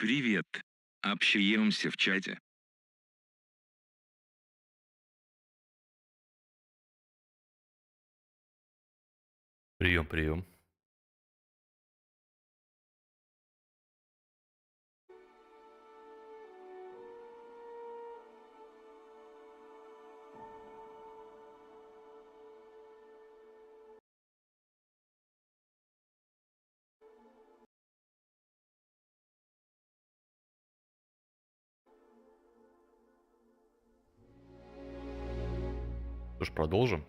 Привет. Общаемся в чате. Прием, прием. Что ж, продолжим.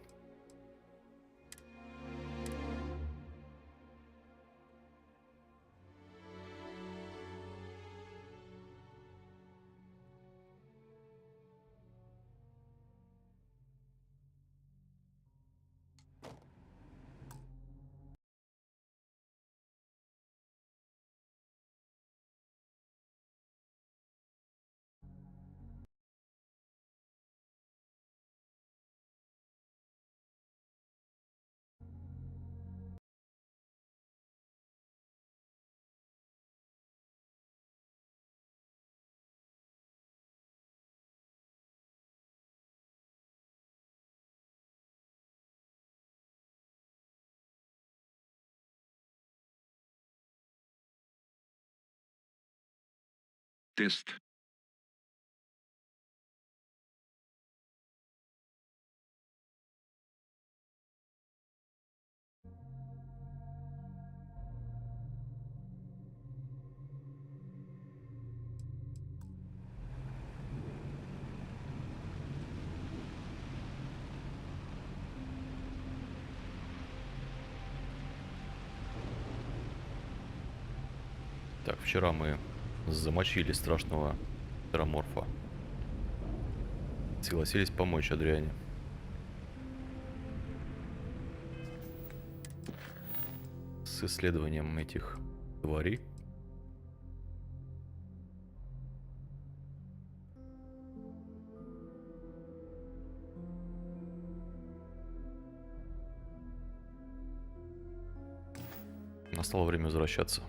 Тест. Так, вчера мы замочили страшного тераморфа. Согласились помочь Адриане. С исследованием этих тварей. Настало время возвращаться.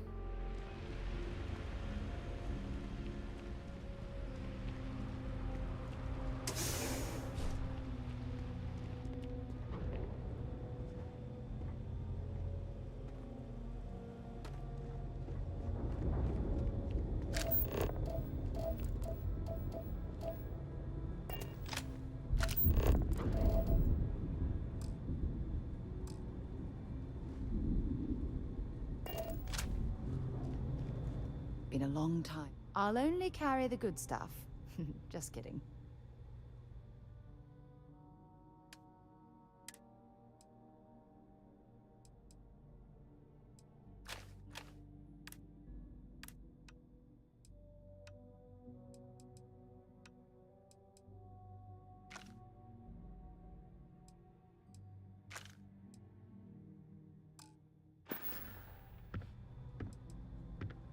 Been a long time. I'll only carry the good stuff. Just kidding.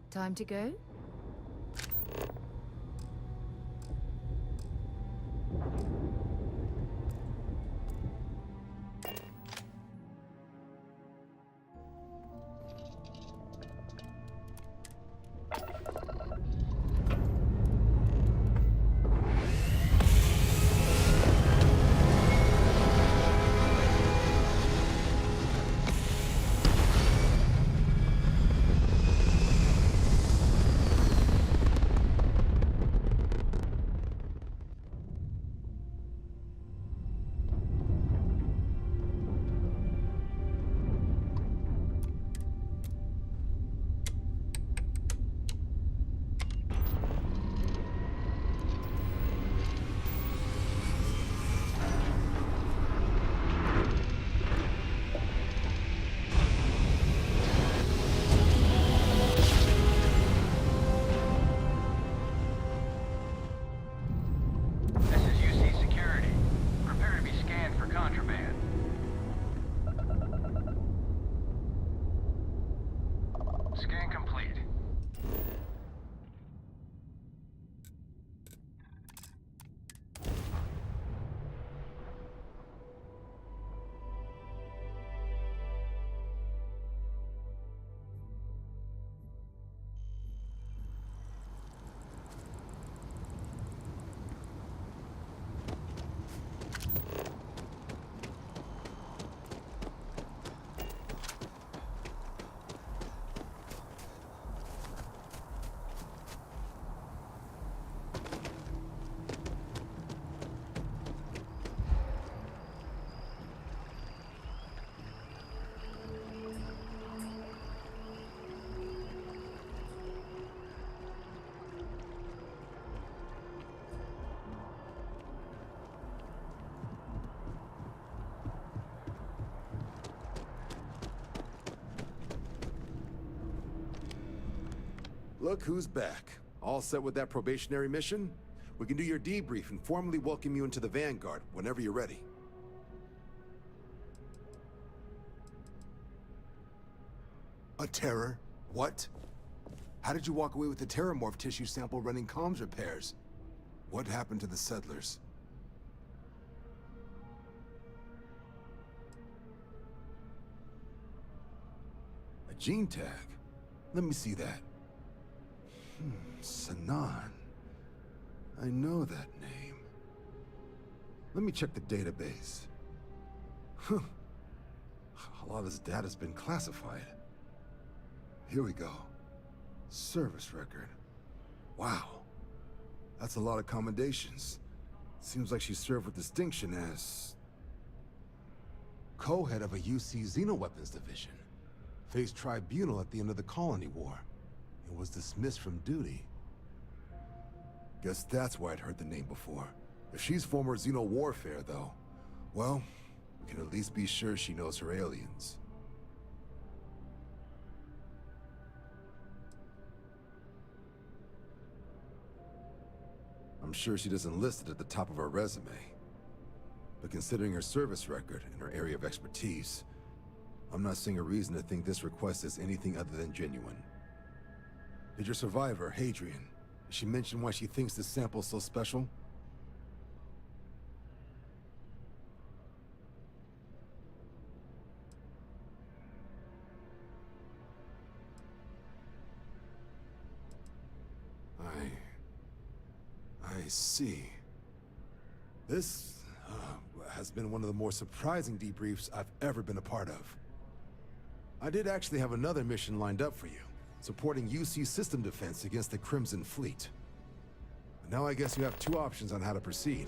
Time to go? Look who's back. All set with that probationary mission? We can do your debrief and formally welcome you into the Vanguard whenever you're ready. A terror? What? How did you walk away with the terramorph tissue sample running comms repairs? What happened to the settlers? A gene tag? Let me see that. Sanan. I know that name. Let me check the database. Huh. A lot of this data's been classified. Here we go. Service record. Wow. That's a lot of commendations. Seems like she served with distinction as co-head of a UC Xenoweapons division. Faced tribunal at the end of the Colony War. And was dismissed from duty. Guess that's why I'd heard the name before. If she's former Xeno warfare, though, well, we can at least be sure she knows her aliens. I'm sure she doesn't list it at the top of her resume. But considering her service record and her area of expertise, I'm not seeing a reason to think this request is anything other than genuine. Did your survivor, Hadrian, did she mention why she thinks this sample's so special? I see. This has been one of the more surprising debriefs I've ever been a part of. I did actually have another mission lined up for you, supporting UC system defense against the Crimson Fleet. But now I guess you have two options on how to proceed.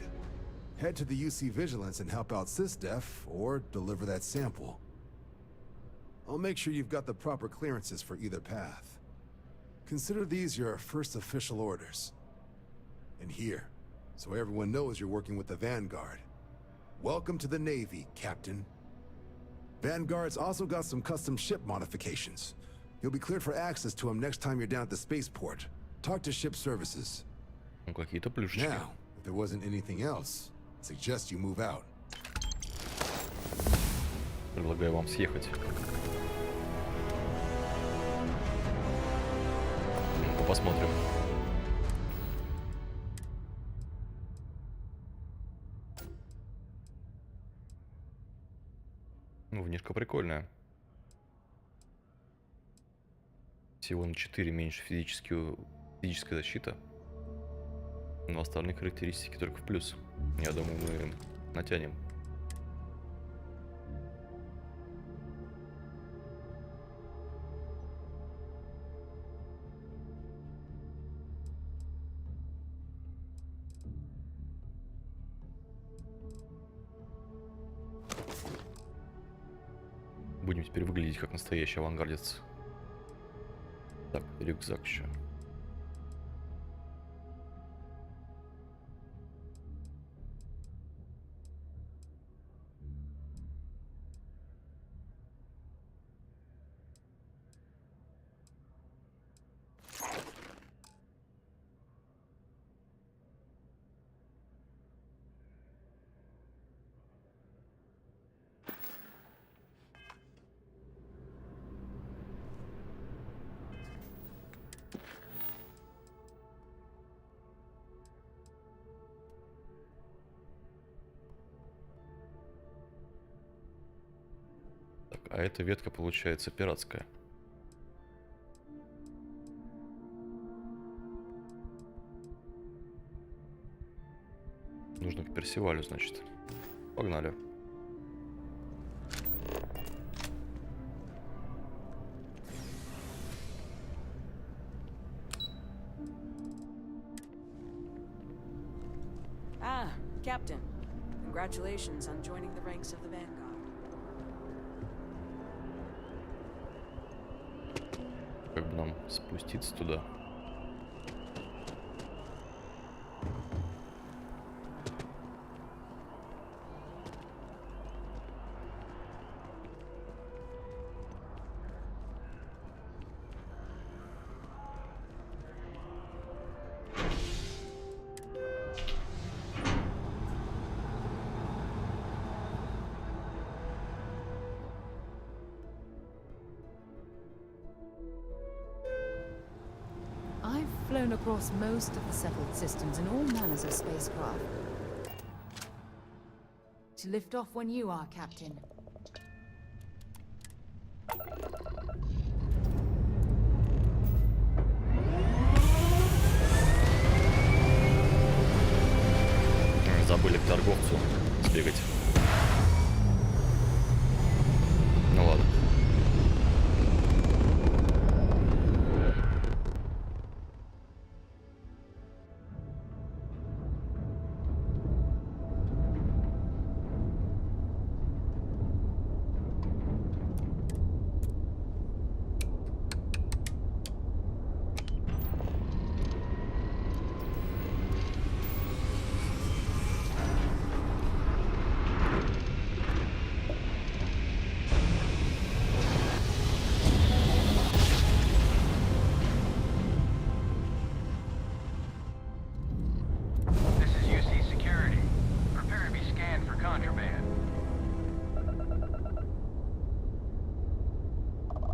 Head to the UC Vigilance and help out SysDef, or deliver that sample. I'll make sure you've got the proper clearances for either path. Consider these your first official orders. And here, so everyone knows you're working with the Vanguard. Welcome to the Navy, Captain. Vanguard's also got some custom ship modifications. You'll be cleared for access to them next time you're down at the spaceport. Talk to ship services. Ну, какие-то плюшечки. Now, if there wasn't anything else, I suggest you move out. Предлагаю вам съехать. Ну-ка посмотрим. Ну, внешка прикольная. Всего на 4 меньше физическая защита. Но остальные характеристики только в плюс. Я думаю, мы натянем. Будем теперь выглядеть как настоящий авангардец. Так, рюкзак еще. А эта ветка получается пиратская. Нужно к Персивалю, значит. Погнали. Ah, Captain. Congratulations on joining the ranks of the Vanguard. Как бы нам спуститься туда? flown across most of the settled systems in all manners of spacecraft. To lift off when you are, Captain. Забыли к торговцу сбегать. Ну ладно. This is UC Security. Prepare to be scanned for contraband.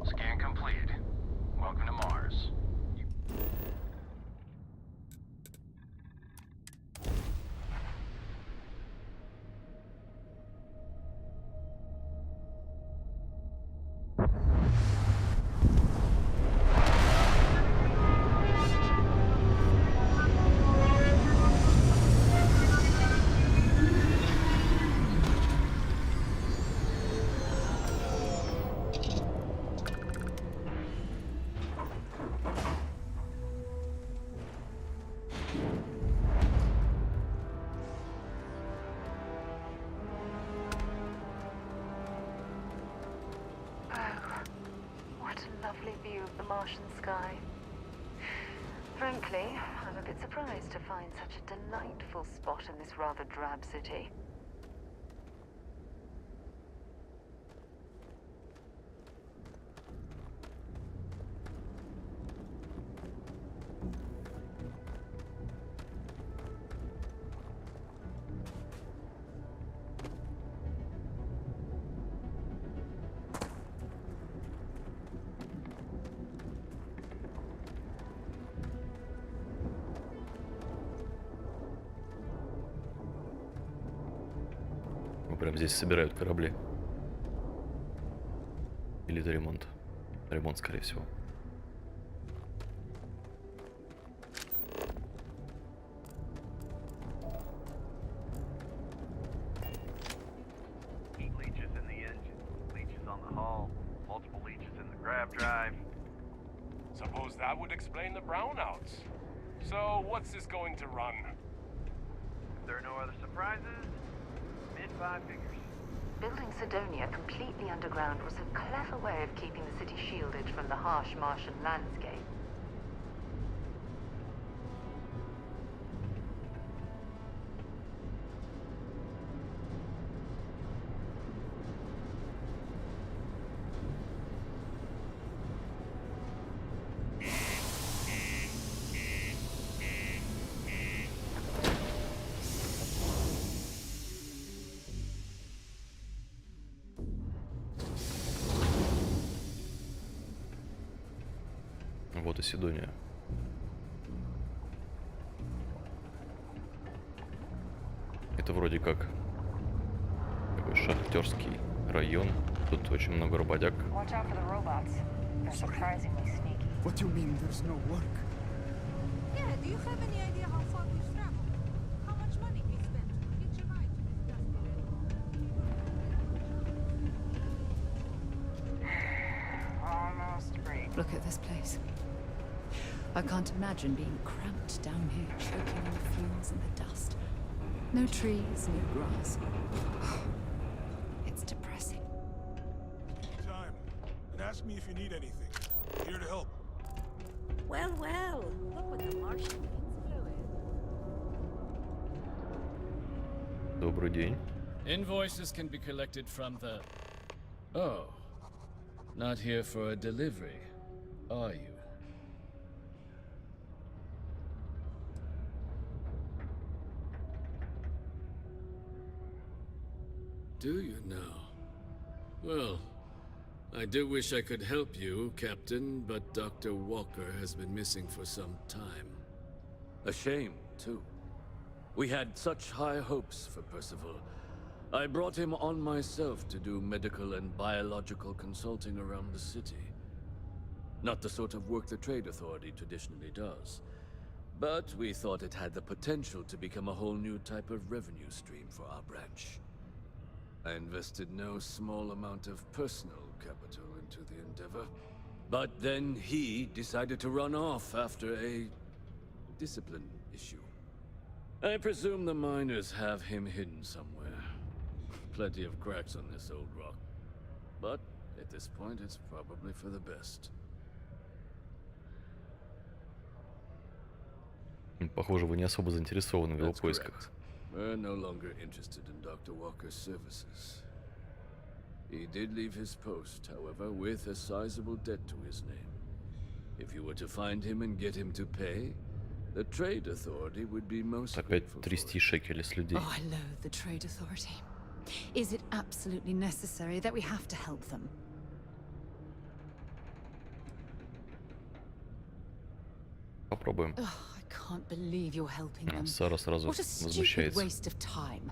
Scan completed. Welcome to Mars. What a lovely view of the Martian sky. Frankly, I'm a bit surprised to find such a delightful spot in this rather drab city. Прям здесь собирают корабли. Или это ремонт? Ремонт, скорее всего. Leeches in the engine, leeches on the hull, multiple leeches in the grav drive. Suppose that would explain the brownouts. So, what's this going to run? If there are no other surprises, mid-five figures. Building Sidonia completely underground was a clever way of keeping the city shielded from the harsh Martian landscape. Вот и Сидония. Это вроде как такой шахтерский район. Тут очень много работяг. Watch out for the robots. They're surprisingly sneaky. What do you mean there's no work? Yeah, do you have any idea how far we've traveled? How much money we spent to hitch a ride to this dusty Almost free. Look at this place. I can't imagine being cramped down here, choking on the fumes and the dust. No trees, no grass. It's depressing. Time. And ask me if you need anything. Here to help. Well, well, look what the Martian needs fluid. Добрый день. Invoices can be collected from the... Oh. Not here for a delivery, are you? Do you now? Well, I do wish I could help you, Captain, but Dr. Walker has been missing for some time. A shame, too. We had such high hopes for Percival. I brought him on myself to do medical and biological consulting around the city. Not the sort of work the Trade Authority traditionally does. But we thought it had the potential to become a whole new type of revenue stream for our branch. I invested no small amount of personal capital into the endeavor. But then he decided to run off after a discipline issue. I presume the miners have him hidden somewhere. Plenty of cracks on this old rock. But at this point, it's probably for the best. Похоже, вы не особо заинтересованы в его That's поисках. correct. We're no longer interested in Dr. Walker's services. He did leave his post, however, with a sizable debt to his name. If you were to find him and get him to pay, the Trade Authority would be most Опять grateful for трясти it. шекели с людей. Oh, I loathe the Trade Authority. Is it absolutely necessary that we have to help them? Попробуем. Oh, I can't believe you're helping them. Сара сразу What a stupid возмущается. waste of time.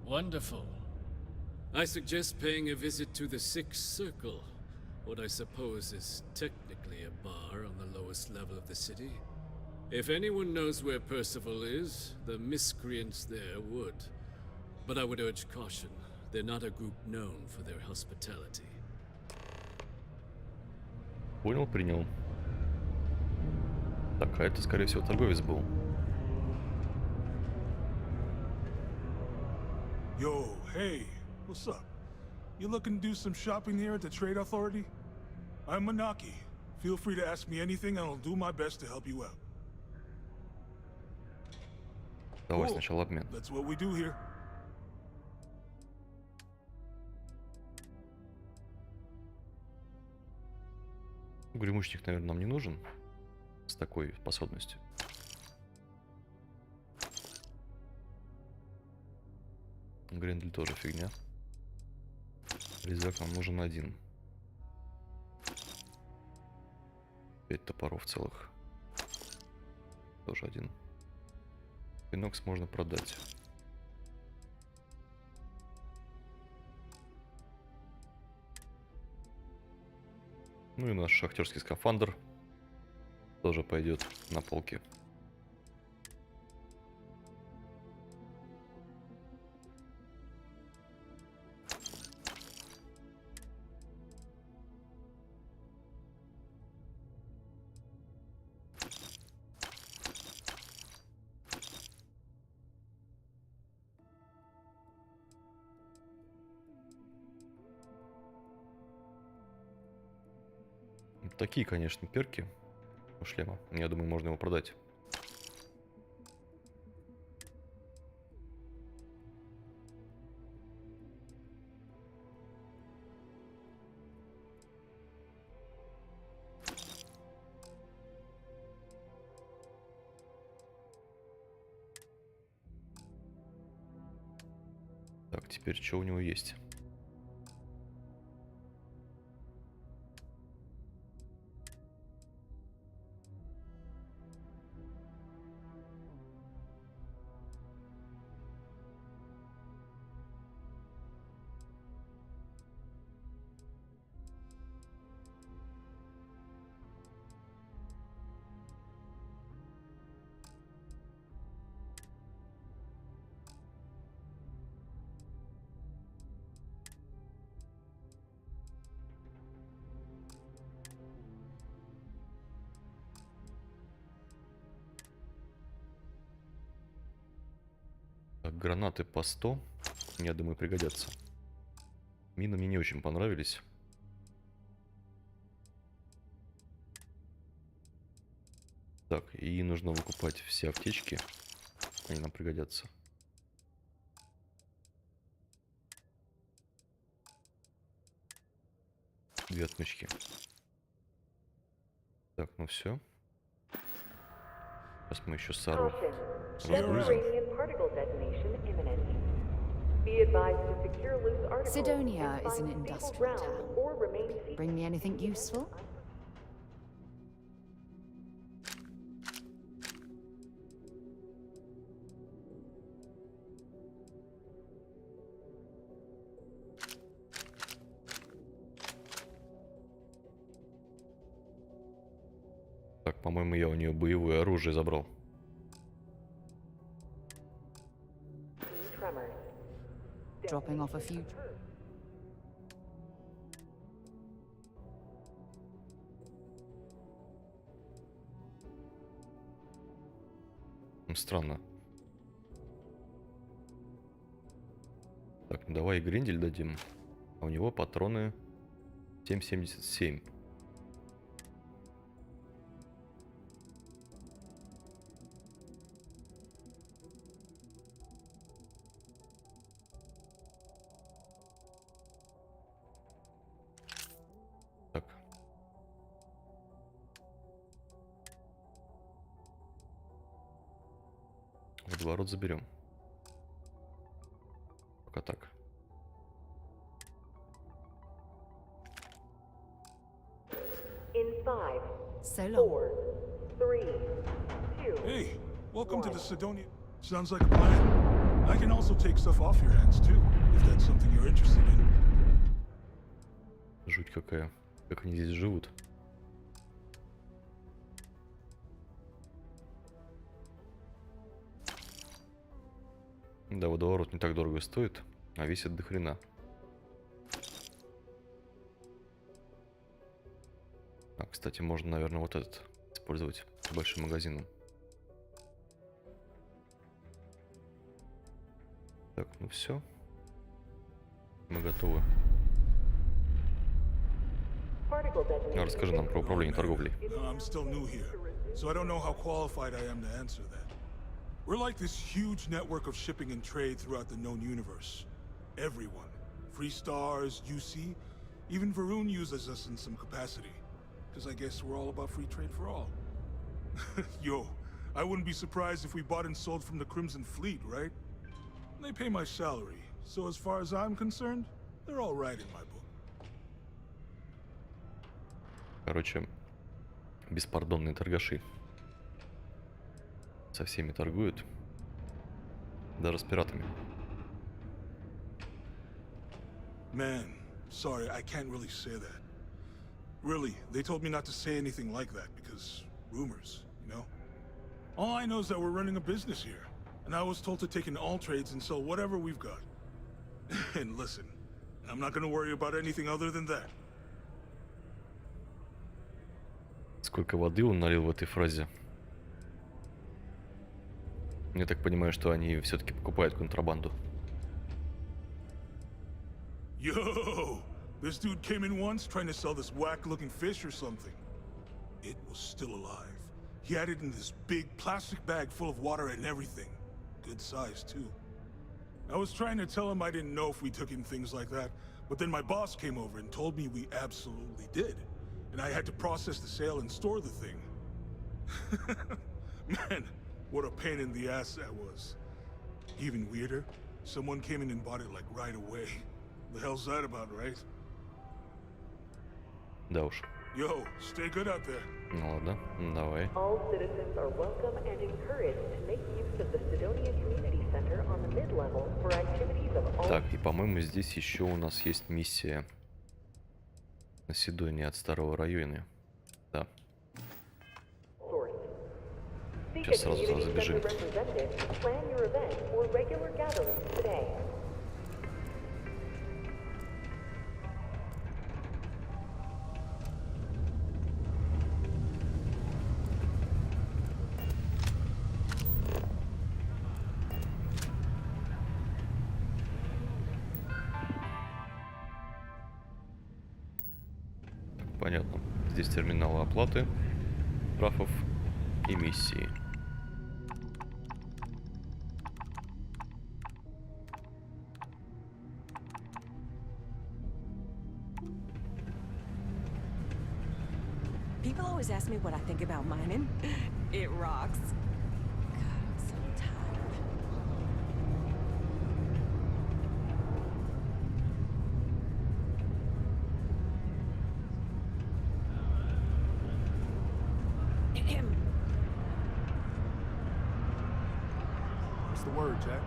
Wonderful. I suggest paying a visit to the Sixth Circle, what I suppose is technically a bar on the lowest level of the city. If anyone knows where Percival is, the miscreants there would. But I would urge caution. They're not a group known for their hospitality. Понял, принял. Так, а это, скорее всего, торговец был. Yo, hey, what's up? You looking to do some shopping here at the Trade Authority? I'm Manaki. Feel free to ask me anything and I'll do my best to help you out. Давай Cool. сначала обмен. That's what we do here. Гремучник, наверное, нам не нужен. С такой способностью. Грендель тоже фигня. Резак нам нужен один. 5 топоров целых. Тоже один. Пинокс можно продать. Ну и наш шахтерский скафандр тоже пойдет на полке. Такие, конечно, перки у шлема. Я думаю, можно его продать. Так, теперь что у него есть? Так, гранаты по 100, я думаю, пригодятся. Мины мне не очень понравились. Так, и нужно выкупать все аптечки. Они нам пригодятся. Две отмычки. Так, ну все. Сейчас мы еще Сару разгрузим. Be advised to secure loose articles. Sidonia and is an find stable industrial ground town. or remain seated. Bring me anything useful? Так, по-моему, я у нее боевое оружие забрал. Dropping off a few. Странно. Так, ну давай гриндель дадим. А у него патроны 7,77. Так. Водоворот заберем. Пока так. In 5, So long. 4, 3, 2. Hey, welcome to the Sidonia. Sounds like a plan. I can also take stuff off your hands too, if that's something you're interested in. Жуть какая. Как они здесь живут. Да, водоворот не так дорого стоит, а весит до хрена. А, кстати, можно, наверное, вот этот использовать с большим магазином. Так, ну все. Мы готовы. Расскажи нам про управление торговлей. I'm still new here, so I don't know how qualified I am to answer that. We're like this huge network of shipping and trade throughout the known universe. Everyone. Free Stars, UC, even Varun uses us in some capacity. Because I guess we're all about free trade for all. Yo, I wouldn't be surprised if we bought and sold from the Crimson Fleet, right? They pay my salary, so as far as I'm concerned, they're all right in my book. Короче, беспардонные торгаши. Со всеми торгуют. Даже с пиратами. Man, sorry, I can't really say that. Really, they told me not to say anything like that because rumors, you know? All I know is that we're running a business here, and I was told to take in all trades and sell whatever we've got. And listen, I'm not gonna worry about anything other than that. Сколько воды он налил в этой фразе? Я так понимаю, что они все-таки покупают контрабанду. Yo! This dude came in once trying to sell this whack-looking fish or something. It was still alive. He had it in this big plastic bag full of water and everything. Good size, too. I was trying to tell him I didn't know if we took in things like that, but then my boss came over and told me we absolutely did. And I had to process the sale and store the thing. Man, what a pain in the ass that was. Even weirder, someone came in and bought it like right away. The hell's that about, right? Да уж. Yo, stay good out there. Ну ладно, давай. All citizens are welcome and encouraged to make use of the Sidonia Community Center on the mid-level for activities of all... Так, и по-моему здесь еще у нас есть миссия на Сидонии от старого района. Да. Сейчас сразу туда забежим. Понятно. Здесь терминалы оплаты, штрафов и миссии. People always ask me what I think about mining. It rocks. God, I'm so tired. the word, Jack?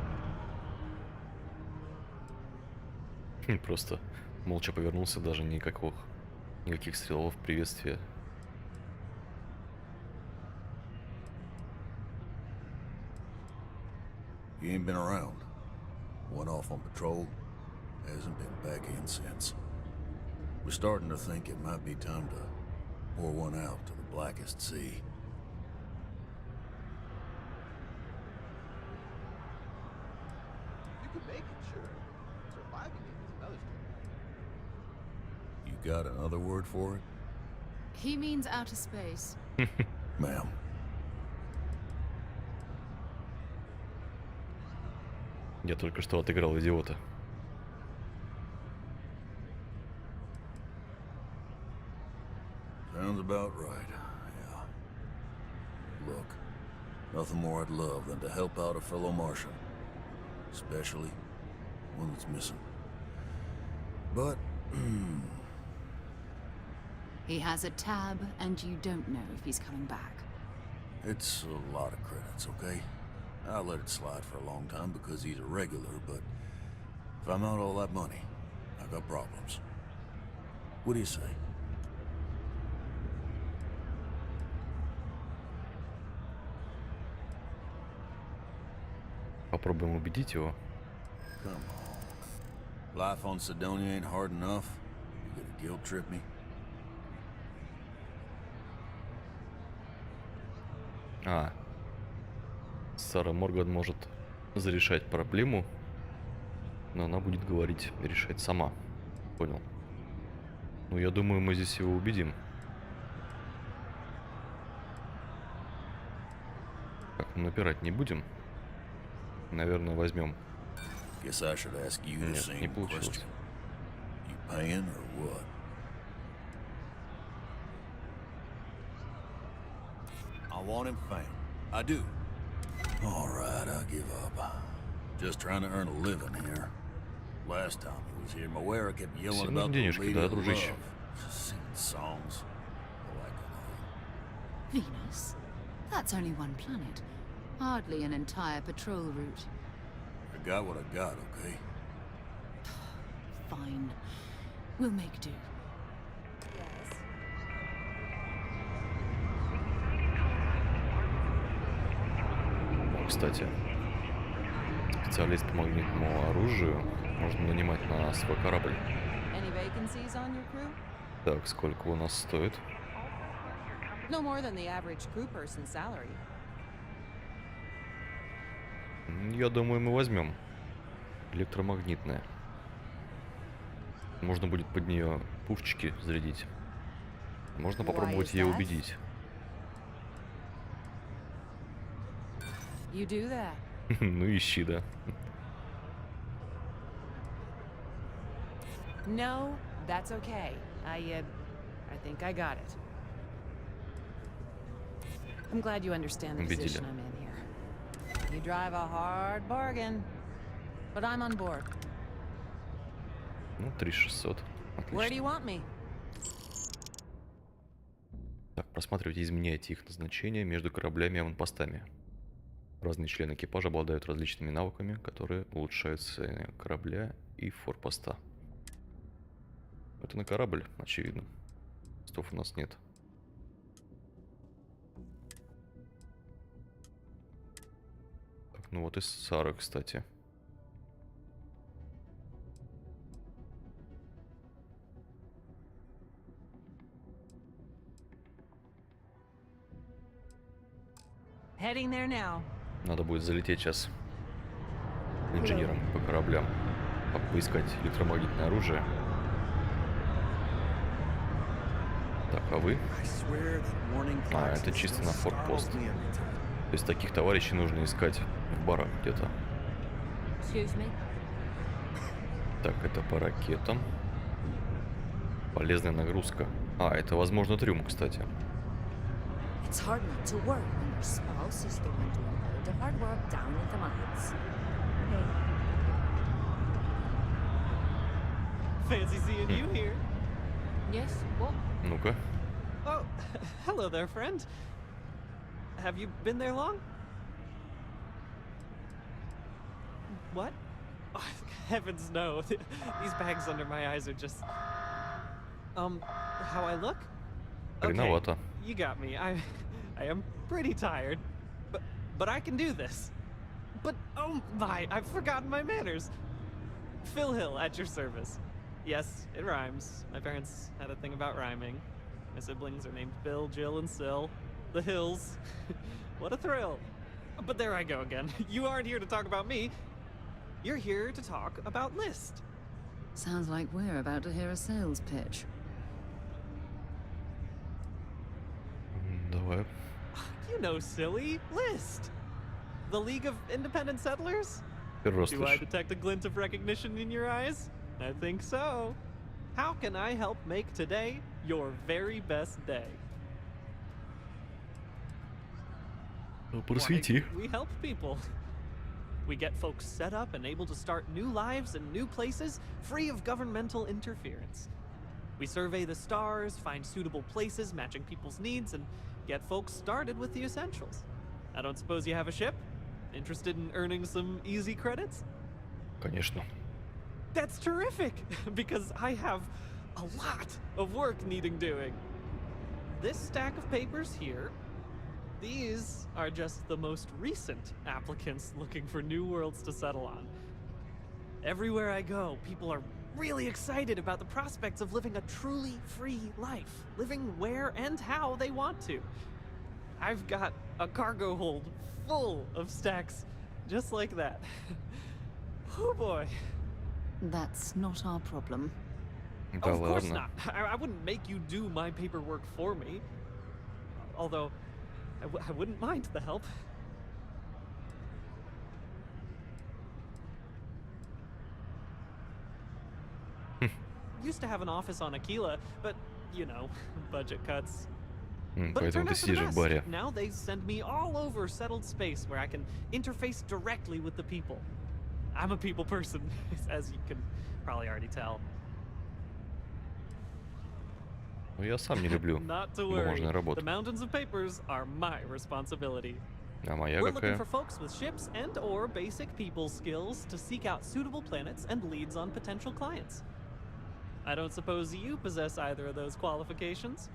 Просто молча повернулся, даже никаких стрелов приветствия. You ain't been around. Went off on patrol. Hasn't been back in since. We're starting to think it might be time to pour one out to the blackest sea. You can make it, sure. Surviving it is another story. You got another word for it? He means outer space. Ma'am. Я только что отыграл идиота. Sounds about right, yeah. Look, nothing more I'd love than to help out a fellow Martian. Especially one that's missing. But, He has a tab, and you don't know if he's coming back. it's a lot of credits, okay? I let it slide for a long time because he's a regular, but if I'm out all that money, I got problems. What do you say? Попробуем убедить его. Come on. Life on Sidonia ain't hard enough. You gonna guilt trip me? Сара Морган может зарешать проблему, но она будет говорить и решать сама. Понял. Ну, я думаю, мы здесь его убедим. Так, напирать не будем. Наверное, возьмем. Guess I should ask you the Нет, не same получилось. question. You paying or what? I want him found. I do. All right, I'll give up. Just trying to earn a living here. Last time he was here, Moera kept yelling Всем about the денежки, lady да, of дружище? love. Singing songs. Venus? That's only one planet. Hardly an entire patrol route. I got what I got, okay? Fine. We'll make do. Кстати, специалист по магнитному оружию можно нанимать на свой корабль. Any vacancies on your crew? Так, сколько у нас стоит? No more than the average crew person's salary. Я думаю, мы возьмем. Электромагнитная. Можно будет под нее пушечки зарядить. Можно попробовать ее убедить. You do that. Ну ищи, да. No, that's okay. I think I got it. I'm glad you understand the position I'm in here. You drive a hard bargain, but I'm on board. Ну, 3600. Where do Отлично. you want me? Так, просматривайте и изменяйте их назначение между кораблями и аванпостами. Разные члены экипажа обладают различными навыками, которые улучшают состояние корабля и форпоста. Это на корабль, очевидно. Стов у нас нет. Так, ну вот и Сара, кстати. Heading there now. Надо будет залететь сейчас инженером по кораблям, поискать электромагнитное оружие. Так, а вы? А, это чисто на форпост. То есть таких товарищей нужно искать в барах где-то. Так, это по ракетам. Полезная нагрузка. А, это, возможно, трюм, кстати. It's hard not to worry when your spouse is the one doing all the hard work down in the mines. Hey. Fancy seeing you here. Yes, what? Ну-ка. Oh, hello there, friend. Have you been there long? What? Oh, heavens no. These bags under my eyes are just... how I look? Okay, Хреновато. you got me. I am pretty tired, but I can do this. But oh my, I've forgotten my manners. Phil Hill at your service. Yes, it rhymes. My parents had a thing about rhyming. My siblings are named Bill, Jill, and Sil. The Hills. What a thrill. But there I go again. You aren't here to talk about me. You're here to talk about List. Sounds like we're about to hear a sales pitch. Давай. You know, silly. List. The League of Independent Settlers? Первый раз Do I слышу. detect a glint of recognition in your eyes? I think so. How can I help make today your very best day? Просвети. Why, we help people. We get folks set up and able to start new lives in new places, free of governmental interference. We survey the stars, find suitable places matching people's needs, and get folks started with the essentials. I don't suppose you have a ship? Interested in earning some easy credits? Конечно. That's terrific, because I have a lot of work needing doing. This stack of papers here, these are just the most recent applicants looking for new worlds to settle on. Everywhere I go, people are really excited about the prospects of living a truly free life, living where and how they want to. I've got a cargo hold full of stacks just like that. Oh boy. That's not our problem. Да Of course ладно. not. I wouldn't make you do my paperwork for me. Although, I wouldn't mind the help. Used to have an office on Aquila, but, you know, budget cuts. But it Поэтому turned ты out for the сидишь в best. баре. Now they send me all over settled space where I can interface directly with the people. I'm a people person, as you can probably already tell. Но я сам не люблю Not to worry. бумажную The работу. mountains of papers are my responsibility. А моя We're looking какая? for folks with ships and or basic people skills to seek out suitable planets and leads on potential clients. I don't suppose you possess either of those qualifications?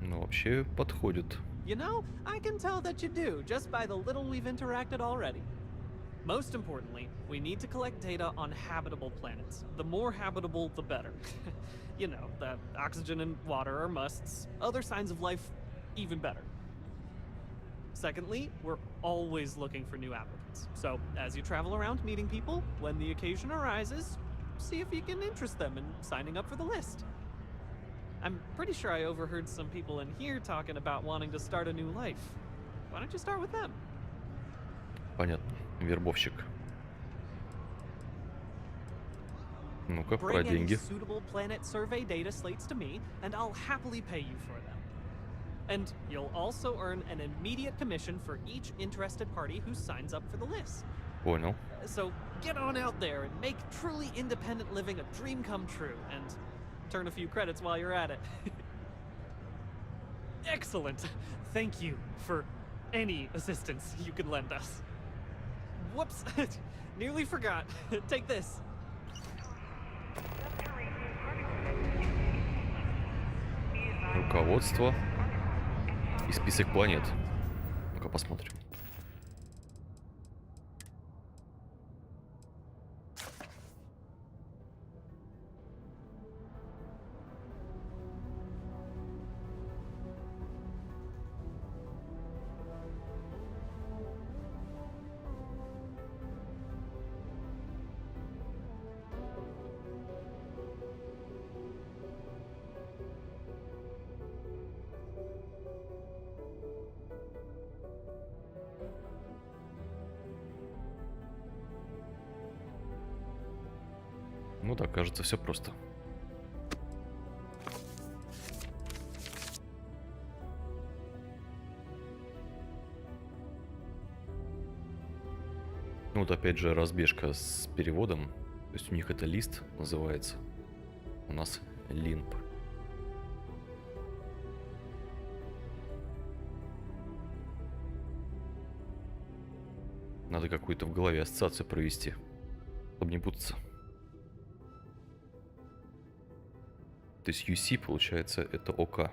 Ну, вообще подходит. You know, I can tell that you do, just by the little we've interacted already. Most importantly, we need to collect data on habitable planets. The more habitable, the better. You know, the oxygen and water are musts. Other signs of life, even better. Secondly, we're always looking for new applicants. So, as you travel around meeting people, when the occasion arises, see if you can interest them in signing up for the list. I'm pretty sure I overheard some people in here talking about wanting to start a new life. Why don't you start with them? Понятно. Вербовщик. Ну-ка, про Bring any деньги. suitable planet survey data slates to me, and I'll happily pay you for them. And you'll also earn an immediate commission for each interested party who signs up for the list. Понял. So get on out there and make truly independent living a dream come true, and turn a few credits while you're at it. Excellent. Thank you for any assistance you can lend us. Whoops. Nearly forgot. Take this. Руководство и список планет. Ну-ка посмотрим. Ну да, кажется, все просто. Ну вот опять же разбежка с переводом. То есть у них это лист называется. У нас лимп. Надо какую-то в голове ассоциацию провести, чтобы не путаться. То есть UC, получается, это ОК.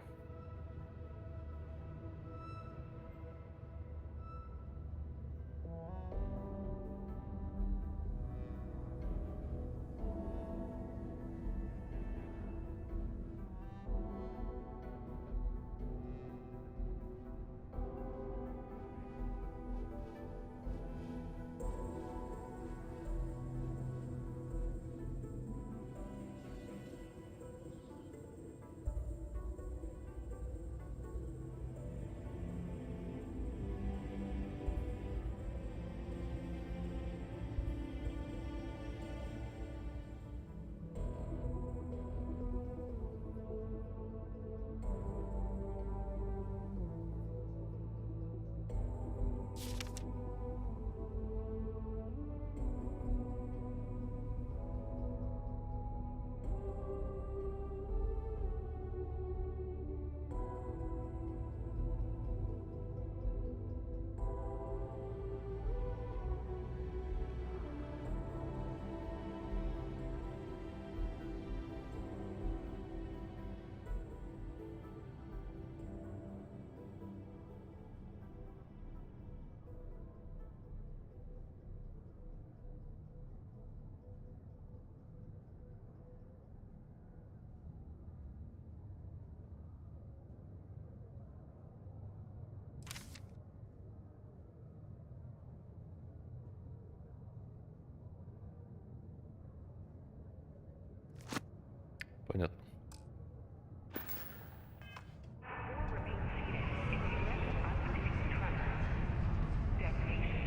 Понятно.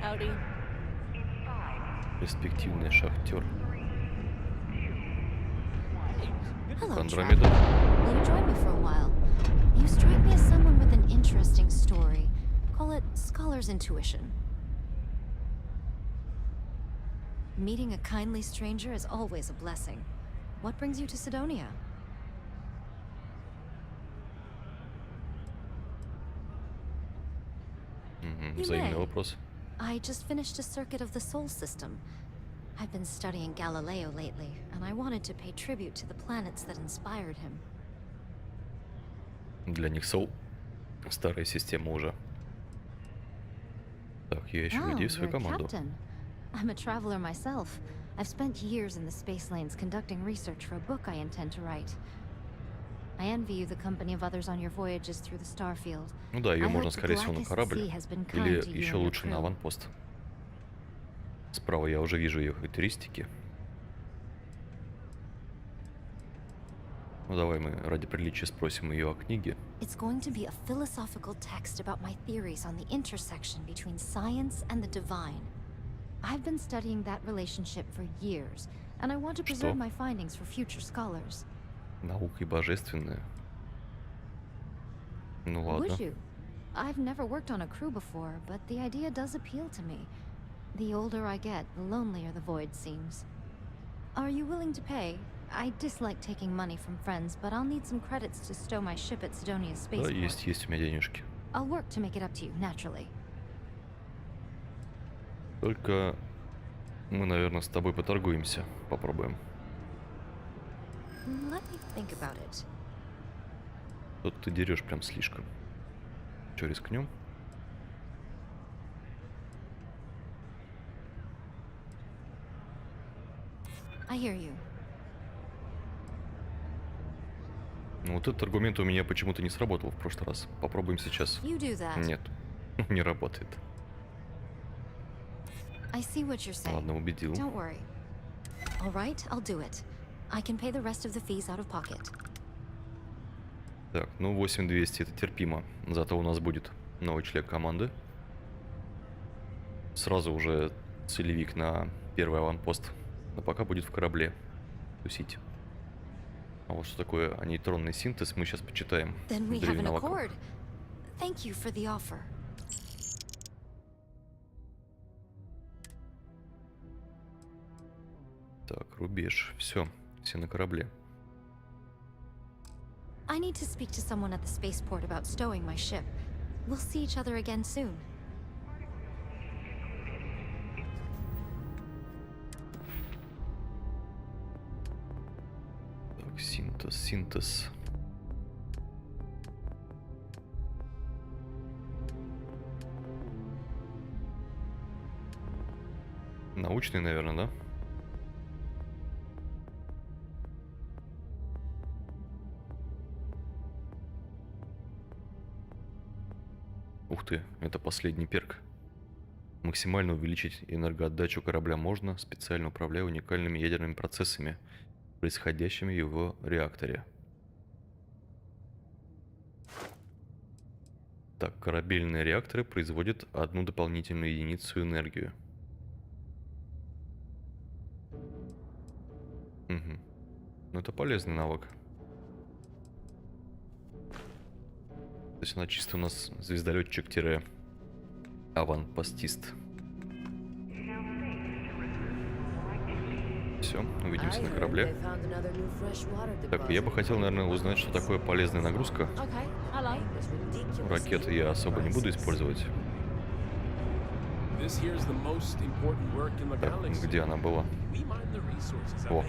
Howdy. Перспективный шахтер. Hello, Андромеда. Trevor. Will you join me for a while? You strike me as someone with an interesting story. Call it scholar's intuition. Meeting a kindly stranger is always a blessing. What brings you to Sidonia? Взаимный вопрос. I just finished a circuit of the Sol system. I've been studying Galileo lately, and I wanted to pay tribute to the planets that inspired him. Для них Сол старая система уже. Так, я ищу людей в свою команду. Captain. I'm a traveler myself. I've spent years in the space lanes conducting research for a book I intend to write. I envy you the company of others on your voyages through the STARFIELD. Ну да, ее можно, скорее всего, на корабль. Или еще лучше на аванпост. Справа я уже вижу ее характеристики. Ну давай мы ради приличия спросим ее о книге. It's going to be a philosophical text about my theories on the intersection between science and the divine. I've been studying that relationship for years, and I want to preserve my findings for future scholars. Наука и божественная. Ну ладно. Would you? I've never worked on a crew before, but the idea does appeal to me. The older I get, the lonelier the void seems. Are you willing to pay? I dislike taking money from friends, but I'll need some credits to stow my ship at Sidonia's spaceport. Да, есть у меня денежки. I'll work to make it up to you, naturally. Только мы, наверное, с тобой поторгуемся. Попробуем. Let me think about it. Тут ты дерешь прям слишком. Че, рискнем? I hear you. Ну, вот этот аргумент у меня почему-то не сработал в прошлый раз. Попробуем сейчас. You do that. Нет, не работает. I see what you're saying. Ладно, убедил. Don't worry. All right, I'll do it. I can pay the rest of the fees out of pocket. Так, ну 8200 это терпимо. Зато у нас будет новый член команды. Сразу уже целевик на первый аванпост. Но пока будет в корабле тусить. А вот что такое нейтронный синтез, мы сейчас почитаем. Then we have an accord. Thank you for the offer. Так, рубеж. Все на корабле. I need to speak to someone at the spaceport about stowing my ship. We'll see each other again soon. это синтез. Научный, наверное, да? Ух ты, это последний перк. Максимально увеличить энергоотдачу корабля можно, специально управляя уникальными ядерными процессами, происходящими в его реакторе. Так, корабельные реакторы производят одну дополнительную единицу энергию. Угу. Ну, это полезный навык. То есть она чисто у нас звездолетчик-аванпостист. Все, увидимся на корабле. Так, я бы хотел, наверное, узнать, что такое полезная нагрузка. Ракеты я особо не буду использовать. Так, где она была? О.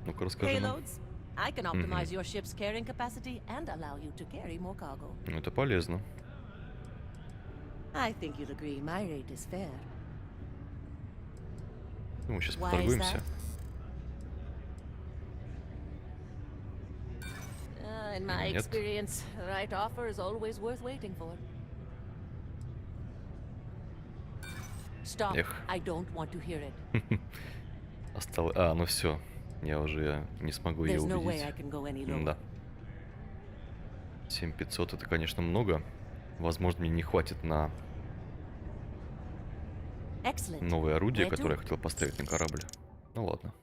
Ну-ка, расскажи нам. Ну, это полезно. Ну, мы сейчас поторгуемся. In my Нет. experience, the right offer is always worth waiting for. Stop. Эх. I don't want to hear it. Осталось... А, ну все. Я уже не смогу ее There's no way убедить. I can go any lower. Да. 7500 это, конечно, много. Возможно, мне не хватит на Excellent. новое орудие, Where to? которое я хотел поставить на корабль. Ну ладно.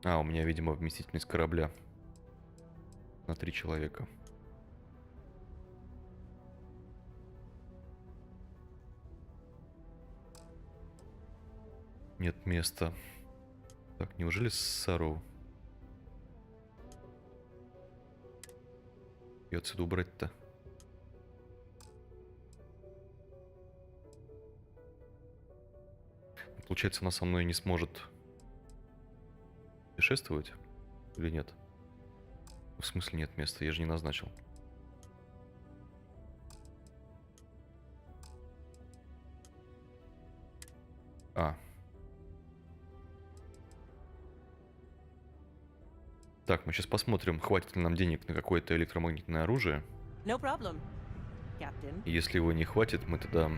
А, у меня, видимо, вместительность корабля на 3 человека. Нет места. Так, неужели Сару? И отсюда убрать-то? Получается, она со мной не сможет путешествовать или нет? В смысле нет места? Я же не назначил. А. Так, мы сейчас посмотрим, хватит ли нам денег на какое-то электромагнитное оружие. No problem, Captain. И если его не хватит, мы тогда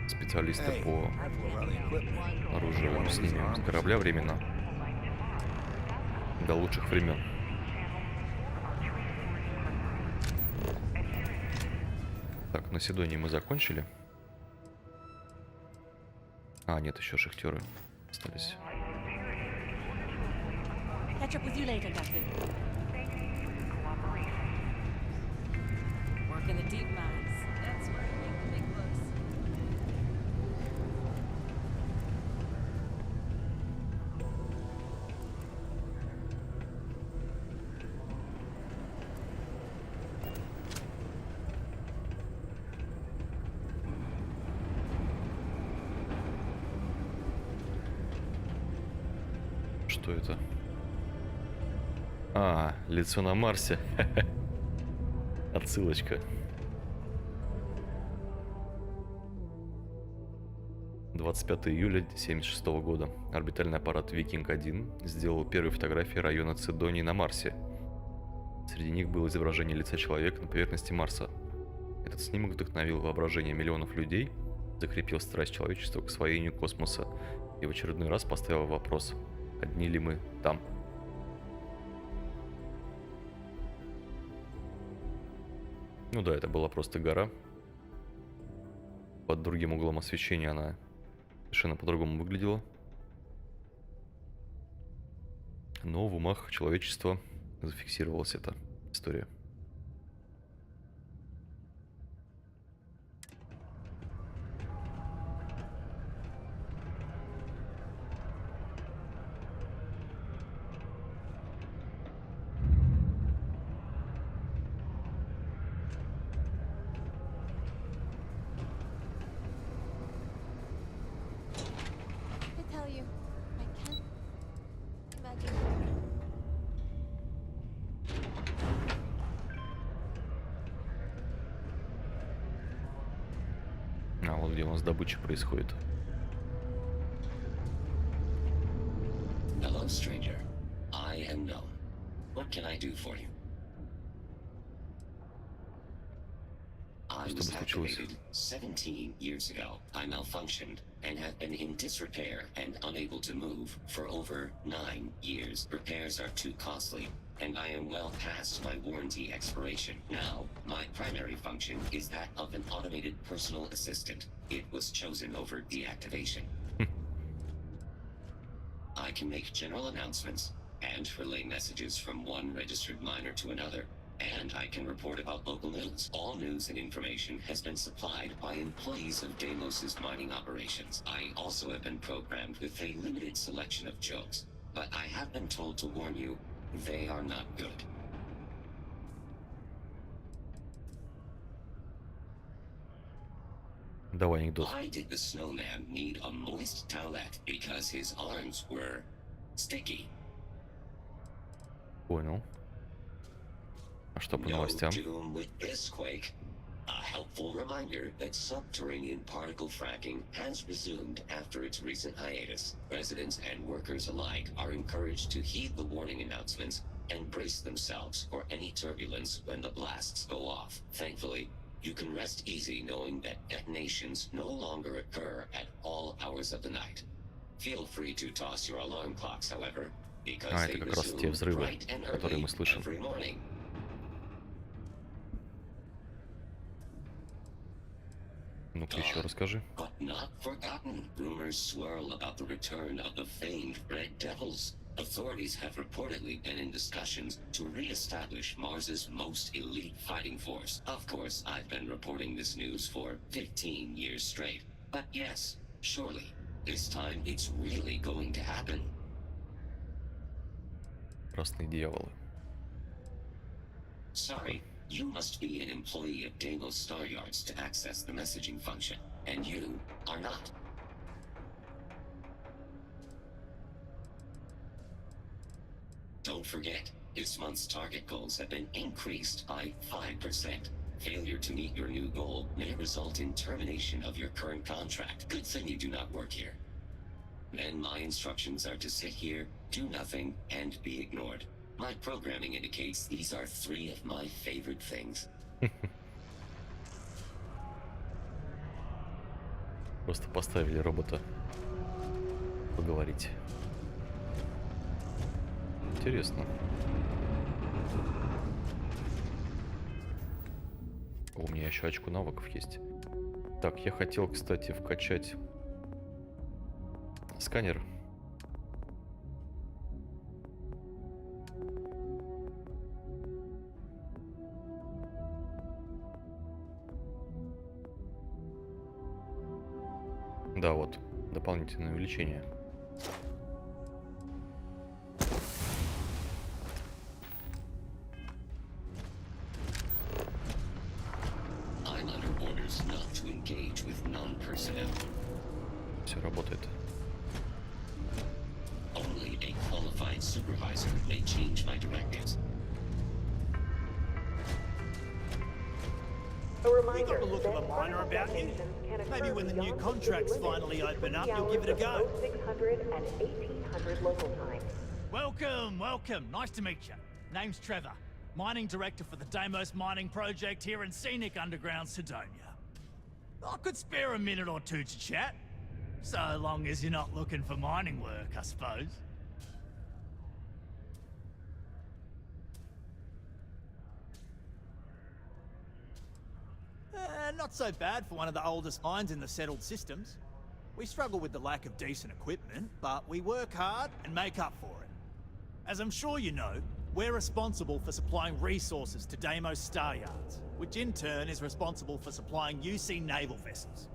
специалиста по оружию снимем с корабля временно. До лучших времен. Так, на Сидонии мы закончили. А, нет, еще шахтеры остались. Catch up with you later, Captain. Work in the deep mines. That's where I make the big bucks. Что это? А, лицо на Марсе. Отсылочка. 25 июля 1976 года. Орбитальный аппарат Викинг-1 сделал первые фотографии района Цидонии на Марсе. Среди них было изображение лица человека на поверхности Марса. Этот снимок вдохновил воображение миллионов людей, закрепил страсть человечества к освоению космоса и в очередной раз поставил вопрос: одни ли мы там? Ну да, это была просто гора. Под другим углом освещения она совершенно по-другому выглядела. Но в умах человечества зафиксировалась эта история. вот где у нас добыча происходит. Hello, stranger. I am known. What can I do for you? I was activated 17 years ago. I malfunctioned and have been in disrepair and unable to move for over 9 years. Repairs are too costly, and I am well past my warranty expiration. Now, my primary function is that of an automated personal assistant. It was chosen over deactivation. I can make general announcements and relay messages from one registered miner to another. And I can report about local news. All news and information has been supplied by employees of Deimos's mining operations. I also have been programmed with a limited selection of jokes, but I have been told to warn you, they are not good. Давай анекдот. Why did the snowman need a moist towelette? Because his arms were sticky. Понял. А что по новостям? No doom with this quake. A helpful reminder that subterranean particle fracking has resumed after its recent hiatus. Residents and workers alike are encouraged to heed the warning announcements and brace themselves for any turbulence when the blasts go off. Thankfully, you can rest easy knowing that detonations no longer occur at all hours of the night. Feel free to toss your alarm clocks, however, because they это как раз те resume взрывы, bright and которые early мы слышим. every morning. Ну-ка еще расскажи. But not forgotten. Rumors swirl about the return of the famed Red Devils. Authorities have reportedly been in discussions to re-establish Mars's most elite fighting force. Of course, I've been reporting this news for 15 years straight. But yes, surely, this time it's really going to happen. Красные дьяволы. Sorry, you must be an employee of Deimos Star Yards to access the messaging function, and you are not. Don't forget, this month's target goals have been increased by 5%. Failure to meet your new goal may result in termination of your current contract. Good thing you do not work here. Then my instructions are to sit here, do nothing, and be ignored. My programming indicates these are 3 of my favorite things. Просто поставили робота поговорить. Интересно. О, у меня еще очко навыков есть. Так, я хотел, кстати, вкачать сканер. Да, вот, дополнительное увеличение. Все работает. Only a qualified supervisor may change my directives. You got the look of a miner about you. Maybe when the new contracts finally open up, you'll give it a go. 600 and 1800 local time. Welcome, welcome. Nice to meet you. Name's Trevor, mining director for the Deimos mining project here in scenic underground Sidonia. I could spare a minute or two to chat, so long as you're not looking for mining work, I suppose. Not so bad for one of the oldest mines in the settled systems. We struggle with the lack of decent equipment, but we work hard and make up for it. As I'm sure you know, we're responsible for supplying resources to Deimos Star Yards, which in turn is responsible for supplying UC naval vessels.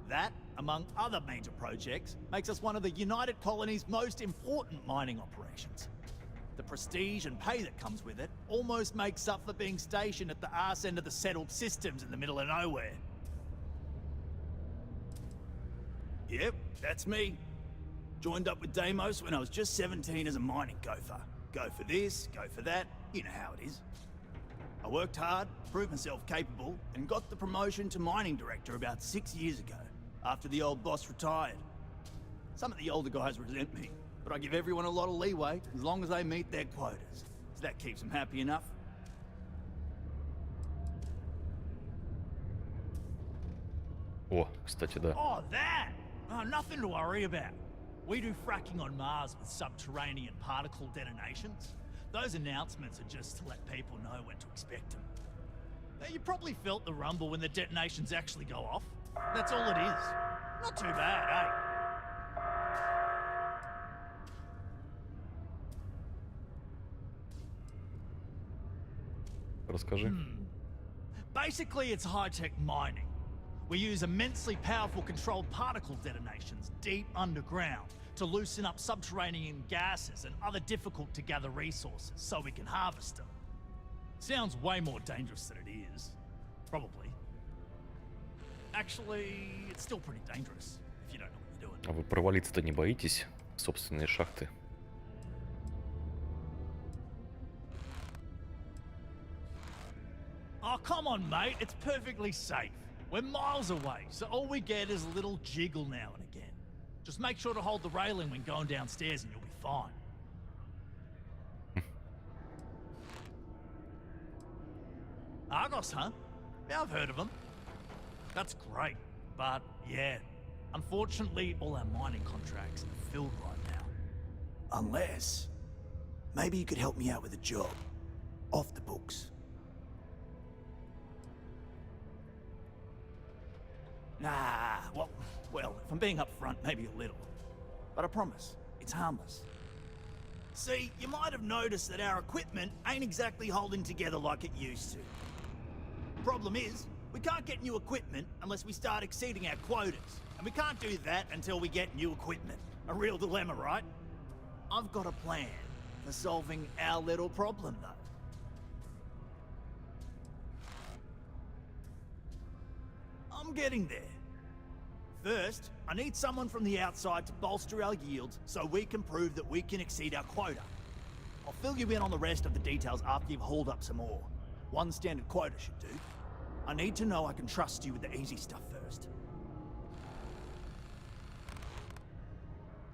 That, among other major projects, makes us one of the United Colony's most important mining operations. The prestige and pay that comes with it almost makes up for being stationed at the arse end of the settled systems in the middle of nowhere. Yep, that's me. Joined up with Deimos when I was just 17 as a mining gopher. Go for this, go for that, you know how it is. I worked hard, proved myself capable, and got the promotion to mining director about 6 years ago, after the old boss retired. Some of the older guys resent me, but I give everyone a lot of leeway as long as they meet their quotas. So that keeps them happy enough. О, кстати, да. Oh, that! Oh, nothing to worry about. We do fracking on Mars with subterranean particle detonations. Those announcements are just to let people know when to expect them. Now, you probably felt the rumble when the detonations actually go off. That's all it is. Not too bad, eh? Расскажи. Basically, it's high-tech mining. We use immensely powerful controlled particle detonations deep underground to loosen up subterranean gases and other difficult-to-gather resources so we can harvest them. Sounds way more dangerous than it is. Probably. Actually, it's still pretty dangerous if you don't know what you're doing. А вы провалиться-то не боитесь в собственные шахты? Oh, come on, mate. It's perfectly safe. We're miles away, so all we get is a little jiggle now and again. Just make sure to hold the railing when going downstairs and you'll be fine. Argos, huh? Yeah, I've heard of them. That's great, but yeah, unfortunately all our mining contracts are filled right now. Unless, maybe you could help me out with a job. Off the books. Nah, well, if I'm being upfront, maybe a little. But I promise, it's harmless. See, you might have noticed that our equipment ain't exactly holding together like it used to. Problem is, we can't get new equipment unless we start exceeding our quotas. And we can't do that until we get new equipment. A real dilemma, right? I've got a plan for solving our little problem, though. I'm getting there. First, I need someone from the outside to bolster our yields so we can prove that we can exceed our quota. I'll fill you in on the rest of the details after you've hauled up some more. One standard quota should do. I need to know I can trust you with the easy stuff first.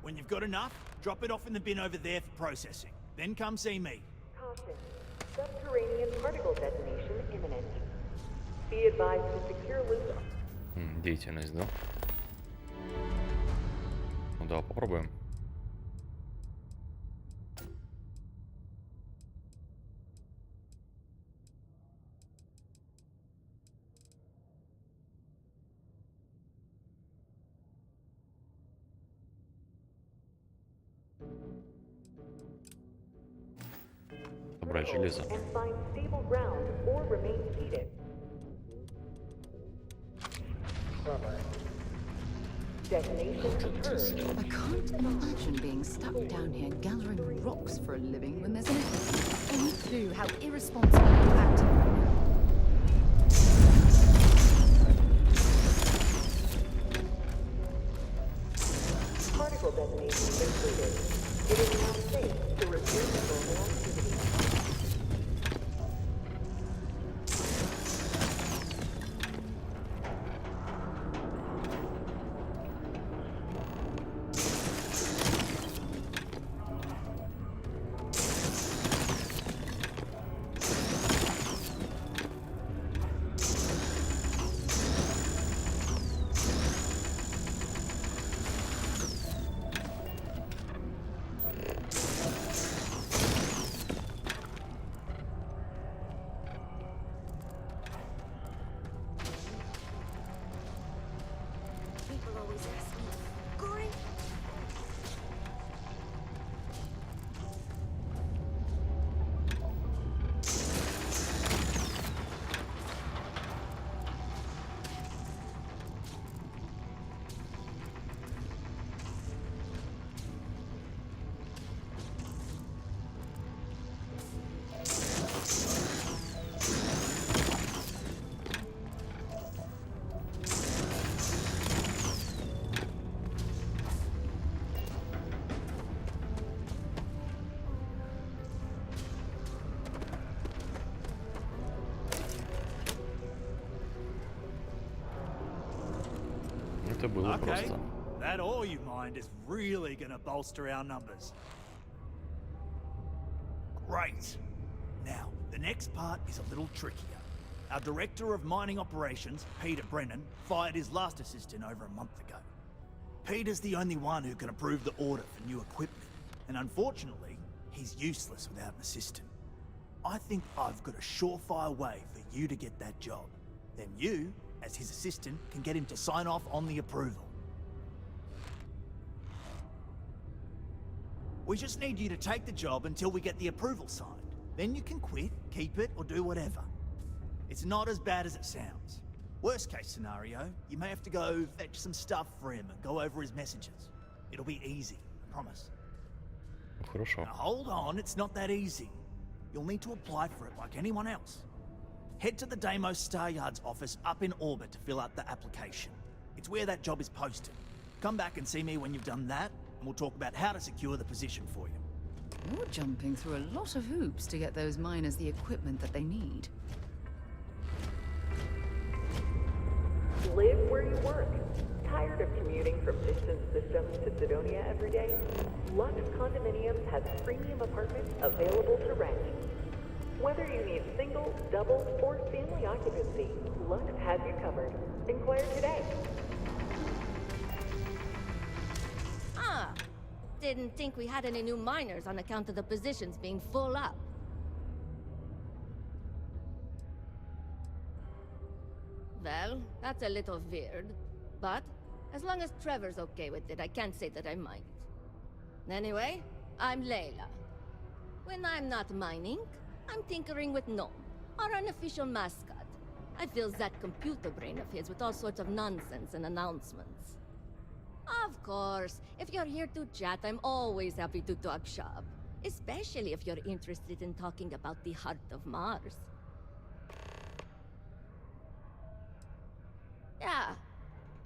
When you've got enough, drop it off in the bin over there for processing. Then come see me. Caution. Subterranean particle detonation imminent. Be advised to secure loose. Деятельность, да? Ну да, попробуем. Собрать железо. And find stable ground or remain seated. I can't imagine being stuck down here gathering rocks for a living when there's any clue how irresponsible you're acting right now. Particle detonation completed. It is now safe to resume normal activity. Это было Okay, просто. that ore you mined is really gonna bolster our numbers. Great. Now, the next part is a little trickier. Our director of mining operations, Peter Brennan, fired his last assistant over a month ago. Peter's the only one who can approve the order for new equipment, and unfortunately, he's useless without an assistant. I think I've got a surefire way for you to get that job. Then you, as his assistant, can get him to sign off on the approval. We just need you to take the job until we get the approval signed. Then you can quit, keep it, or do whatever. It's not as bad as it sounds. Worst case scenario, you may have to go fetch some stuff for him and go over his messages. It'll be easy, I promise. Хорошо. Now hold on, it's not that easy. You'll need to apply for it like anyone else. Head to the Deimos Star Yard's office up in orbit to fill out the application. It's where that job is posted. Come back and see me when you've done that, and we'll talk about how to secure the position for you. You're jumping through a lot of hoops to get those miners the equipment that they need. Live where you work. Tired of commuting from distant systems to Sidonia every day? Lux Condominiums has premium apartments available to rent. Whether you need single, double, or family occupancy, Lux has you covered. Inquire today. Ah, didn't think we had any new miners on account of the positions being full up. Well, that's a little weird, but as long as Trevor's okay with it, I can't say that I mind. Anyway, I'm Layla. When I'm not mining, I'm tinkering with Gnome, our unofficial mascot. I fill that computer brain of his with all sorts of nonsense and announcements. Of course, if you're here to chat, I'm always happy to talk shop. Especially if you're interested in talking about the heart of Mars. Yeah,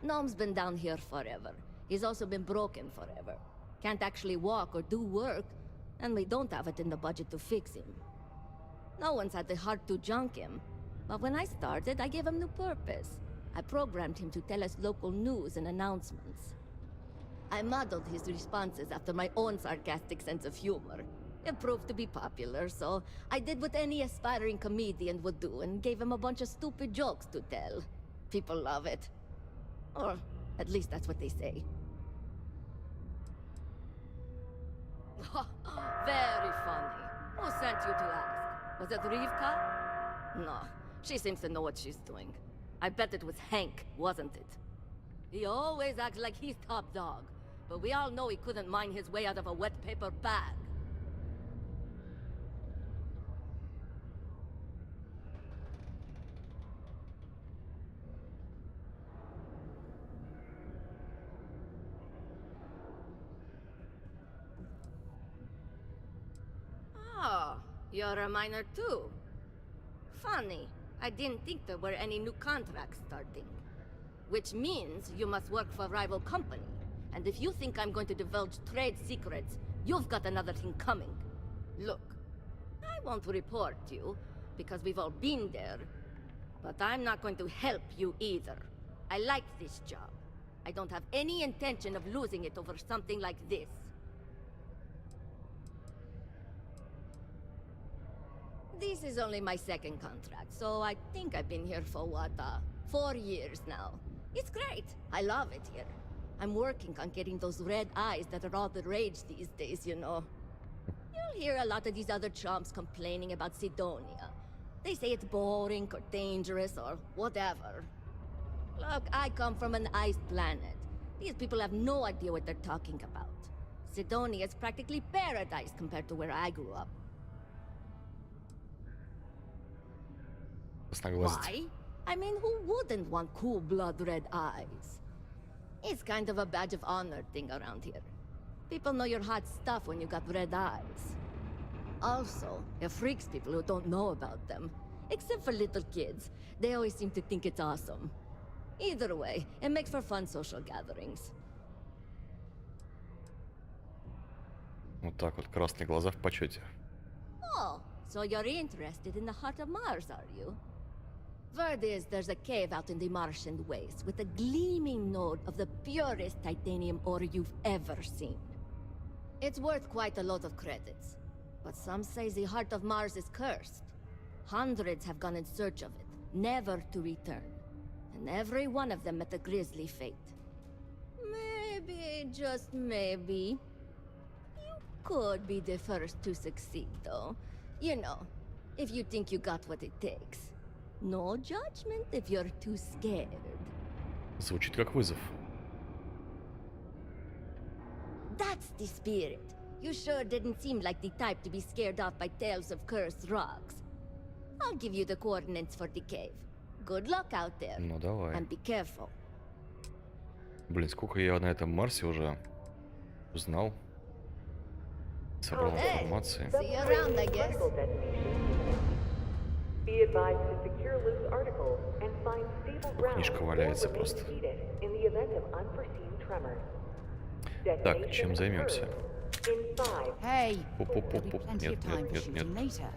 Gnome's been down here forever. He's also been broken forever. Can't actually walk or do work, and we don't have it in the budget to fix him. No one's had the heart to junk him, but when I started, I gave him new purpose. I programmed him to tell us local news and announcements. I modeled his responses after my own sarcastic sense of humor. It proved to be popular, so I did what any aspiring comedian would do and gave him a bunch of stupid jokes to tell. People love it. Or at least that's what they say. Very funny. Who sent you to ask? Was it Rivka? No, she seems to know what she's doing. I bet it was Hank, wasn't it? He always acts like he's top dog, but we all know he couldn't mine his way out of a wet paper bag. Oh, you're a miner too. Funny, I didn't think there were any new contracts starting. Which means you must work for a rival company. And if you think I'm going to divulge trade secrets, you've got another thing coming. Look, I won't report you, because we've all been there. But I'm not going to help you either. I like this job. I don't have any intention of losing it over something like this. This is only my second contract, so I think I've been here for what, 4 years now. It's great. I love it here. I'm working on getting those red eyes that are all the rage these days, you know. You'll hear a lot of these other chumps complaining about Sidonia. They say it's boring or dangerous or whatever. Look, I come from an ice planet. These people have no idea what they're talking about. Sidonia is practically paradise compared to where I grew up. Why? I mean, who wouldn't want cool blood red eyes? It's kind of a badge of honor thing around here. People know you're hot stuff when you got red eyes. Also, it freaks people who don't know about them. Except for little kids. They always seem to think it's awesome. Either way, it makes for fun social gatherings. Вот так вот, красные глаза в почете. Oh, so you're interested in the heart of Mars, are you? Word is there's a cave out in the Martian waste with a gleaming node of the purest titanium ore you've ever seen. It's worth quite a lot of credits, but some say the heart of Mars is cursed. Hundreds have gone in search of it, never to return. And every one of them met a grisly fate. Maybe, just maybe, you could be the first to succeed, though. You know, if you think you got what it takes. No judgment if you're too scared. Звучит как вызов. That's the spirit. You sure didn't seem like the type to be scared off by tales of cursed rocks. I'll give you the coordinates for the cave. Good luck out there. Ну давай. And be careful. Блин, сколько я на этом Марсе уже узнал. Собрал информации. See you around, I guess. Be advised to secure loose articles and find stable ground Книжка валяется просто. in the event of unforeseen tremors. Так, чем займемся? Hey, Оп-оп-оп-оп. Нет, нет, нет, нет. later.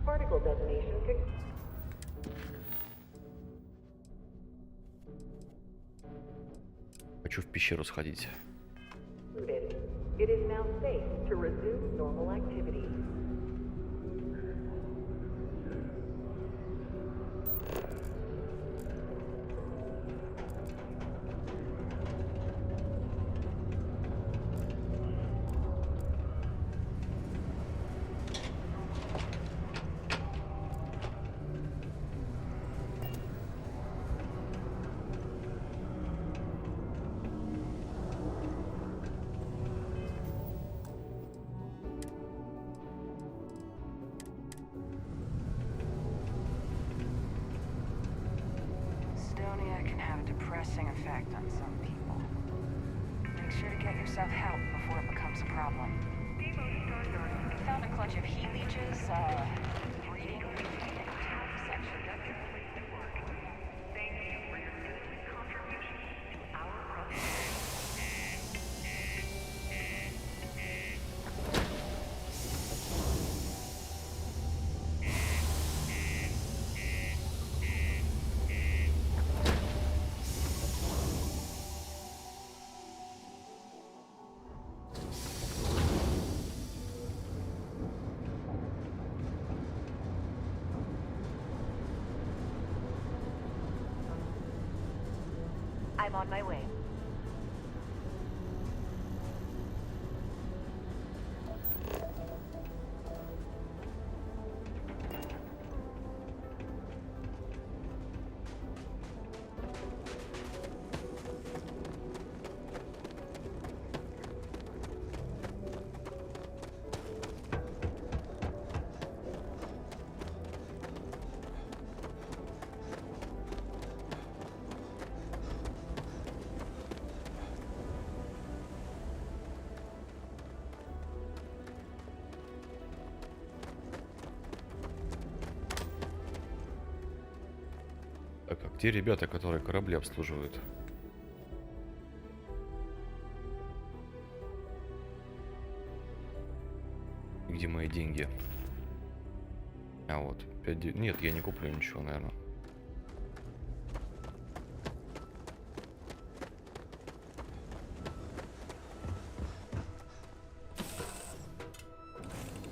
Particle detonation Хочу в пещеру сходить. concluded. It is now safe to resume normal activities. Estonia can have a depressing effect on some people. Make sure to get yourself help before it becomes a problem. Found a clutch of heat leeches, breeding. I'm on my way. Так, а где ребята, которые корабли обслуживают? Где мои деньги? А вот, 5... Нет, я не куплю ничего, наверное.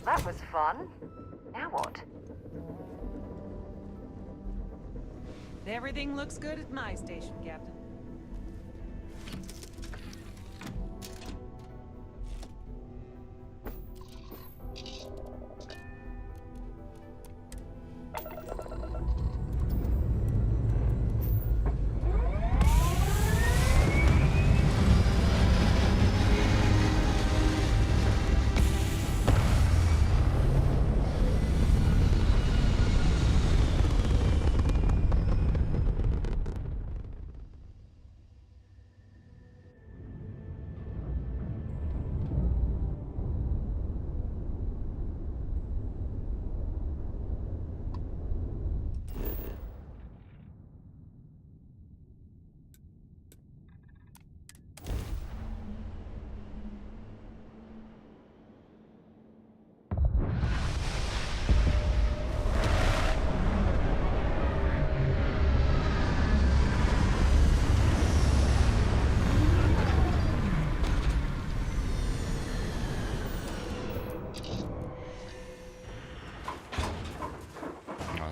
That was fun. Now what? Everything looks good at my station, Captain.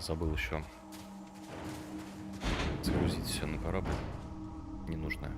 Забыл еще загрузить все на корабль ненужное.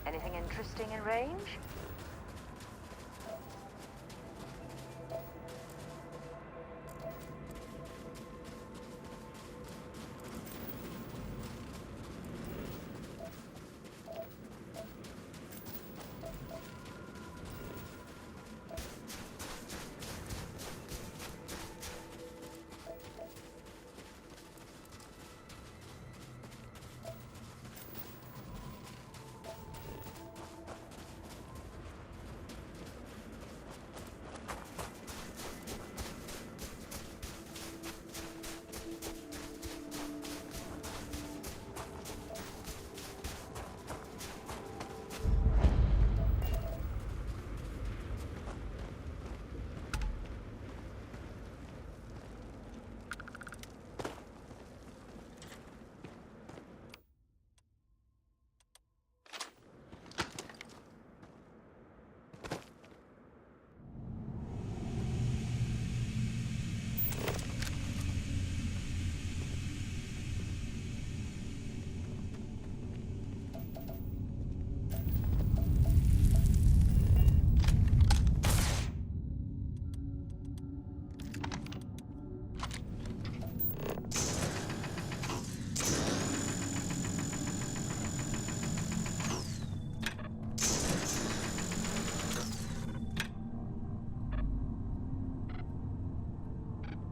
Anything interesting in range?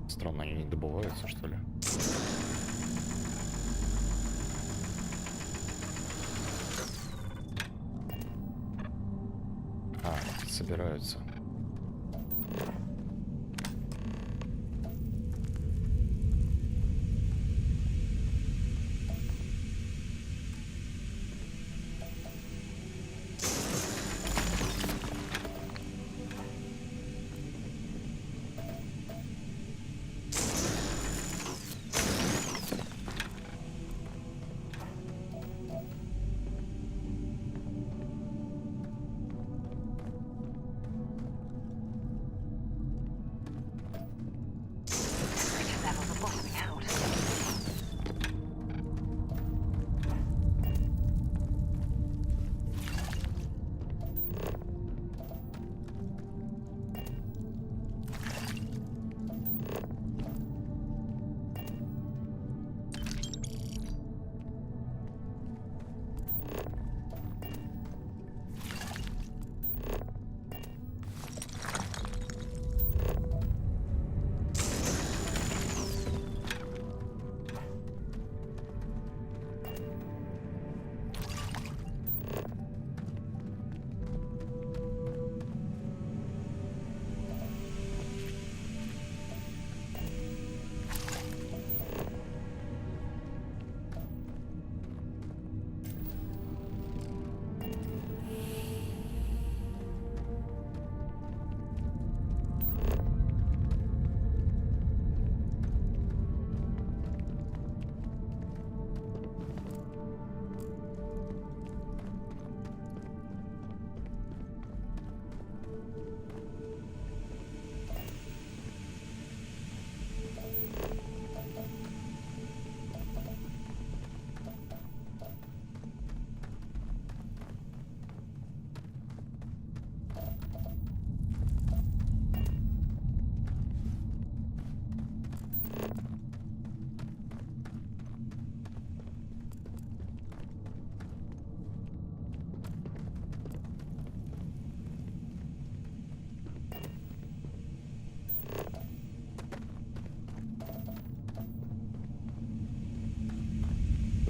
Странно, они не добываются, что ли? А, собираются.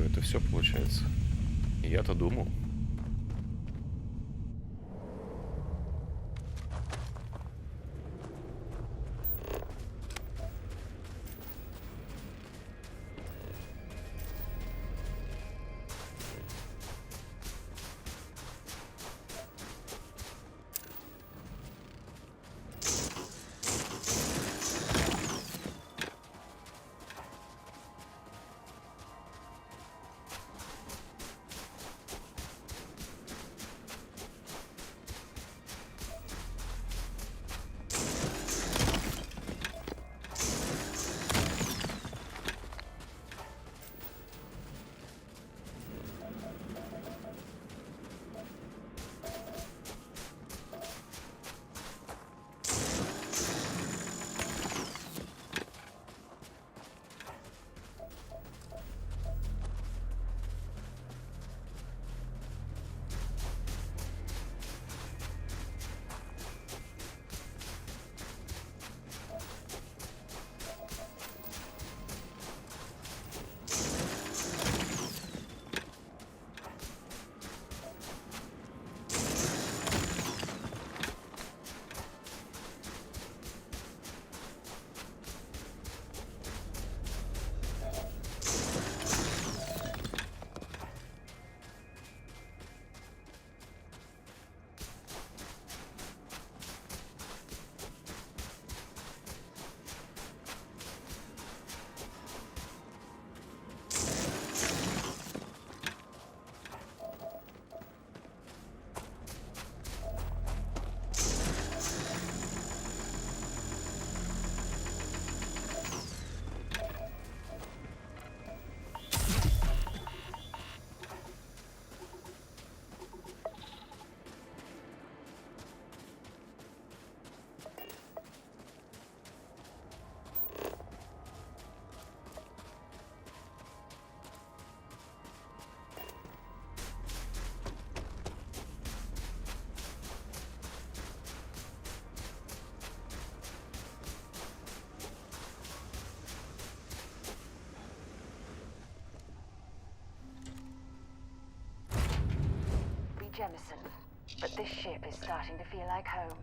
это все получается. Я-то думал. Jemison, but this ship is starting to feel like home.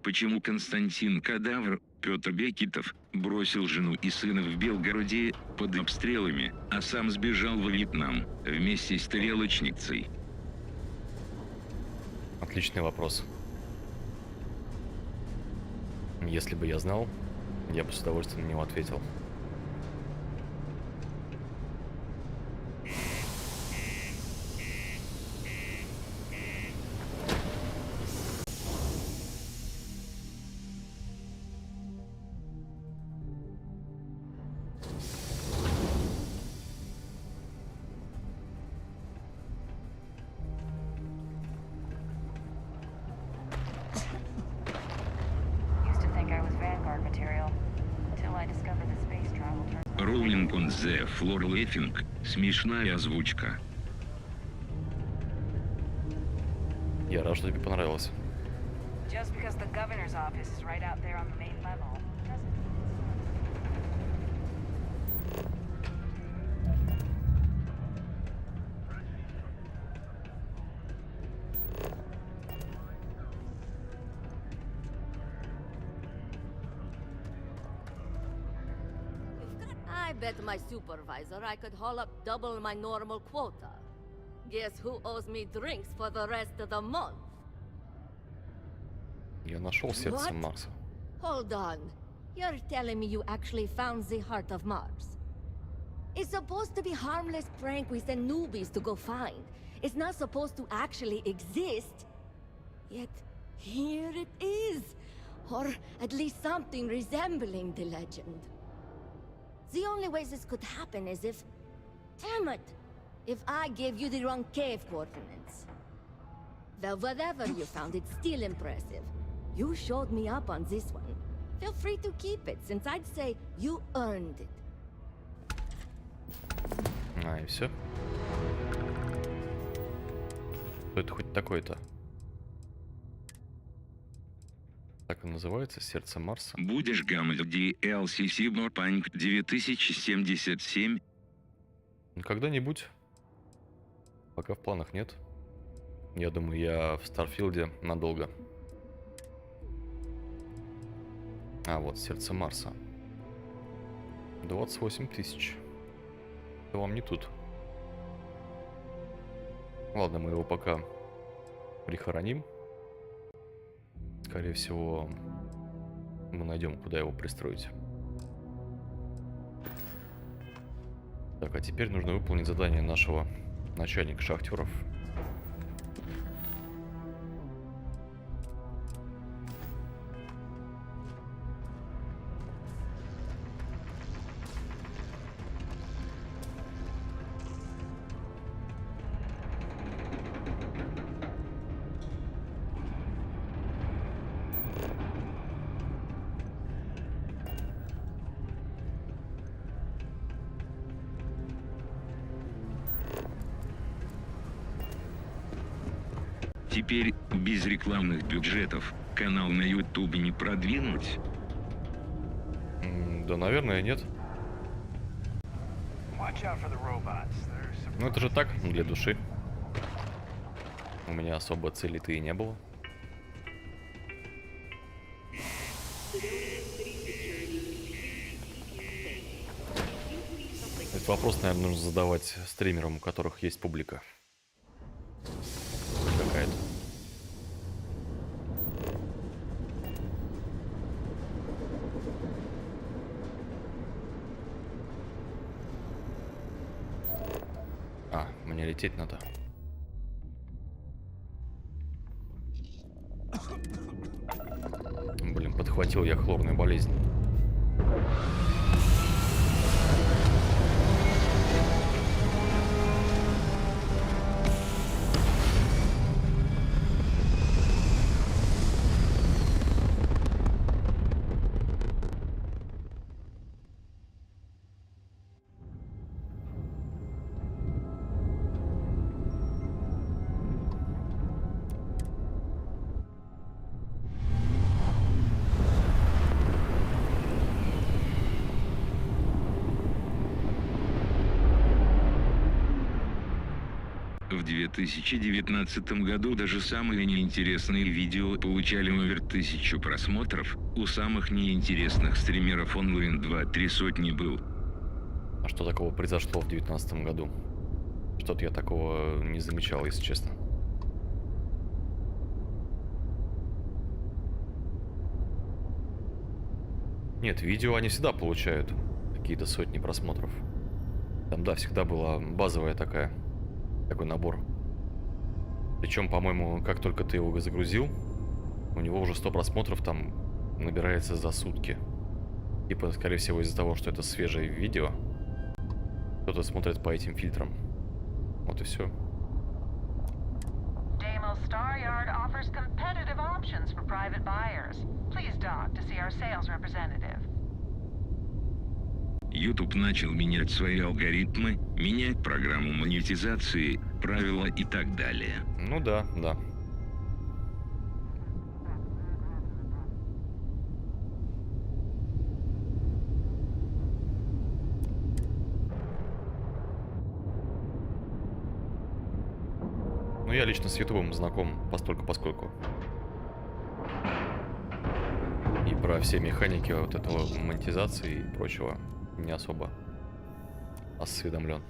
Почему Константин Кадавр, Петр Бекетов, бросил жену и сына в Белгороде под обстрелами, а сам сбежал во Вьетнам вместе с стрелочницей? Отличный вопрос. Если бы я знал, я бы с удовольствием на него ответил. Rolling on the floor laughing. Смешная озвучка. Я рад, что тебе понравилось. Just because the governor's office is right out there on the main level doesn't. I bet my supervisor I could haul up double my normal quota. Guess who owes me drinks for the rest of the month? Я нашел сердце Марса. Hold on. You're telling me you actually found the heart of Mars? It's supposed to be harmless prank we send newbies to go find. It's not supposed to actually exist. Yet, here it is. Or at least something resembling the legend. The only way this could happen is if... Damn it! If I gave you the wrong cave coordinates. Well, whatever you found, it's still impressive. You showed me up on this one. Feel free to keep it, since I'd say you earned it. И все. Что это хоть такое-то? Так и называется, сердце Марса. Будешь гаммель DLC Cyberpunk 2077? Когда-нибудь. Пока в планах нет. Я думаю, я в Старфилде надолго. А, вот, сердце Марса. 28 тысяч. Это вам не тут. Ладно, мы его пока прихороним. Скорее всего, мы найдем, куда его пристроить. Так, а теперь нужно выполнить задание нашего начальника шахтеров. Теперь без рекламных бюджетов канал на YouTube не продвинуть? Да, наверное, нет. Ну это же так, для души. У меня особо цели-то и не было. Этот вопрос, наверное, нужно задавать стримерам, у которых есть публика. Какая-то. А, мне лететь надо. Блин, подхватил я хлорную болезнь. В 2019 году даже самые неинтересные видео получали over 1000 просмотров, у самых неинтересных стримеров онлайн 2-3 сотни был. А что такого произошло в 2019 году? Что-то я такого не замечал, если честно. Нет, видео они всегда получают какие-то сотни просмотров. Там, да, всегда была базовая такой набор. Причем, по-моему, как только ты его загрузил, у него уже 100 просмотров там набирается за сутки. Типа, скорее всего, из-за того, что это свежее видео, кто-то смотрит по этим фильтрам. Вот и все. YouTube начал менять свои алгоритмы, менять программу монетизации, правила и так далее. Ну да, да. Ну я лично с Ютубом знаком постольку-поскольку. И про все механики вот этого монетизации и прочего не особо осведомлен.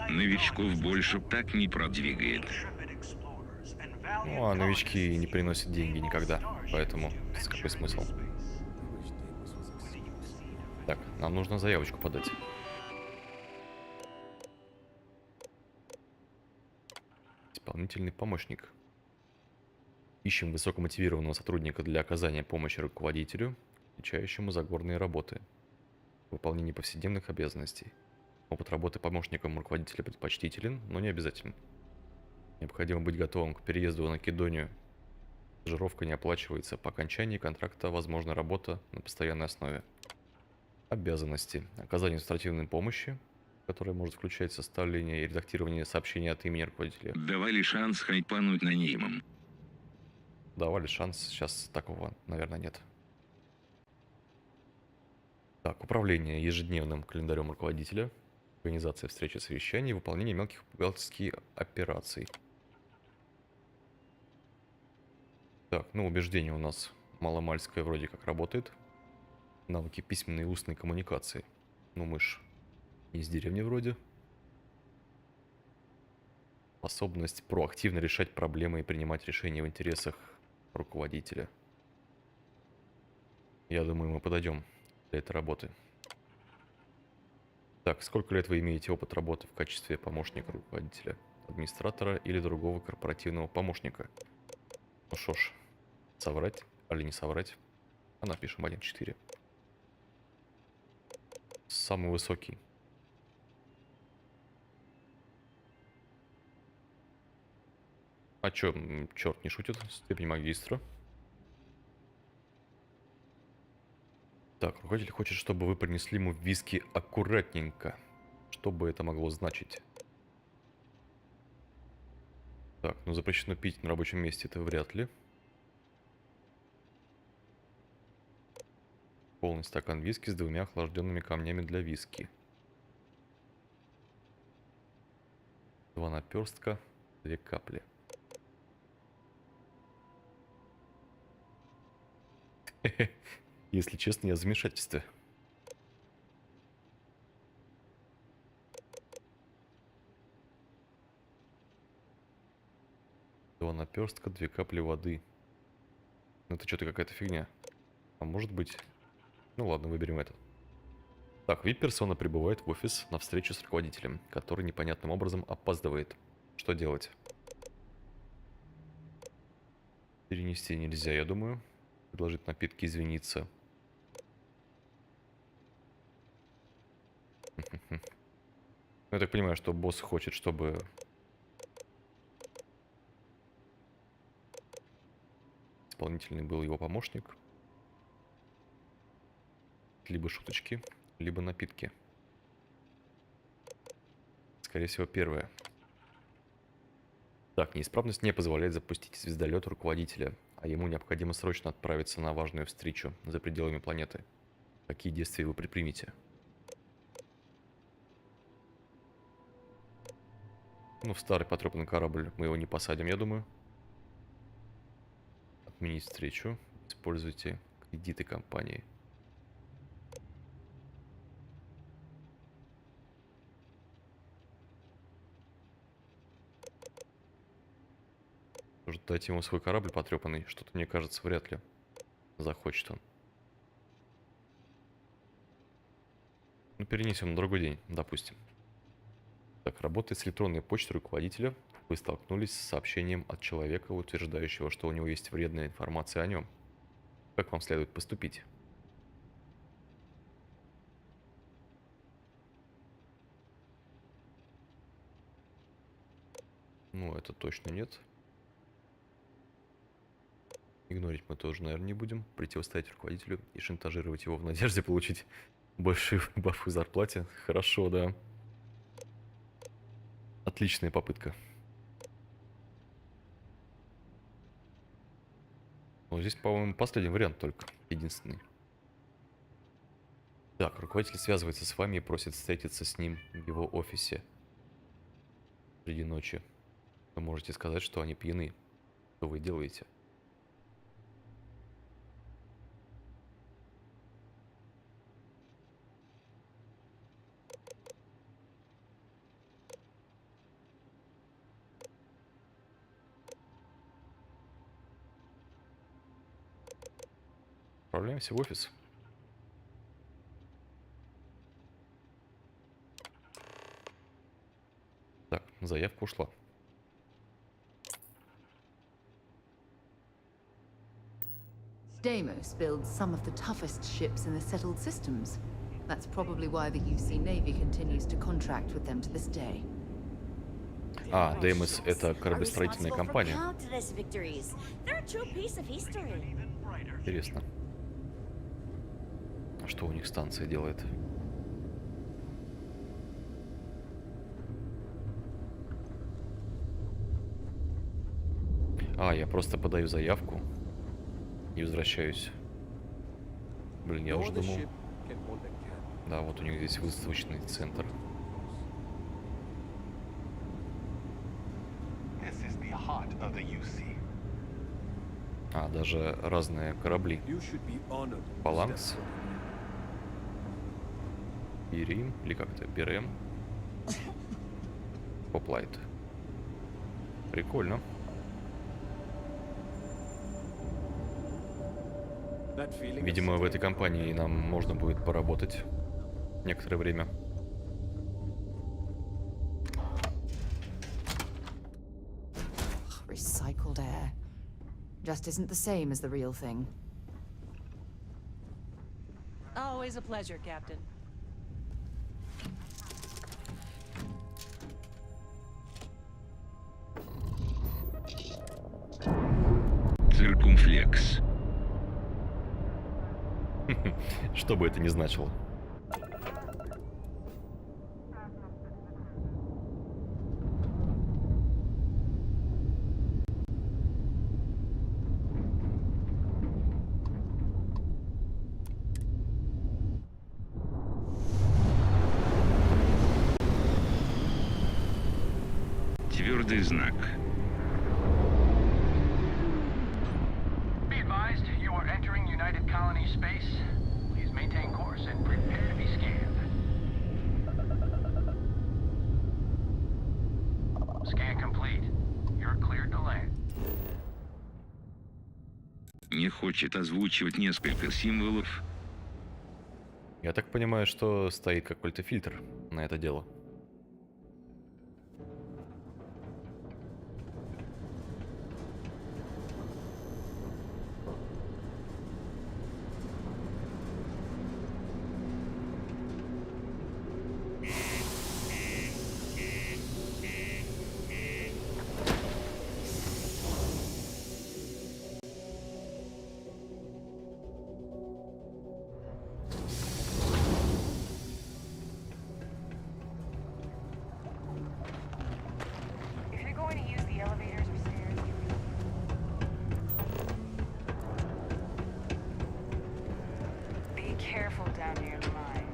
Новичков больше так не продвигает. Ну а новички не приносят деньги никогда, поэтому какой смысл? Так, нам нужно заявочку подать. Дополнительный помощник. Ищем высокомотивированного сотрудника для оказания помощи руководителю, отвечающему за горные работы. Выполнение повседневных обязанностей. Опыт работы помощником руководителя предпочтителен, но не обязателен. Необходимо быть готовым к переезду в Македонию. Стажировка не оплачивается. По окончании контракта возможна работа на постоянной основе. Обязанности. Оказание административной помощи, которая может включать составление и редактирование сообщений от имени руководителя. Давали шанс хайпануть на неймом. Давали шанс, сейчас такого, наверное, нет. Так, управление ежедневным календарем руководителя, организация встречи, совещаний, выполнение мелких бухгалтерских операций. Так, ну убеждение у нас маломальское вроде как работает. Навыки письменной и устной коммуникации. Ну мы ж из деревни вроде. Способность проактивно решать проблемы и принимать решения в интересах руководителя. Я думаю, мы подойдем для этой работы. Так, сколько лет вы имеете опыт работы в качестве помощника руководителя, администратора или другого корпоративного помощника? Ну что ж, соврать или не соврать? А напишем 1.4. Самый высокий. А чё, черт не шутит? Степень магистра. Так, руководитель хочет, чтобы вы принесли ему виски аккуратненько. Что бы это могло значить? Так, ну запрещено пить на рабочем месте, это вряд ли. Полный стакан виски с 2 охлажденными камнями для виски. 2 наперстка, 2 капли. Если честно, я в замешательстве. Два наперстка, 2 капли воды. Ну это что-то какая-то фигня. А может быть... Ну ладно, выберем этот. Так, вип-персона прибывает в офис на встречу с руководителем, который непонятным образом опаздывает. Что делать? Перенести нельзя, я думаю. Предложить напитки, извиниться. Я так понимаю, что босс хочет, чтобы... Исполнительный был его помощник. Либо шуточки, либо напитки. Скорее всего, первое. Так, неисправность не позволяет запустить звездолет руководителя, а ему необходимо срочно отправиться на важную встречу за пределами планеты. Какие действия вы предпримете? Ну, в старый потрепанный корабль мы его не посадим, я думаю. Отменить встречу. Используйте кредиты компании. Может, дать ему свой корабль потрепанный? Что-то, мне кажется, вряд ли захочет он. Ну, перенесем на другой день, допустим. Так, работает с электронной почтой руководителя. Вы столкнулись с сообщением от человека, утверждающего, что у него есть вредная информация о нем. Как вам следует поступить? Ну, это точно нет. Игнорить мы тоже, наверное, не будем. Противостоять руководителю и шантажировать его в надежде получить большую бафу в зарплате. Хорошо, да. Отличная попытка. Но здесь, по-моему, последний вариант только. Единственный. Так, руководитель связывается с вами и просит встретиться с ним в его офисе среди ночи. Вы можете сказать, что они пьяны. Что вы делаете? Отправляемся в офис. Так, заявка ушла. Deimos builds some of the toughest ships in the settled systems. That's probably why the UC Navy continues to contract with them to this day. А, Deimos — это кораблестроительная компания. Интересно. А что у них станция делает? А, я просто подаю заявку и возвращаюсь. Блин, я уже думал. Да, вот у них здесь выставочный центр. А, даже разные корабли. Паланкс. Ирим, или как это? Берем. Поплайт. Прикольно. Видимо, в этой компании нам можно будет поработать некоторое время. Recycled air. Just isn't the same as the real thing. Always a pleasure, Captain. Циркумфлекс. Что бы это ни значило. Твердый знак. Be advised, you are entering United Colony space. Please maintain course and prepare to be scanned. Scan complete. You're cleared to land. Не хочет озвучивать несколько символов. Я так понимаю, что стоит какой-то фильтр на это дело. If you're going to use the elevators or stairs, be careful down near the mine.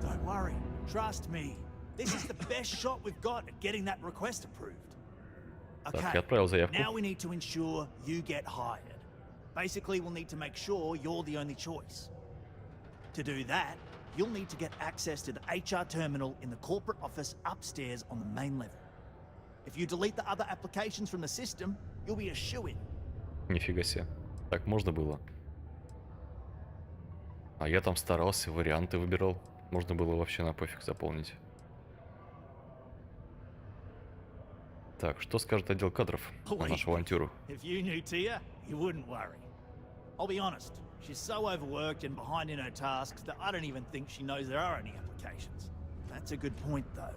Don't worry. Trust me. This is the best shot we've got at getting that request approved. Так, я отправил заявку. Now we need to ensure you get hired. Basically, we'll need to make sure you're the only choice. To do that, you'll need to get access to the HR terminal in the corporate office upstairs on the main level. If you delete the other applications from the system, you'll be a shoo-in. Нифига себе. Так можно было. А я там старался, варианты выбирал. Можно было вообще на пофиг заполнить. Так, что скажет отдел кадров на нашу авантюру? If you knew Tia, you wouldn't worry. I'll be honest, she's so overworked and behind in her tasks that I don't even think she knows there are any applications. That's a good point, though.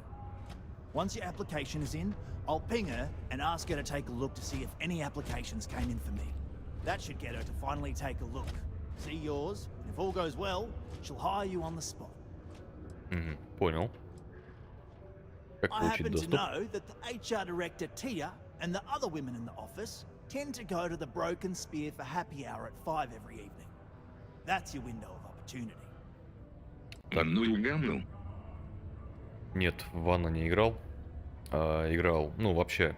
Once your application is in, I'll ping her and ask her to take a look to see if any applications came in for me. That should get her to finally take a look. See yours, and if all goes well, she'll hire you on the spot. Понял. Как I получить happen to доступ? know that the HR director Tia and the other women in the office tend to go to the Broken Spear for happy hour at 5 every evening. That's your window of opportunity. Ванную гамну. Нет, в ванну не играл. Играл, ну, вообще,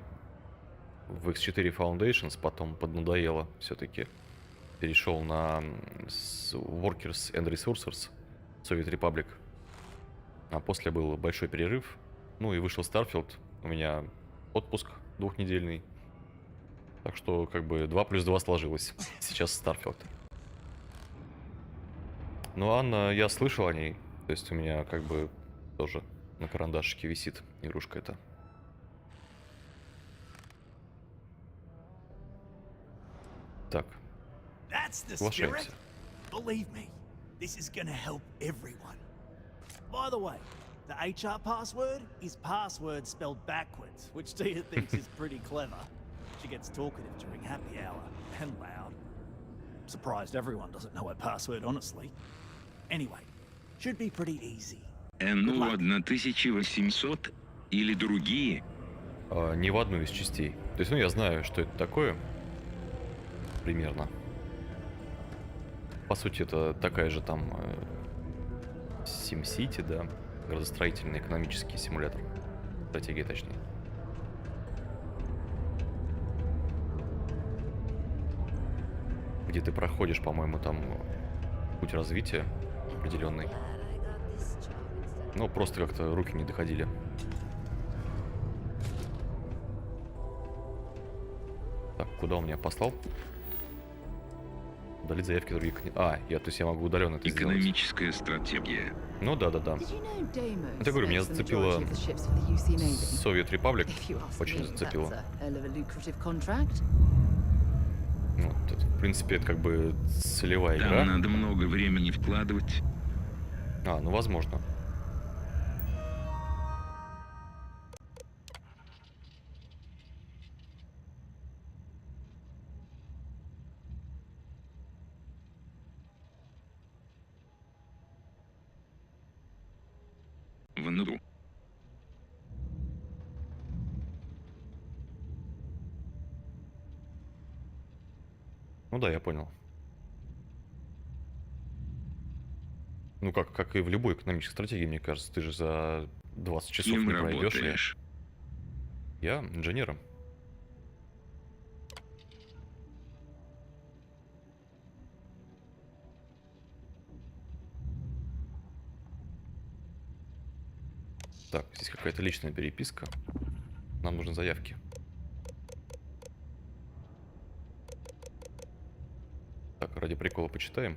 в X4 Foundations, потом поднадоело все-таки. Перешел на Workers and Resources, Soviet Republic. А после был большой перерыв. Ну и вышел STARFIELD. У меня отпуск двухнедельный. Так что, как бы, 2 плюс 2 сложилось. Сейчас STARFIELD. Ну, Анна, я слышал о ней. То есть у меня как бы тоже на карандашике висит игрушка эта. Так. Соглашаемся. Believe me, this is gonna help everyone. By the way, the HR password is password spelled backwards, which Tia thinks is pretty clever. She gets talkative during happy hour and loud. Surprised everyone doesn't know her password, honestly. Anyway, should be pretty easy. Ну 1800 или другие? Не в одну из частей. То есть, ну, я знаю, что это такое. Примерно. По сути, это такая же там SimCity, да? Градостроительный экономический симулятор. Стратегия, точнее. Где ты проходишь, по-моему, там путь развития определенный. Но просто как-то руки не доходили. Так, куда он меня послал? Удалить заявки других книг. То есть я могу удаленно это сделать. Экономическая стратегия. Ну да. Это говорю, меня зацепило Совет Репаблик. Очень зацепило. Вот, это, в принципе, это как бы целевая игра. Там надо много времени вкладывать. Ну возможно. Внутрь. Ну да, я понял. Ну как и в любой экономической стратегии, мне кажется, ты же за 20 часов Кем не пройдешь. работаешь? Я инженером. Так, здесь какая-то личная переписка. Нам нужны заявки. Так, ради прикола почитаем.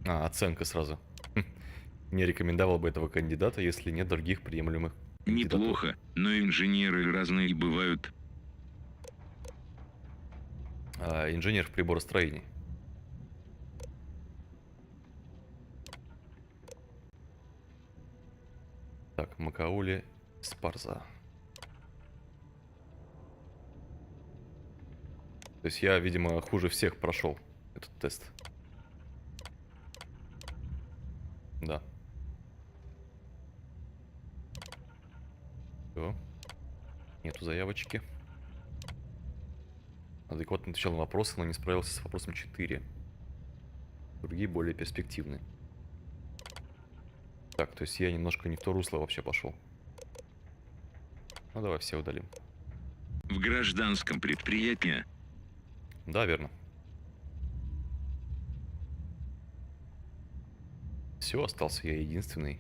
Оценка сразу. Не рекомендовал бы этого кандидата, если нет других приемлемых кандидатур. Неплохо, но инженеры разные бывают. Инженер в приборостроении. Так, Макаули Спарза. То есть я, видимо, хуже всех прошел этот тест. Да. Все. Нету заявочки. Адекватно отвечал на вопросы, но не справился с вопросом 4. Другие более перспективные. Так, то есть я немножко не в то русло вообще пошел. Ну давай все удалим. В гражданском предприятии. Да, верно. Все, остался я единственный.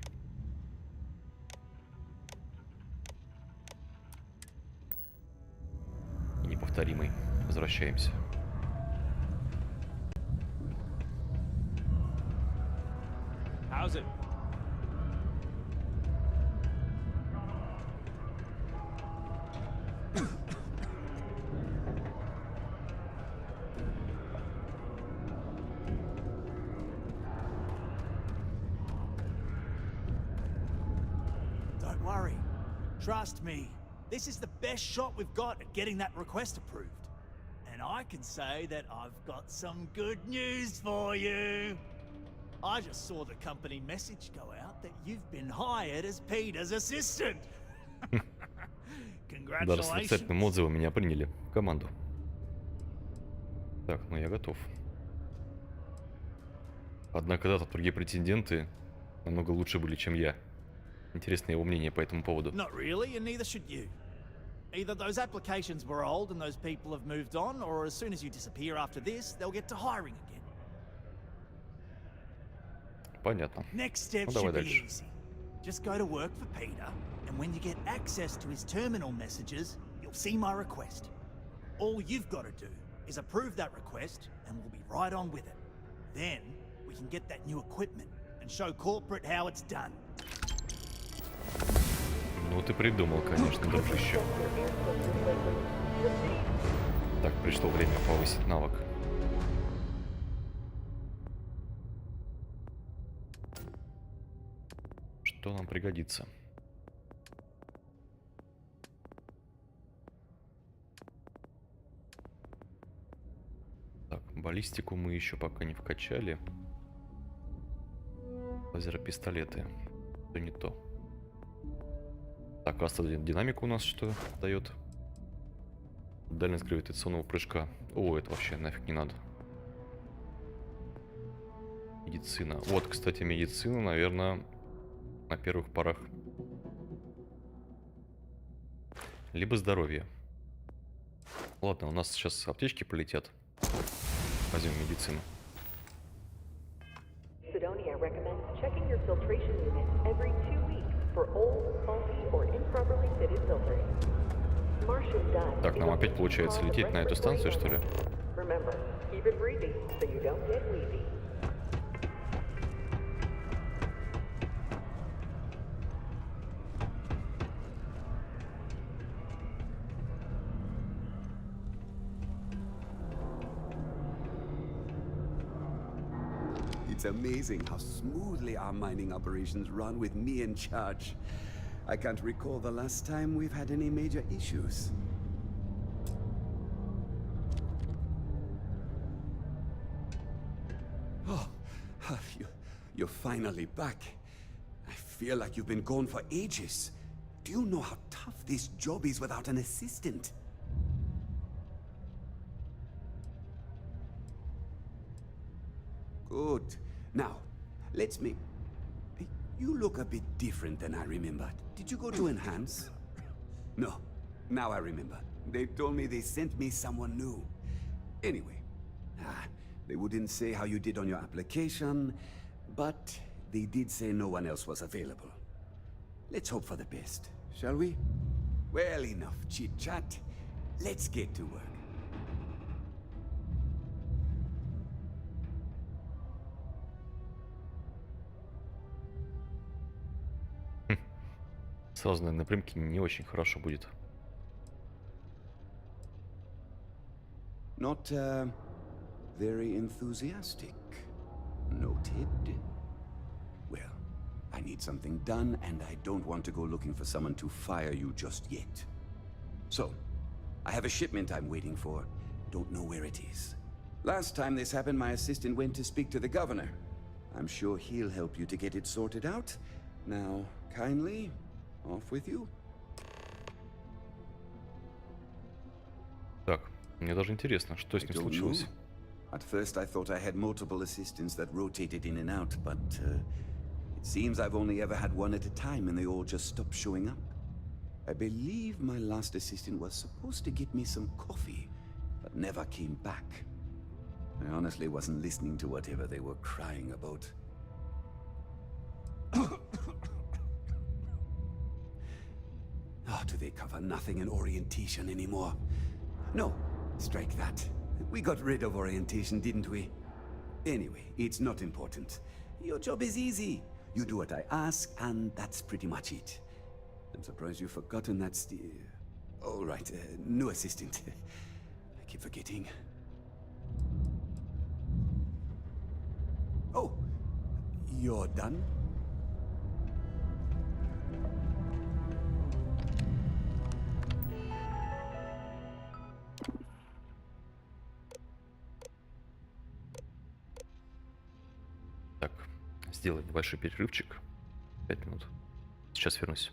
И неповторимый. Возвращаемся. How's it? Don't worry. Trust me. This is the best shot we've got at getting that request approved. And I can say that I've got some good news for you. I just saw the company message go out that you've been hired as Peter's assistant. Даже с отрицательным отзывом меня приняли в команду. Так, ну я готов. Однако да, другие претенденты намного лучше были, чем я. Интересно его мнение по этому поводу. Not really, and neither should you. Either those applications were old and those people have moved on, or as soon as you disappear after this, they'll get to hiring again. Понятно. Next step should be easy. Just go to work for Peter, and when you get access to his terminal messages, you'll see my request. All you've got to do is approve that request, and we'll be right on with it. Then, we can get that new equipment and show corporate how it's done. Ну ты придумал, конечно, дружище. Так, пришло время повысить навык. Что нам пригодится? Так, баллистику мы еще пока не вкачали. Лазер-пистолеты. Это не то. Так, динамика у нас что дает? Дальность гравитационного прыжка. О, это вообще нафиг не надо. Медицина. Вот, кстати, медицина, наверное, на первых порах. Либо здоровье. Ладно, у нас сейчас аптечки полетят. Возьмем медицину. Sidonia recommends checking your filtration unit every 2 weeks for old, faulty, or improperly fitted filtering. Martian dust. Так, нам опять получается лететь на эту станцию, что ли? Remember, keep it breezy so you don't get wheezy. It's amazing how smoothly our mining operations run with me in charge. I can't recall the last time we've had any major issues. Oh, you're finally back. I feel like you've been gone for ages. Do you know how tough this job is without an assistant? Good. Now, let's make... You look a bit different than I remembered. Did you go to Enhance? No. Now I remember. They told me they sent me someone new. Anyway, they wouldn't say how you did on your application, but they did say no one else was available. Let's hope for the best, shall we? Well, enough chit-chat. Let's get to work. Сразу на напрямки не очень хорошо будет. Not very enthusiastic. Noted. Well, I need something done, and I don't want to go looking for someone to fire you just yet. So, I have a shipment I'm waiting for. Don't know where it is. Last time this happened, my assistant went to speak to the governor. I'm sure he'll help you to get it sorted out. Now, kindly, off with you. Так, мне даже интересно, что с ним случилось. At first I thought I had multiple assistants that rotated in and out, but it seems I've only ever had one at a time and they all just stopped showing up. I believe my last assistant was supposed to get me some coffee, but never came back. I honestly wasn't listening to whatever they were crying about. Oh, do they cover nothing in orientation anymore? No, strike that. We got rid of orientation, didn't we? Anyway, it's not important. Your job is easy. You do what I ask, and that's pretty much it. I'm surprised you've forgotten that all right, new assistant. I keep forgetting. Oh, you're done? Так, сделаем небольшой перерывчик. 5 минут. Сейчас вернусь.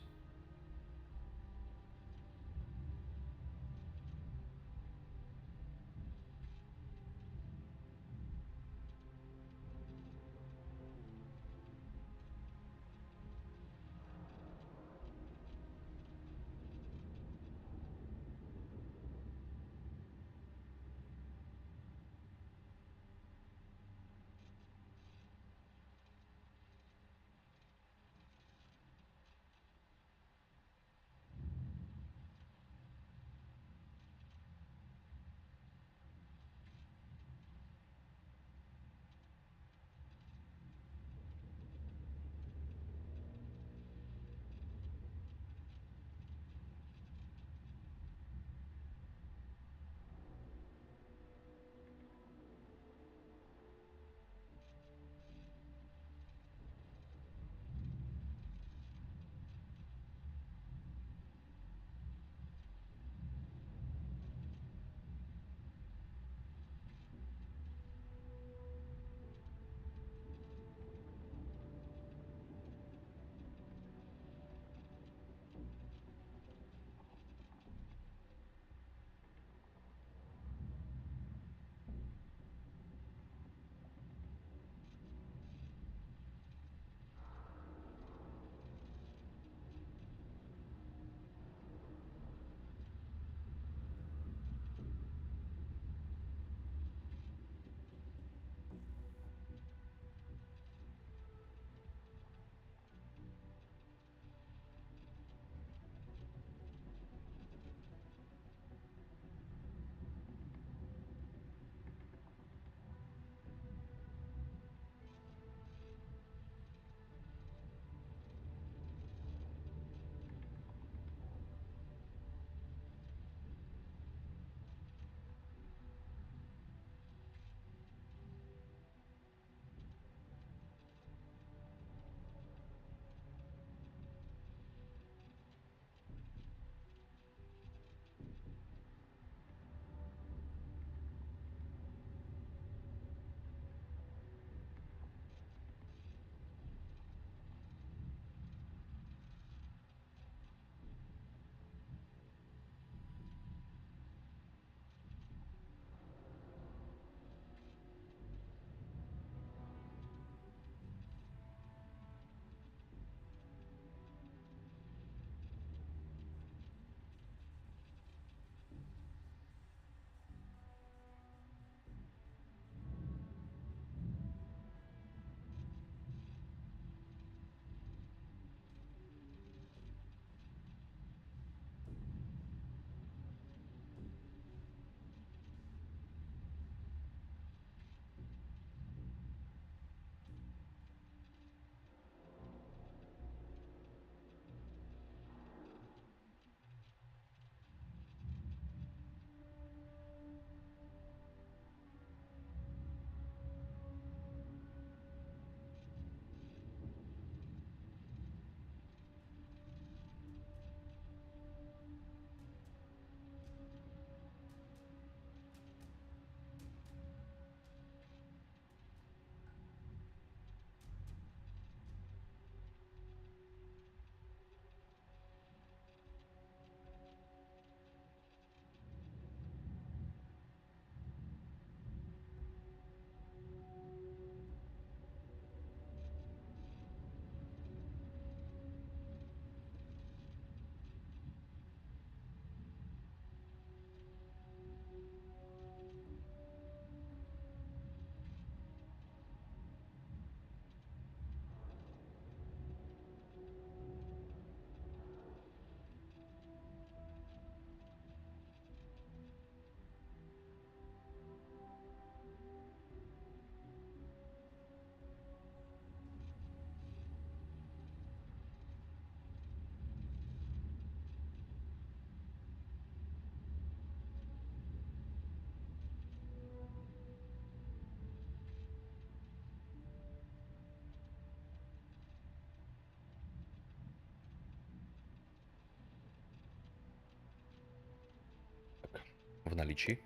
наличии.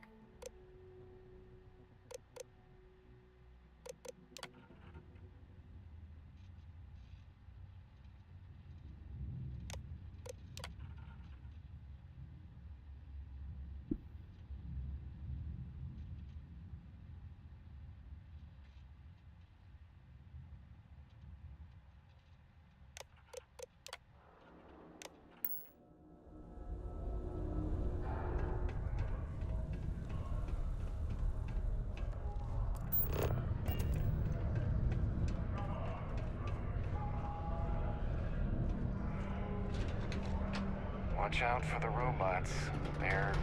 Watch out for the robots. They're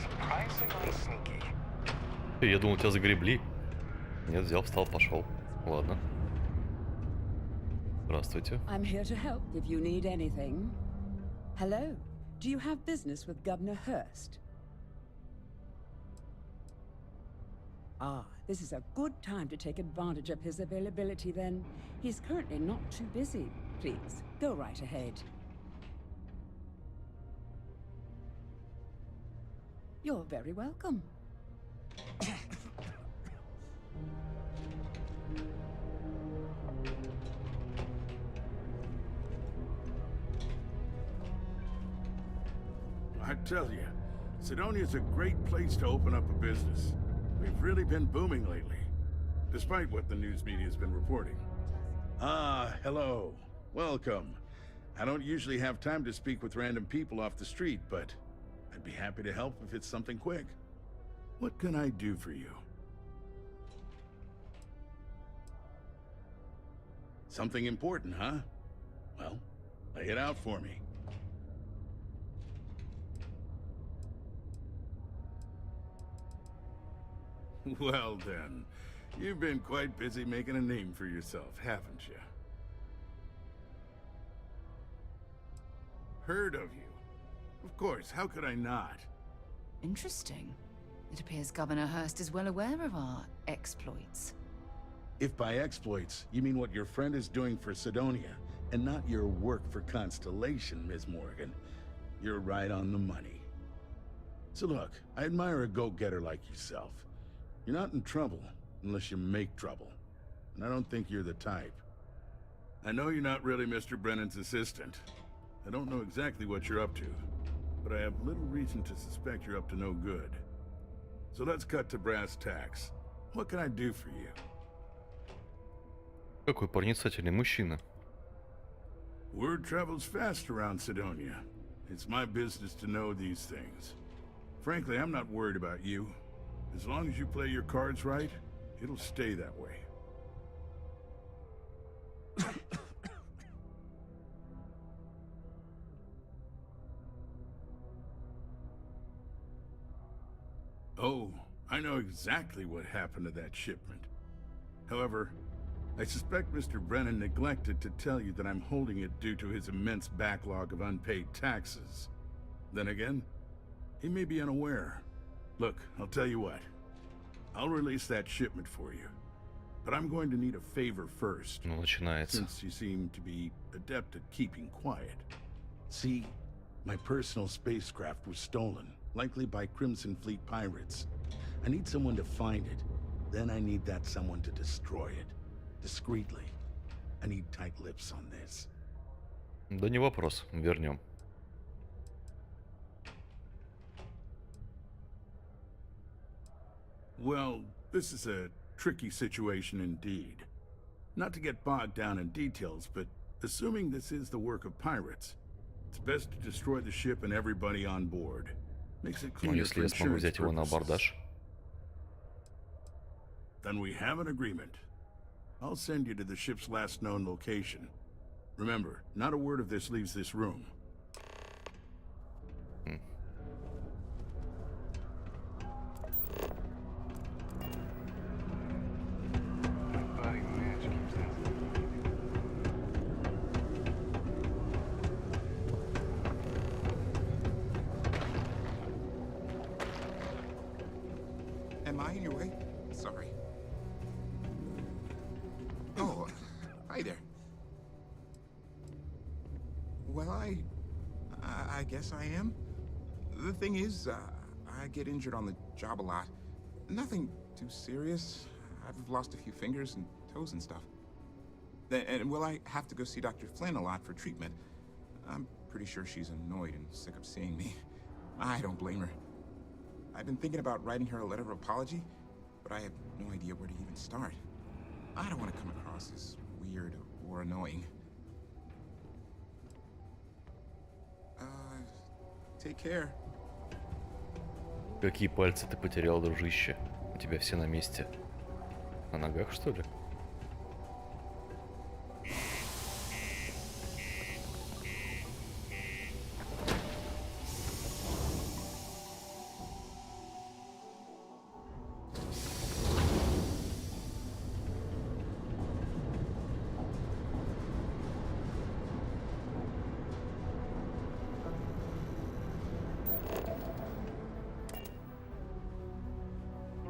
surprisingly sneaky. Я думал, тебя загребли. Нет, взял, встал, пошел. Ладно. Здравствуйте. I'm here to help if you need anything. Hello. Do you have business with Governor Hurst? Ah, this is a good time to take advantage of his availability then. He's currently not too busy. Please, go right ahead. You're very welcome. I tell you, Sidonia's a great place to open up a business. We've really been booming lately, despite what the news media's been reporting. Ah, hello. Welcome. I don't usually have time to speak with random people off the street, but I'd be happy to help if it's something quick. What can I do for you? Something important, huh? Well, lay it out for me. Well then, you've been quite busy making a name for yourself, haven't you? Heard of you. Of course, how could I not? Interesting. It appears Governor Hurst is well aware of our exploits. If by exploits, you mean what your friend is doing for Sidonia, and not your work for Constellation, Ms. Morgan, you're right on the money. So look, I admire a go-getter like yourself. You're not in trouble unless you make trouble. And I don't think you're the type. I know you're not really Mr. Brennan's assistant. I don't know exactly what you're up to, but I have little reason to suspect you're up to no good. So let's cut to brass tacks. What can I do for you? Какой проницательный мужчина. Word travels fast around Sidonia. It's my business to know these things. Frankly, I'm not worried about you. As long as you play your cards right, it'll stay that way. Oh, I know exactly what happened to that shipment. However, I suspect Mr. Brennan neglected to tell you that I'm holding it due to his immense backlog of unpaid taxes. Then again, he may be unaware. Look, I'll tell you what. I'll release that shipment for you. But I'm going to need a favor first. Ну, начинается. Since you seem to be adept at keeping quiet. See, my personal spacecraft was stolen, likely by Crimson Fleet pirates. I need someone to find it. Then I need that someone to destroy it. Discreetly. I need tight lips on this. Да не вопрос, вернем. Well, this is a tricky situation indeed. Not to get bogged down in details, but assuming this is the work of pirates, it's best to destroy the ship and everybody on board. Makes it Ну, cleaner если for я смогу insurance взять его на purposes. абордаж. Then we have an agreement. I'll send you to the ship's last known location. Remember, not a word of this leaves this room. Am I in your way? Sorry. Oh, hi there. Well, I guess I am. The thing is, I I get injured on the job a lot. Nothing too serious. I've lost a few fingers and toes and stuff. And will I have to go see Dr. Flynn a lot for treatment? I'm pretty sure she's annoyed and sick of seeing me. I don't blame her. I've been thinking about writing her a letter of apology, but I have no idea where to even start. I don't want to come across as weird or annoying. Take care. Какие пальцы ты потерял, дружище? У тебя все на месте. На ногах, что ли?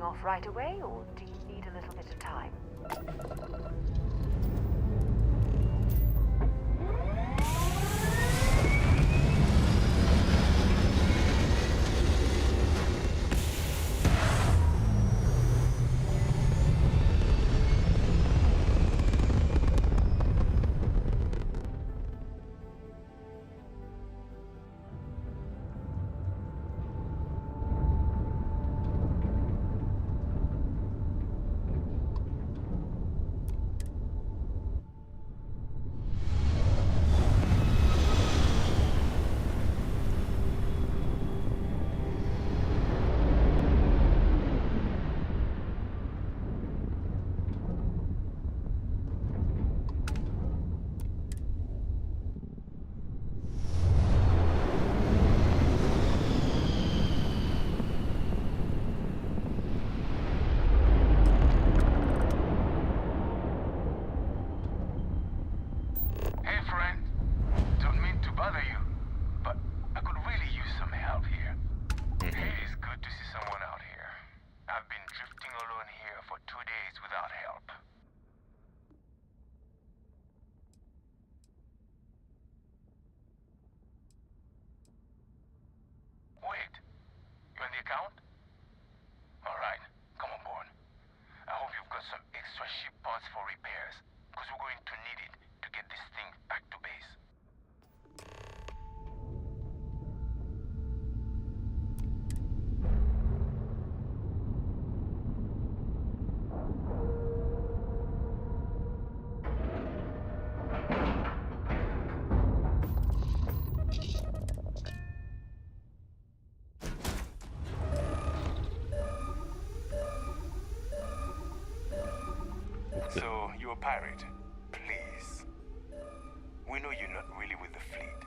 Off right away, or do you need a little bit of time? account? Alright, come on board. I hope you've got some extra ship parts for repairs, because we're going to need it to get this thing back to base. So, you're a pirate. Please. We know you're not really with the fleet.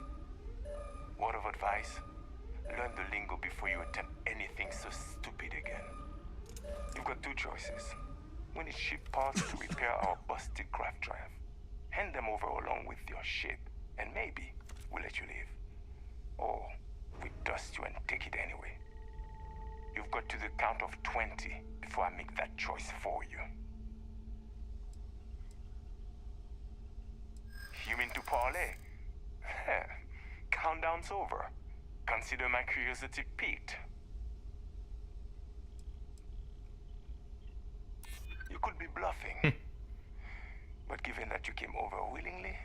Word of advice? Learn the lingo before you attempt anything so stupid again. You've got two choices. We need ship parts to repair our busted craft drive. Hand them over along with your ship, and maybe we'll let you leave. Or we dust you and take it anyway. You've got to the count of 20 before I make that choice for you. You mean to parlay? Countdown's over. Consider my curiosity piqued. You could be bluffing. But given that you came over willingly,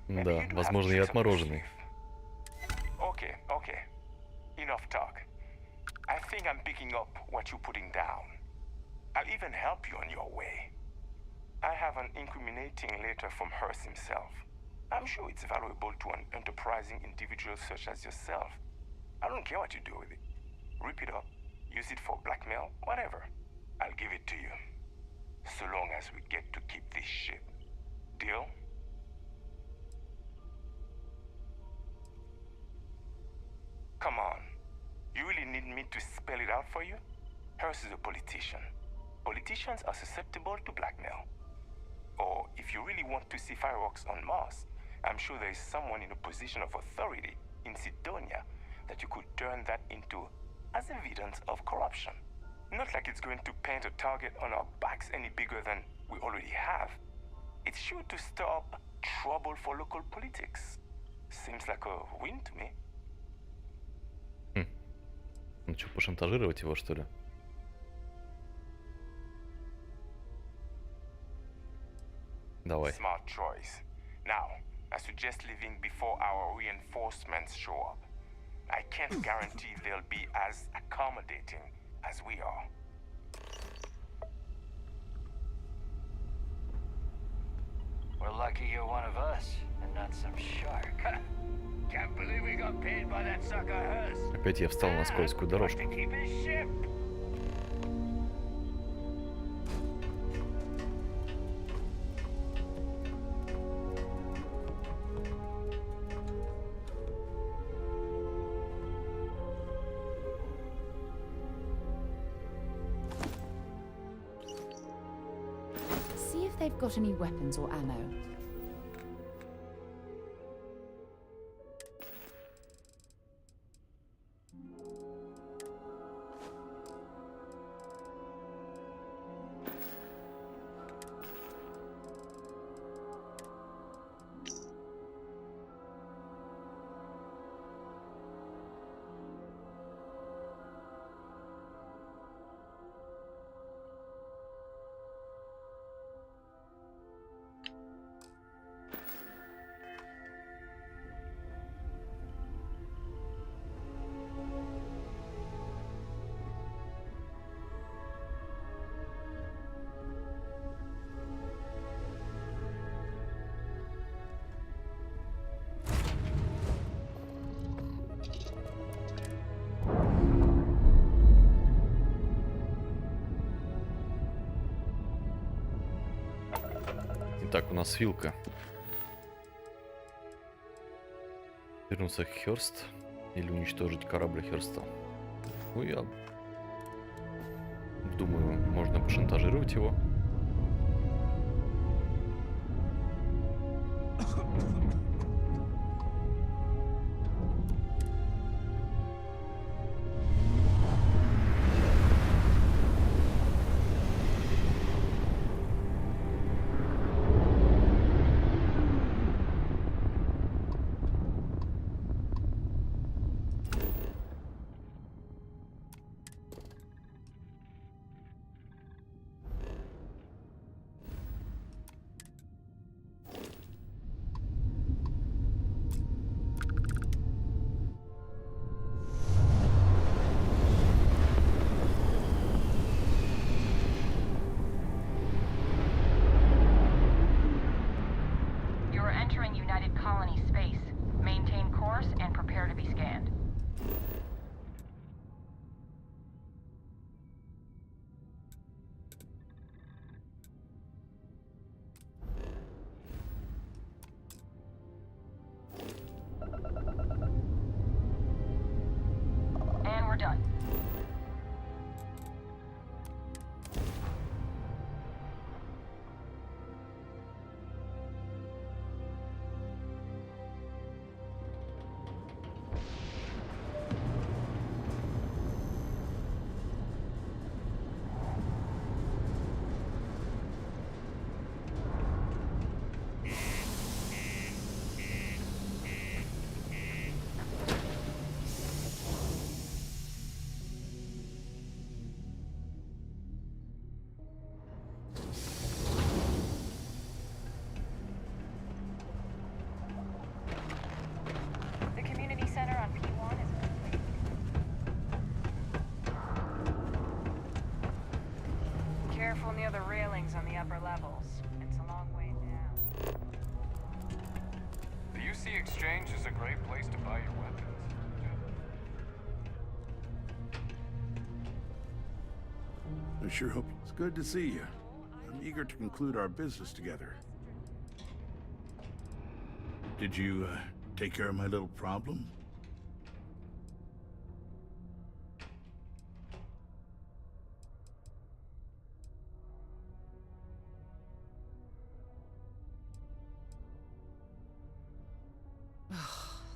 да, возможно, я отмороженный. Okay. Enough talk. I think I'm picking up what you're putting down. I'll even help you on your way. I have an incriminating letter from Hearst himself. I'm sure it's valuable to an enterprising individual such as yourself. I don't care what you do with it. Rip it up, use it for blackmail, whatever. I'll give it to you. So long as we get to keep this ship. Deal? Come on. You really need me to spell it out for you? Hearst is a politician. Politicians are susceptible to blackmail. Or if you really want to see fireworks on Mars, I'm sure there is someone in a position of authority in Sidonia that you could turn that into as evidence of corruption. Not like it's going to paint a target on our backs any bigger than we already have. It's sure to stir up trouble for local politics. Seems like a win to me. Ну что, пошантажировать его, что ли? Давай. Smart choice. Now, I suggest leaving before our reinforcements show up. I can't guarantee they'll be as accommodating as we are. We're lucky you're one of us, and not some shark. Can't believe we got paid by that sucker Hearst. Опять я встал на скользкую дорожку. To keep his ship. See if they've got any weapons or ammo. Итак, у нас вилка. Вернуться к Хёрст или уничтожить корабль Хёрста. Ну, я думаю, можно пошантажировать его. Near the railings on the upper levels. It's a long way down. The UC Exchange is a great place to buy your weapons. I sure hope it's good to see you. I'm eager to conclude our business together. Did you take care of my little problem?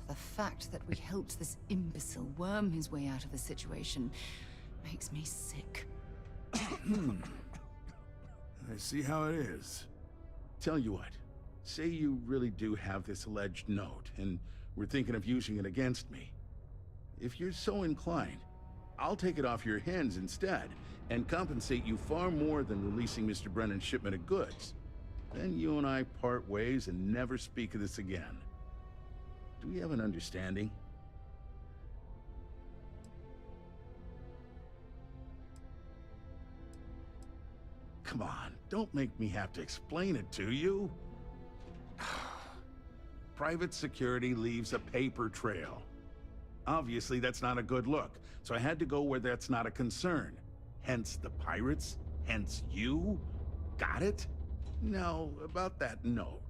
The fact that we helped this imbecile worm his way out of the situation makes me sick. I see how it is. Tell you what, say you really do have this alleged note, and we're thinking of using it against me. If you're so inclined, I'll take it off your hands instead, and compensate you far more than releasing Mr. Brennan's shipment of goods. Then you and I part ways and never speak of this again. Do we have an understanding? Come on, don't make me have to explain it to you. Private security leaves a paper trail. Obviously, that's not a good look, so I had to go where that's not a concern. Hence the pirates, hence you. Got it? Now, about that note.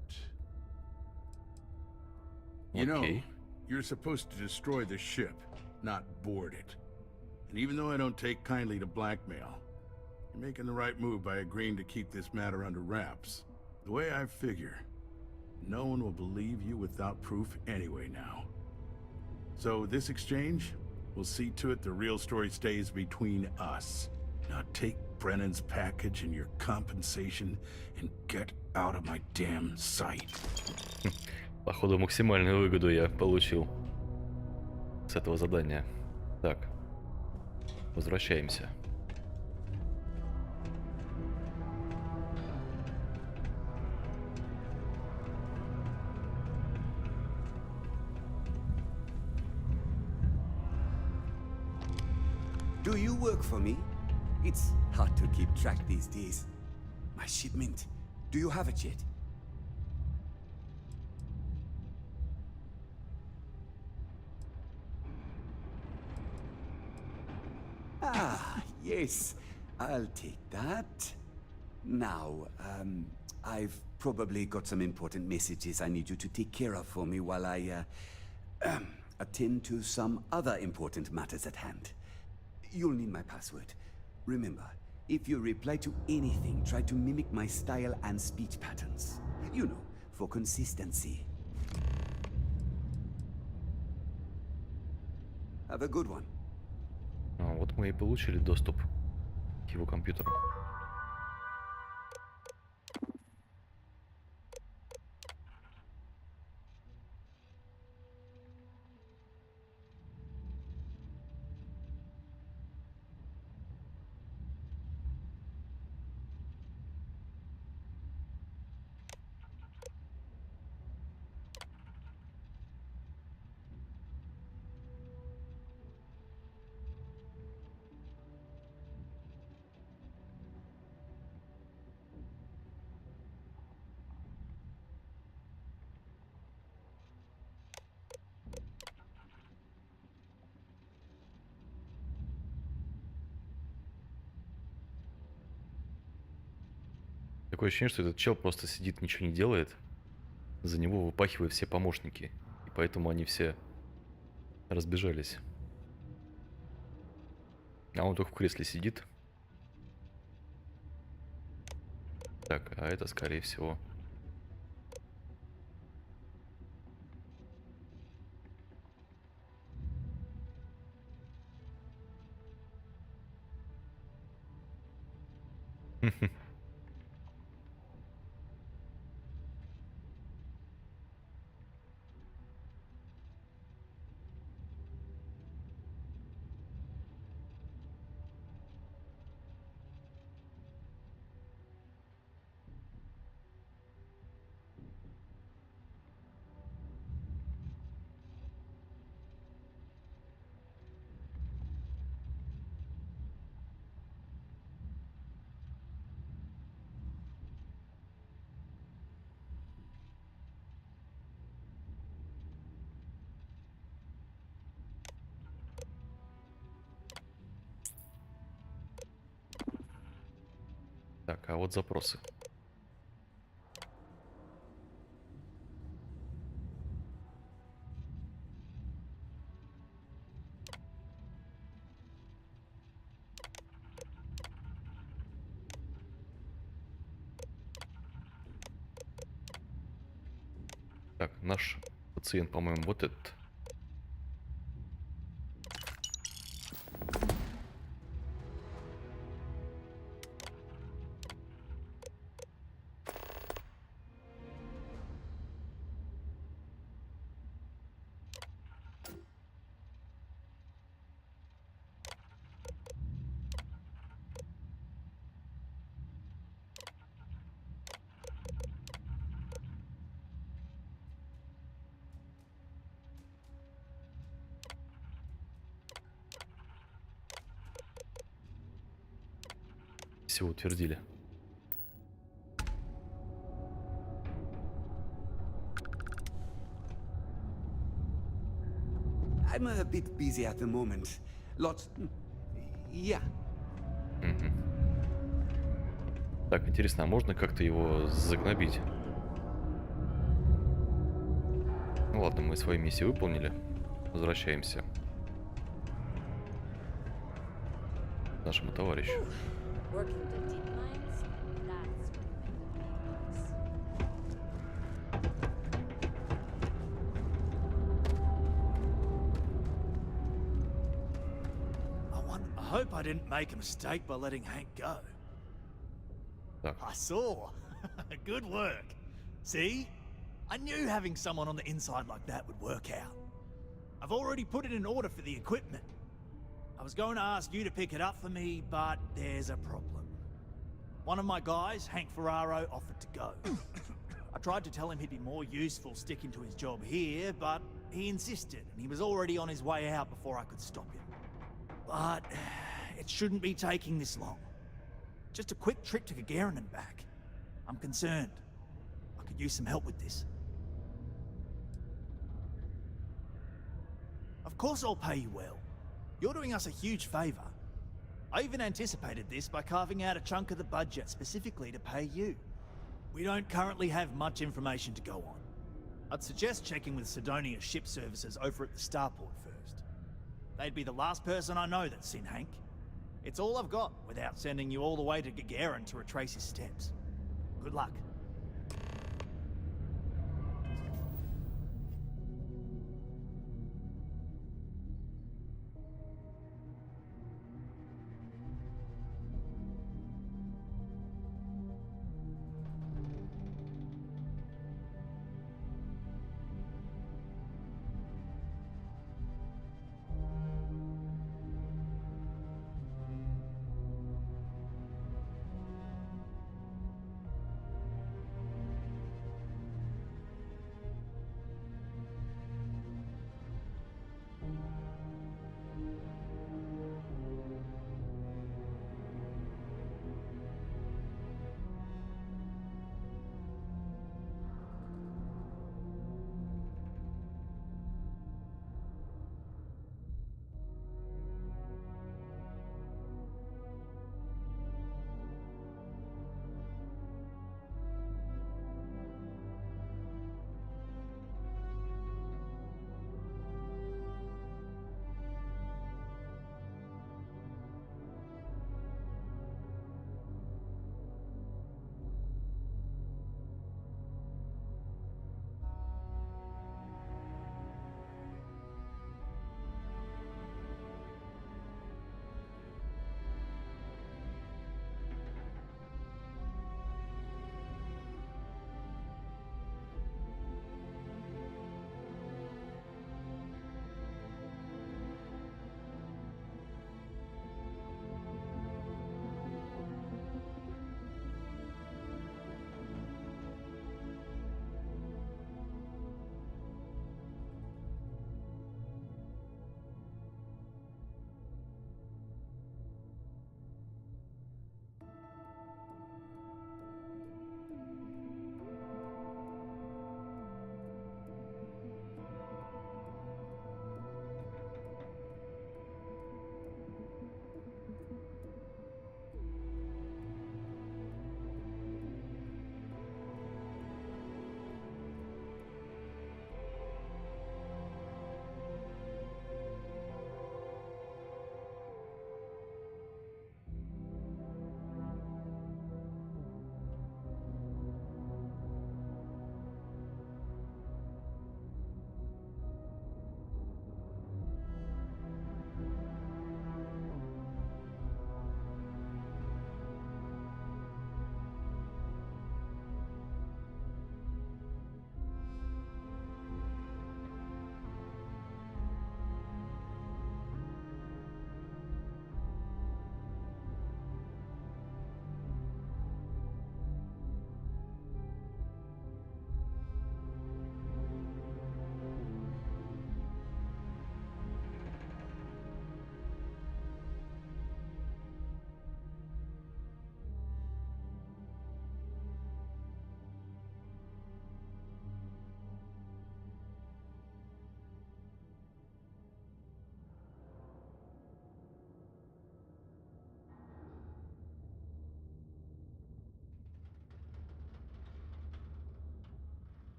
You know, you're supposed to destroy the ship, not board it. And even though I don't take kindly to blackmail, you're making the right move by agreeing to keep this matter under wraps. The way I figure, no one will believe you without proof anyway now. So this exchange, we'll see to it the real story stays between us. Now take Brennan's package and your compensation and get out of my damn sight. Походу, максимальную выгоду я получил с этого задания. Так, возвращаемся. Do you work for me? It's hard to keep track these days. My shipment. Do you have it yet? Ah, yes. I'll take that. Now, I've probably got some important messages I need you to take care of for me while I, attend to some other important matters at hand. You'll need my password. Remember, if you reply to anything, try to mimic my style and speech patterns. You know, for consistency. Have a good one. Вот мы и получили доступ к его компьютеру. Такое ощущение, что этот чел просто сидит, ничего не делает. За него выпахивают все помощники. И поэтому они все разбежались. А он только в кресле сидит. Так, а это, скорее всего... Так, а вот запросы. Так, наш пациент, по-моему, вот этот. Все утвердили. I'm a bit busy at the moment. Lots... Yeah. Так, интересно, а можно как-то его загнобить? Ну ладно, мы свою миссию выполнили. Возвращаемся к нашему товарищу. I hope I didn't make a mistake by letting Hank go. I saw. Good work. See? I knew having someone on the inside like that would work out. I've already put it in order for the equipment. I was going to ask you to pick it up for me, but there's a problem. One of my guys, Hank Ferraro, offered to go. I tried to tell him he'd be more useful sticking to his job here, but he insisted, and he was already on his way out before I could stop him. But it shouldn't be taking this long. Just a quick trip to Gagarin and back. I'm concerned. I could use some help with this. Of course I'll pay you well. You're doing us a huge favor. I even anticipated this by carving out a chunk of the budget specifically to pay you. We don't currently have much information to go on. I'd suggest checking with Sidonia ship services over at the starport first. They'd be the last person I know that's seen Hank. It's all I've got without sending you all the way to Gagarin to retrace his steps. Good luck.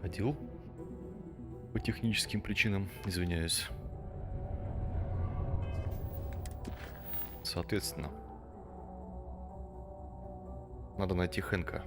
ходил. По техническим причинам, извиняюсь. Соответственно, надо найти Хэнка.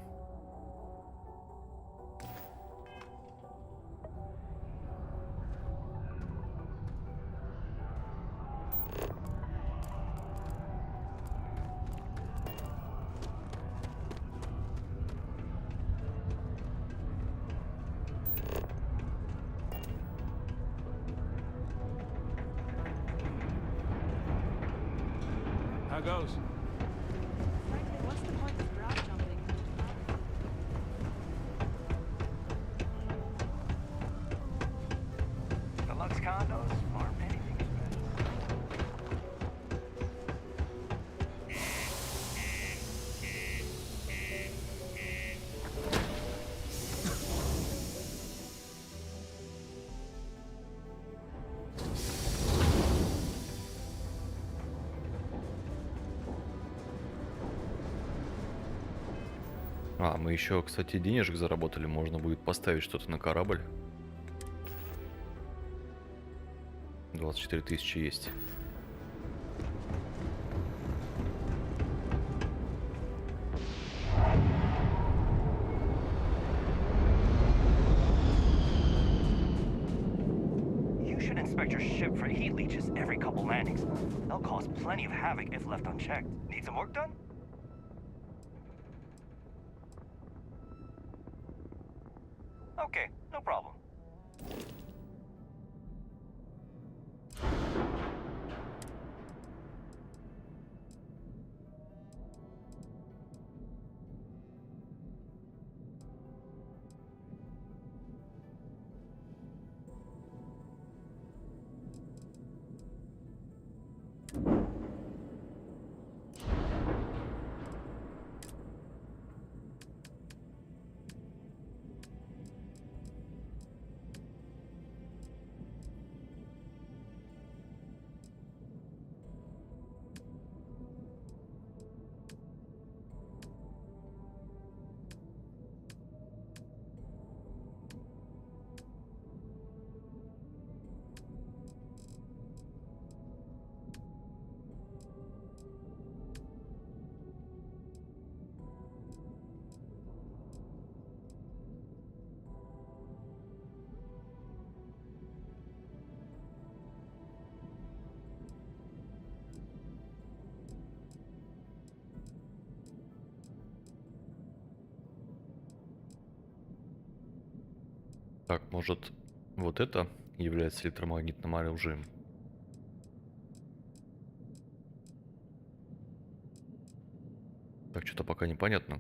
How goes? Frankly, what's the point of drop jumping? Deluxe condos aren't anything special. А, мы еще, кстати, денежек заработали. Можно будет поставить что-то на корабль. 24 тысячи есть. You should inspect your ship for heat leeches every couple landings. They'll cause plenty of havoc if left unchecked. Need some work done? Okay, no problem. Так, может, вот это является электромагнитным оружием? Так, что-то пока непонятно.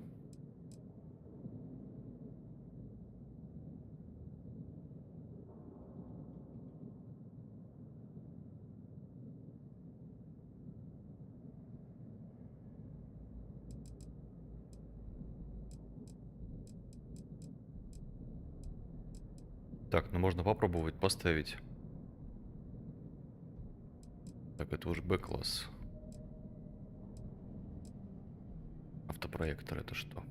Так, ну можно попробовать поставить. Так, это уже Б-класс. Автопроектор это что?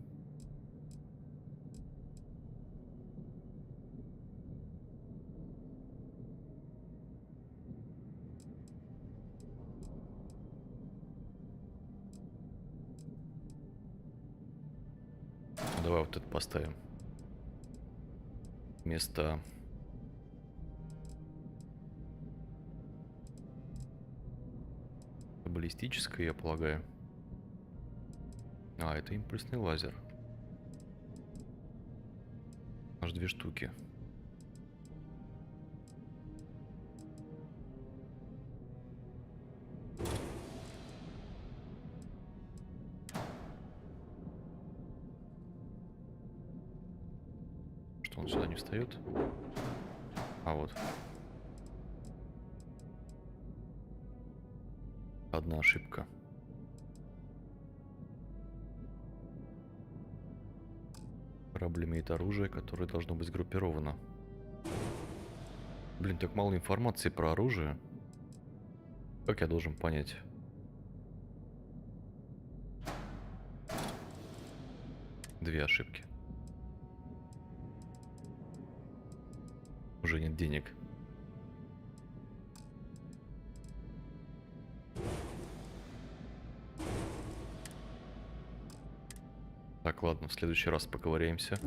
Давай вот это поставим. Вместо... баллистическое, я полагаю. А, это импульсный лазер. Аж 2 штуки. Что, он сюда не встает? А вот. Одна ошибка. Корабль имеет оружие, которое должно быть сгруппировано. Блин, так мало информации про оружие. Как я должен понять? Две ошибки. Уже нет денег. Так, ладно, в следующий раз поковыряемся.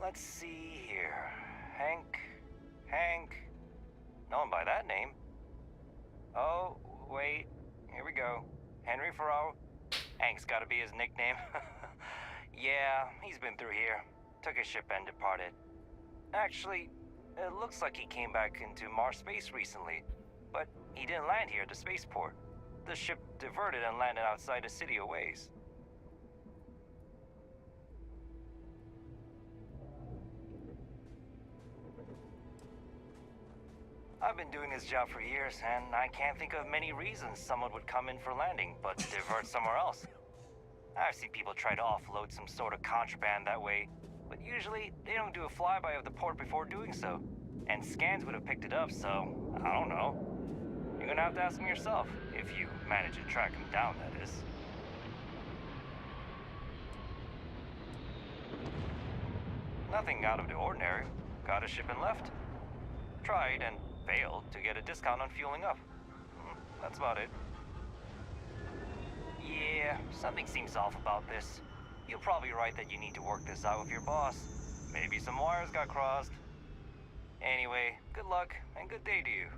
Let's see here. Hank. No one by that name. Oh, wait. Here we go. Henry Farrow. Hank's gotta be his nickname. Yeah, he's been through here. Took his ship and departed. Actually, it looks like he came back into Mars space recently, but he didn't land here at the spaceport. The ship diverted and landed outside the city a ways. I've been doing this job for years, and I can't think of many reasons someone would come in for landing, but divert somewhere else. I've seen people try to offload some sort of contraband that way, but usually they don't do a flyby of the port before doing so. And scans would have picked it up, so I don't know. You're gonna have to ask them yourself, if you manage to track them down, that is. Nothing out of the ordinary. Got a ship and left. Tried and failed to get a discount on fueling up. That's about it. Yeah, something seems off about this. You're probably right that you need to work this out with your boss. Maybe some wires got crossed. Anyway, good luck and good day to you.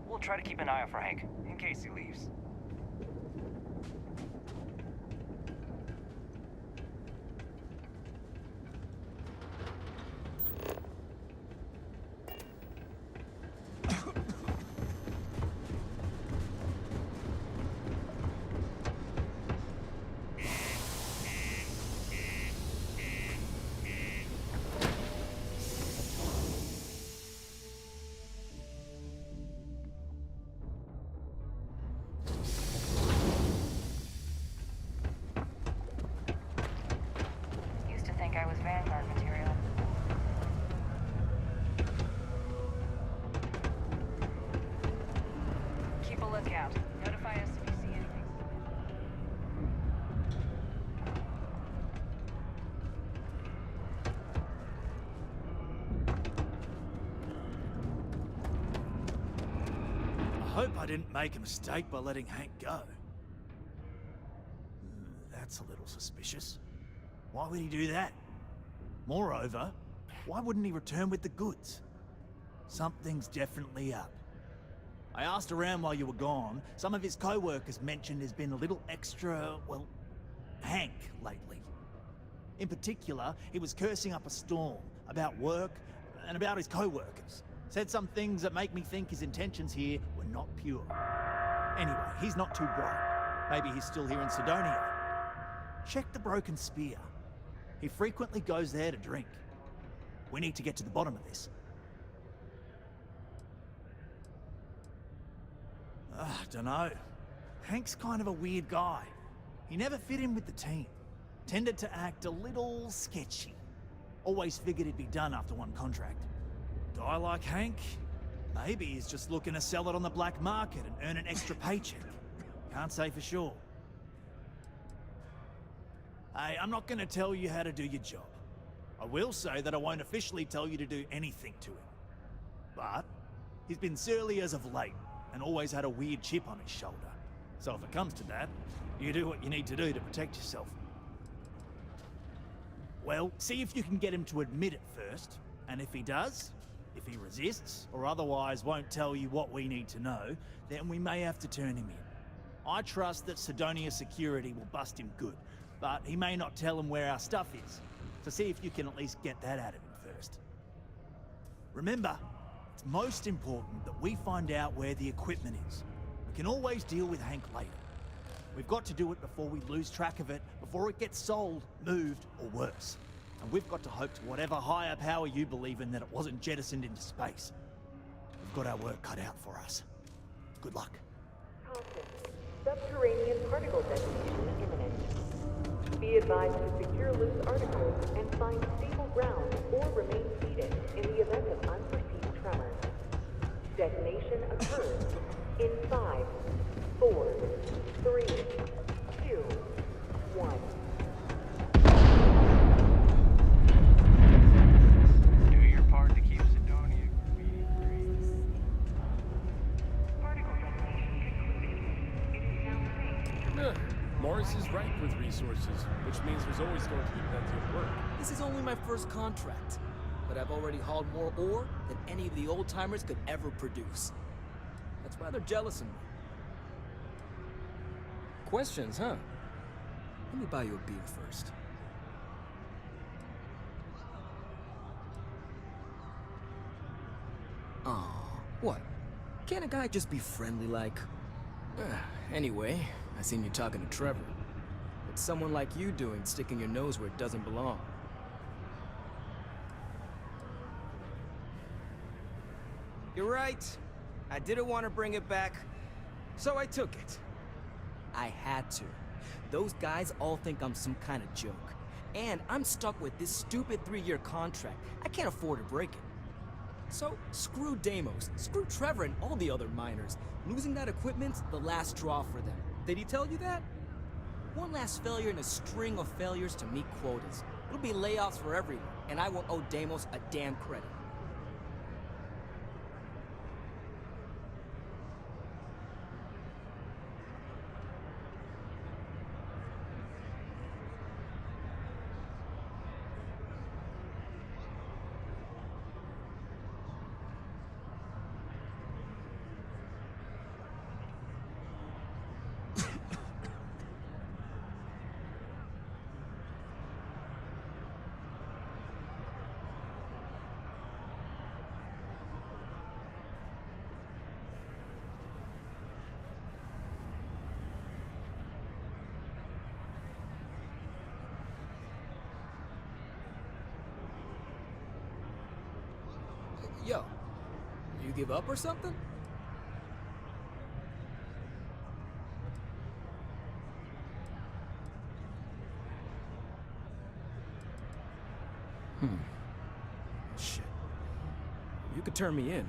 We'll try to keep an eye out for Hank, in case he leaves. I was Vanguard material. Keep a lookout. Notify us if you see anything. I hope I didn't make a mistake by letting Hank go. That's a little suspicious. Why would he do that? Moreover, why wouldn't he return with the goods? Something's definitely up. I asked around while you were gone. Some of his co-workers mentioned there's been a little extra, well, Hank lately. In particular, he was cursing up a storm about work and about his co-workers. Said some things that make me think his intentions here were not pure. Anyway, he's not too bright. Maybe he's still here in Sidonia. Check the Broken Spear. He frequently goes there to drink. We need to get to the bottom of this. Dunno. Hank's kind of a weird guy. He never fit in with the team. Tended to act a little sketchy. Always figured he'd be done after one contract. Guy like Hank? Maybe he's just looking to sell it on the black market and earn an extra paycheck. Can't say for sure. Hey, I'm not going to tell you how to do your job. I will say that I won't officially tell you to do anything to him. But he's been surly as of late, and always had a weird chip on his shoulder. So if it comes to that, you do what you need to do to protect yourself. Well, see if you can get him to admit it first, and if he does, if he resists, or otherwise won't tell you what we need to know, then we may have to turn him in. I trust that Sidonia security will bust him good, but he may not tell him where our stuff is, so see if you can at least get that out of him first. Remember, it's most important that we find out where the equipment is. We can always deal with Hank later. We've got to do it before we lose track of it, before it gets sold, moved, or worse. And we've got to hope to whatever higher power you believe in that it wasn't jettisoned into space. We've got our work cut out for us. Good luck. Caution. Subterranean particle detonation imminent. Be advised to secure loose articles and find stable ground or remain seated in the event of unforeseen tremors. Detonation occurs in 5, 4, 3, 2, 1. Do your part to keep Sidonia from being free. Particle detonation concluded. It is now safe to Morris is ripe with resources, which means there's always going to be plenty of work. This is only my first contract, but I've already hauled more ore than any of the old-timers could ever produce. That's why they're jealous of me. Questions, huh? Let me buy you a beer first. Aw, what? Can't a guy just be friendly like... Anyway, I seen you talking to Trevor. What's someone like you doing sticking your nose where it doesn't belong? You're right. I didn't want to bring it back, so I took it. I had to. Those guys all think I'm some kind of joke. And I'm stuck with this stupid 3-year contract. I can't afford to break it. So, screw Deimos, screw Trevor and all the other miners. Losing that equipment's the last straw for them. Did he tell you that? One last failure in a string of failures to meet quotas. It'll be layoffs for everyone, and I won't owe Deimos a damn credit. Yo, you give up or something? Shit. You could turn me in.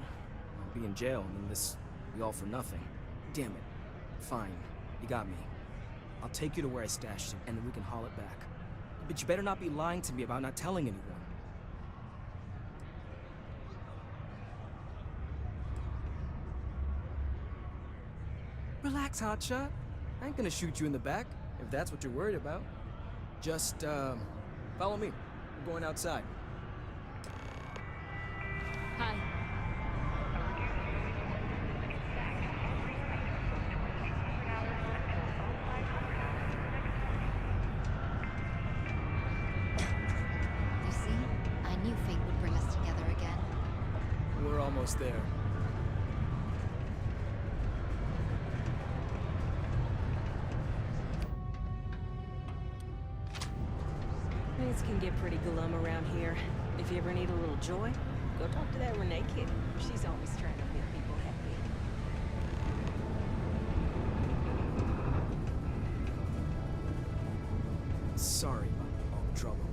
I'll be in jail and then this be all for nothing. Damn it. Fine. You got me. I'll take you to where I stashed it and then we can haul it back. But you better not be lying to me about not telling anyone. Relax, hotshot. I ain't gonna shoot you in the back, if that's what you're worried about. Just, follow me. We're going outside. Hi. You see? I knew fate would bring us together again. We're almost there. Things can get pretty glum around here. If you ever need a little joy, go talk to that Renee kid. She's always trying to make people happy. Sorry about all the trouble.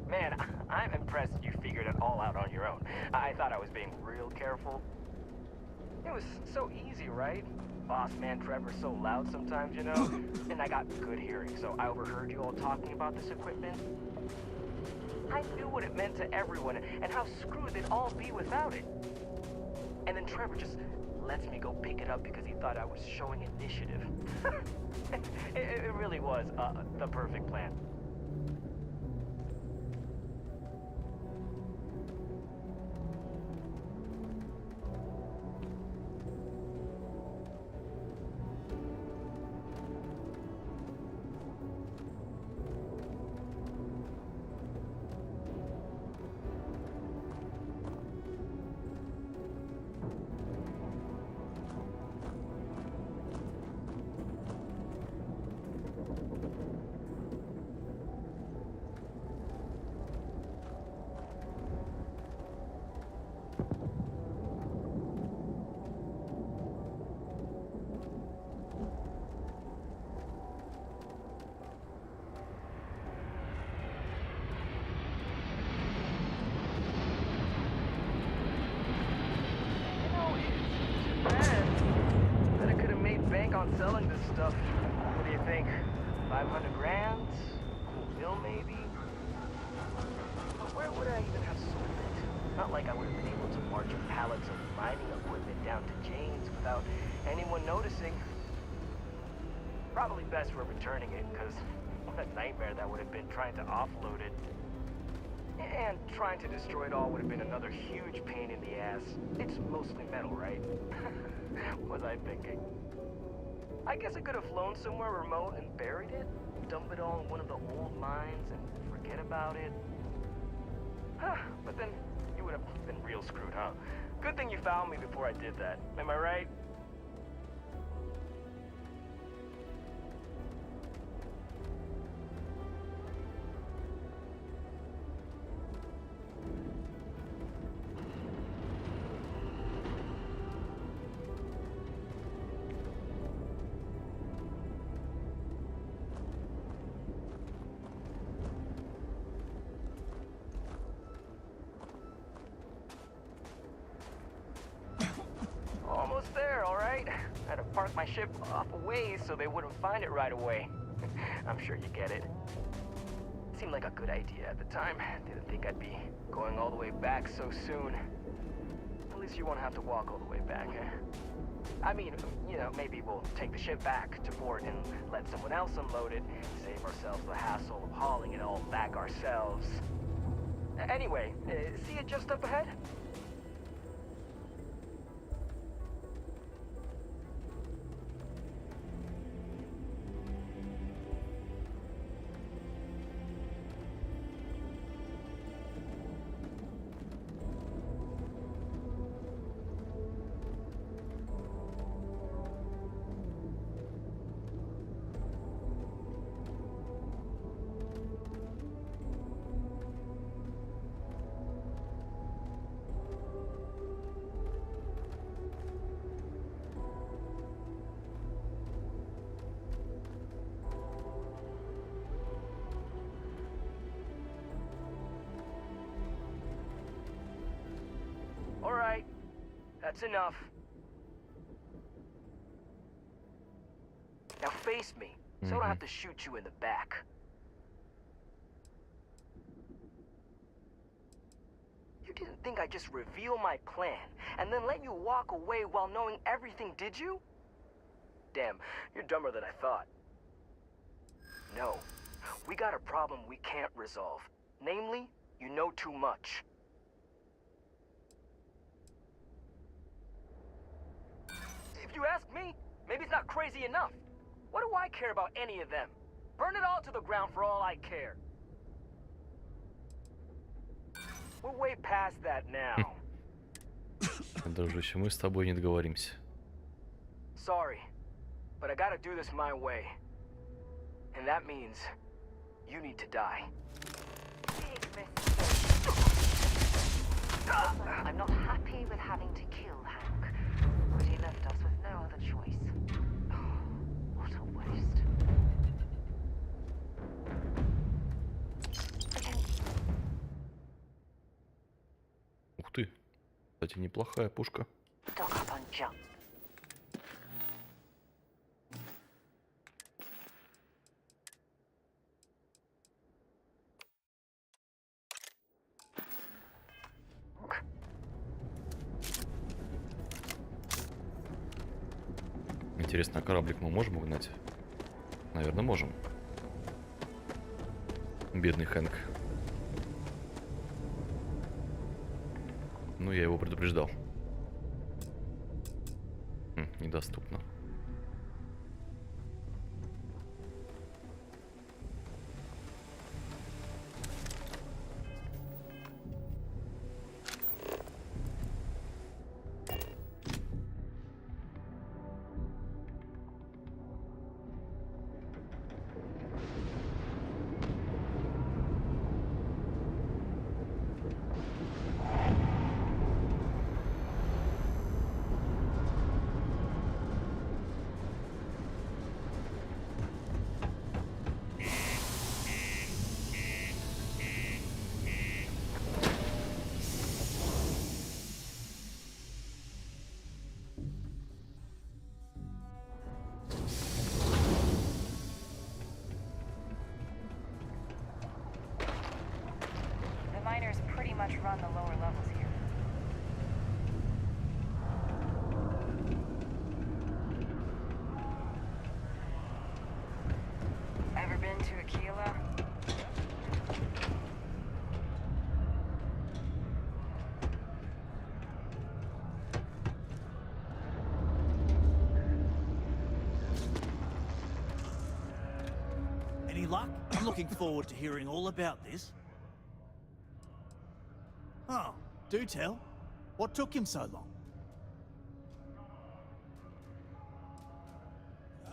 Man, I'm impressed you figured it all out on your own. I thought I was being real careful. It was so easy, right? Boss man Trevor's so loud sometimes, you know? And I got good hearing, so I overheard you all talking about this equipment. I knew what it meant to everyone and how screwed they'd all be without it. And then Trevor just lets me go pick it up because he thought I was showing initiative. It really was the perfect plan. On selling this stuff. What do you think? 500 grand? Bill maybe? But where would I even have sold it? Not like I would have been able to march pallets of mining equipment down to Jane's without anyone noticing. Probably best we're returning it, because what a nightmare that would have been trying to offload it. And trying to destroy it all would have been another huge pain in the ass. It's mostly metal, right? What was I thinking? I guess I could have flown somewhere remote and buried it, dump it all in one of the old mines and forget about it. But then you would have been real screwed, huh? Good thing you found me before I did that. Am I right? Almost there, all right? I had to park my ship off a ways so they wouldn't find it right away. I'm sure you get it. Seemed like a good idea at the time. Didn't think I'd be going all the way back so soon. At least you won't have to walk all the way back, huh? I mean, you know, maybe we'll take the ship back to port and let someone else unload it, save ourselves the hassle of hauling it all back ourselves. Anyway, see it just up ahead? All right, that's enough. Now face me, so I don't have to shoot you in the back. You didn't think I'd just reveal my plan and then let you walk away while knowing everything, did you? Damn, you're dumber than I thought. No, we got a problem we can't resolve. Namely, you know too much. If you ask me, maybe it's not crazy enough. What do I care about any of them? Burn it all to the ground for all I care. We're way past that now. Дружище, мы с тобой не договоримся. Sorry, but I gotta do this my way. And that means you need to die. I'm not happy with having to kill Hank, but he left us with no other choice. Oh, what a waste. Okay, Кстати, неплохая пушка. Stock up on junk. Интересно, а кораблик мы можем угнать? Наверное, можем. Бедный Хэнк. Ну, я его предупреждал. Недоступно. The miners pretty much run the lower levels here. Ever been to Aquila? Any luck? I'm looking forward to hearing all about this. Oh, do tell. What took him so long?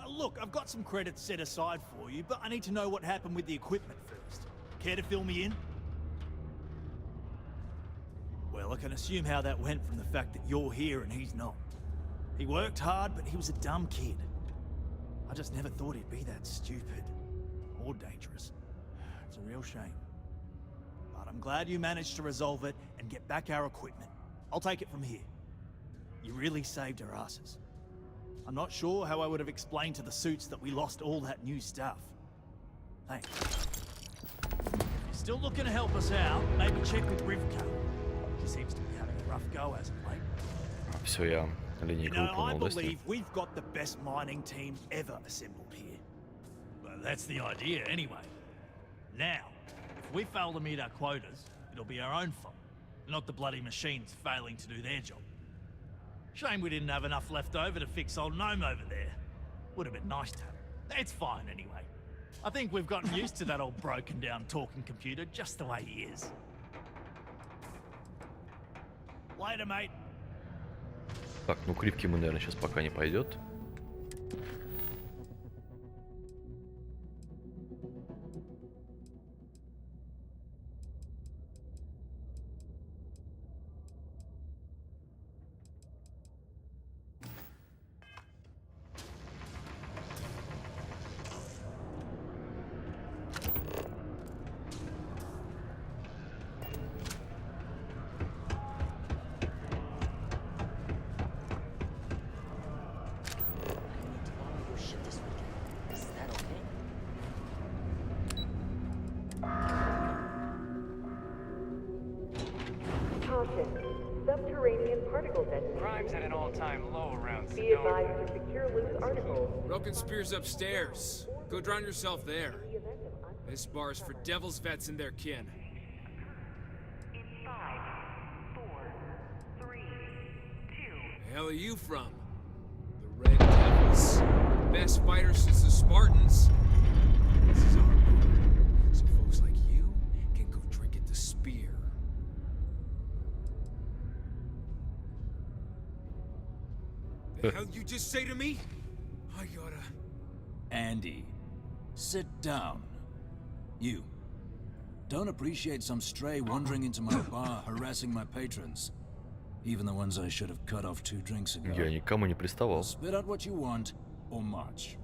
Look, I've got some credits set aside for you, but I need to know what happened with the equipment first. Care to fill me in? Well, I can assume how that went from the fact that you're here and he's not. He worked hard, but he was a dumb kid. I just never thought he'd be that stupid. Or dangerous. It's a real shame. But I'm glad you managed to resolve it and get back our equipment. I'll take it from here. You really saved our asses. I'm not sure how I would have explained to the suits that we lost all that new stuff. Thanks. If you're still looking to help us out, maybe check with Rivka. She seems to be having a rough go as of late. Все, я линейку You know, I выполнил, да, с ним? believe we've got the best mining team ever assembled here. Well, that's the idea, anyway. Now, if we fail to meet our quotas, it'll be our own fault, not the bloody machines failing to do their job. Shame we didn't have enough left over to fix old Gnome over there. Would have been nice to have. It's fine anyway. I think we've gotten used to that old broken down talking computer just the way he is. Later, mate. Так, ну к Ривке мы, наверное, сейчас пока не пойдет. Caution. Subterranean particle detonation. Crime's at an all-time low around Be advised to secure loose articles. Broken spear's upstairs. Go drown yourself there. This bar's for devil's vets and their kin. In 5, 4, 3, 2. The hell are you from? The Red Devils. Best fighters since the Spartans. This is our bar, so folks like you can go drink at the spear. The hell you just say to me? I gotta... Andy, sit down. You. Don't appreciate some stray wandering into my bar, harassing my patrons. Even the ones I should have cut off 2 drinks ago. Я никому не приставал. Spit out what you want, or march.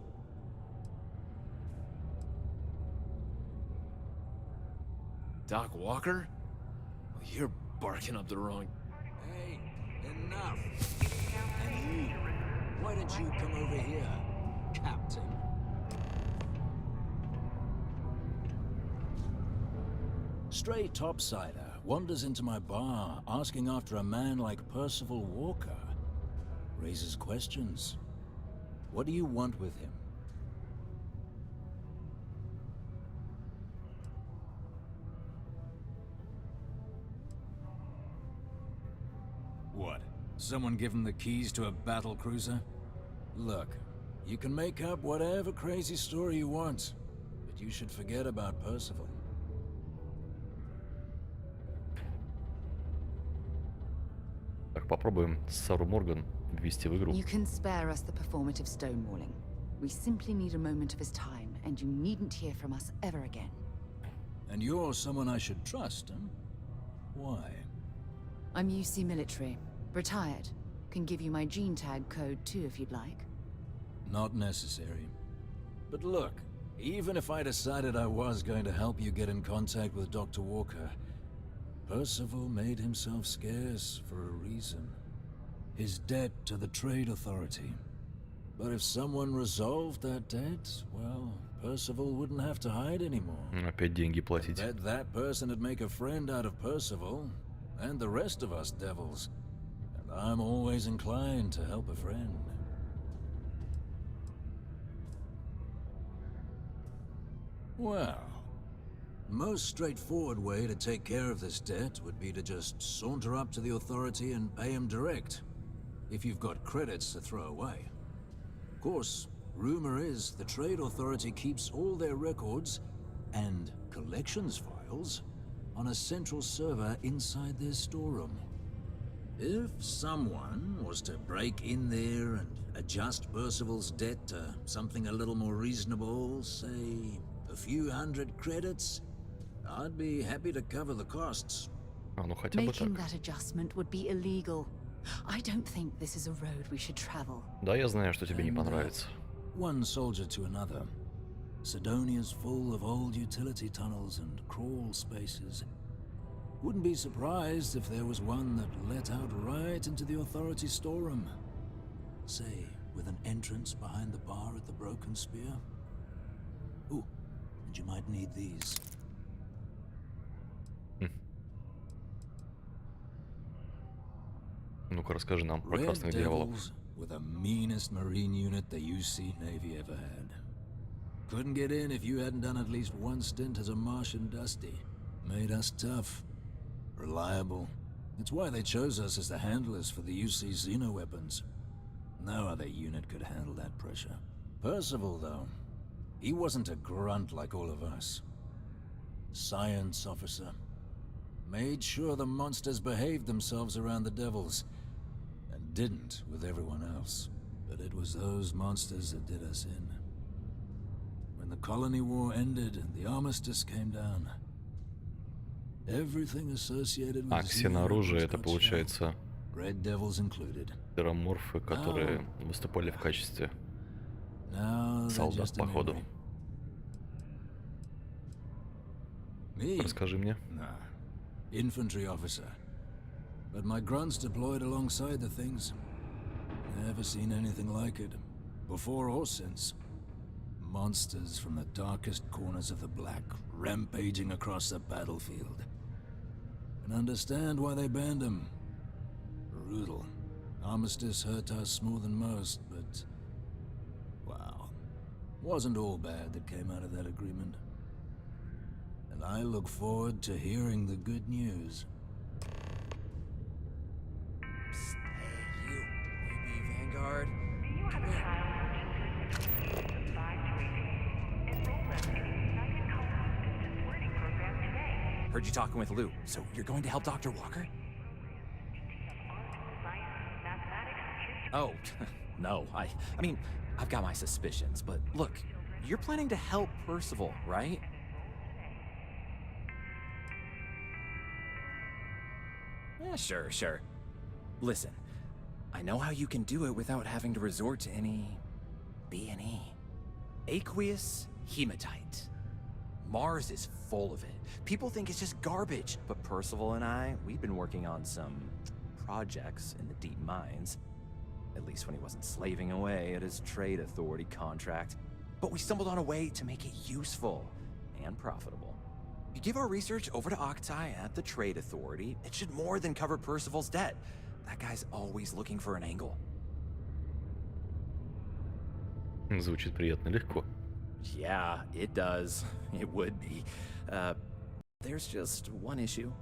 Doc Walker? Well, you're barking up the wrong... Hey, enough. And you, why don't you come over here, Captain? Stray topsider wanders into my bar asking after a man like Percival Walker. Raises questions. What do you want with him? What? Someone give him the keys to a battle cruiser? Look, you can make up whatever crazy story you want, but you should forget about Percival. Так, попробуем Сару Морган ввести в игру. You can spare us the performative stonewalling. We simply need a moment of his time, and you needn't hear from us ever again. And you're someone I should trust, huh? Why? I'm UC military. Retired. Can give you my gene tag code too if you'd like. Not necessary. But look, even if I decided I was going to help you get in contact with Dr. Walker, Percival made himself scarce for a reason. His debt to the Trade Authority. But if someone resolved that debt, well, Percival wouldn't have to hide anymore. Опять деньги платить. I bet that person would make a friend out of Percival, and the rest of us devils. And I'm always inclined to help a friend. Well, most straightforward way to take care of this debt would be to just saunter up to the authority and pay him direct, if you've got credits to throw away. Of course, rumor is the Trade Authority keeps all their records and collections files on a central server inside their storeroom. If someone was to break in there and adjust Percival's debt to something a little more reasonable, say a few hundred credits, I'd be happy to cover the costs. Making that adjustment would be illegal. I don't think this is a road we should travel. Да, я знаю, что тебе не понравится. One soldier to another. Sidonia's full of old utility tunnels and crawl spaces. Wouldn't be surprised if there was one that let out right into the authority storeroom. Say, with an entrance behind the bar at the Broken Spear. Ooh, and you might need these. Ну-ка, расскажи нам про красных дьяволов. With the meanest marine unit the UC Navy ever had. Couldn't get in if you hadn't done at least one stint as a Martian Dusty. Made us tough. Reliable. That's why they chose us as the handlers for the UC Xeno weapons. No other unit could handle that pressure. Percival, though, he wasn't a grunt like all of us. Science officer. Made sure the monsters behaved themselves around the devils. And didn't with everyone else. But it was those monsters that did us in. When the colony war ended and the armistice came down, everything associated with ксенооружие — это, получается, Red Devils included. тераморфы, которые выступали в качестве солдат, походу. Расскажи мне. Infantry officer. But my grunts deployed alongside the things. Never seen anything like it, before or since. Monsters from the darkest corners of the Black, rampaging across the battlefield. And understand why they banned them. Brutal. Armistice hurt us more than most, but... wow. Wasn't all bad that came out of that agreement. And I look forward to hearing the good news. Psst, hey, you. Maybe Vanguard? Do you have a child from 5 to 18? Enroll them in the United Colonies Distance Learning Program today. Heard you talking with Lou, so you're going to help Dr. Walker? Oh, no. I mean, I've got my suspicions, but look, you're planning to help Percival, right? Yeah, sure. Listen, I know how you can do it without having to resort to any B&E. Aqueous hematite. Mars is full of it. People think it's just garbage, but Percival and I, we've been working on some projects in the deep mines. At least when he wasn't slaving away at his trade authority contract. But we stumbled on a way to make it useful and profitable. If you give our research over to Octai at the trade authority, it should more than cover Percival's debt. That guy's always looking for an angle. Звучит приятно легко. Yeah, it does. It would be. There's just one issue.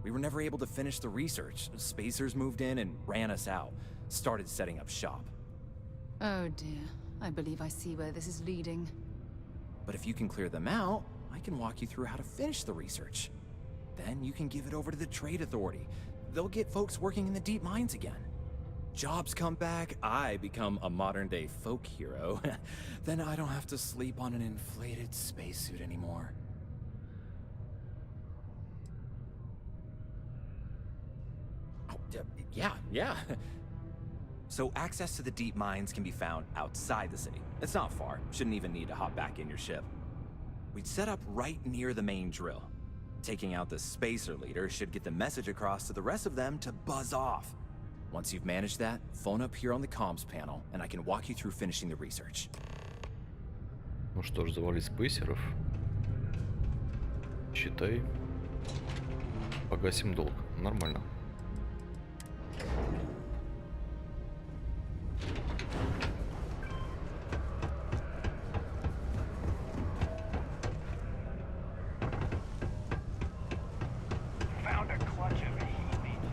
We were never able to finish the research. Spacers moved in and ran us out. Started setting up shop. Oh dear. I believe I see where this is leading. But if you can clear them out, I can walk you through how to finish the research. Then you can give it over to the trade authority. They'll get folks working in the deep mines again. Jobs come back, I become a modern-day folk hero. Then I don't have to sleep on an inflated spacesuit anymore. Oh, yeah. So access to the deep mines can be found outside the city. It's not far. Shouldn't even need to hop back in your ship. We'd set up right near the main drill. Taking out the spacer leader should get the message across to the rest of them to buzz off. Once you've managed that, phone up here on the comms panel, and I can walk you through finishing the research. Ну что ж, завали спейсеров. Считай, погасим долг. Нормально. Found a clutch of heat leech.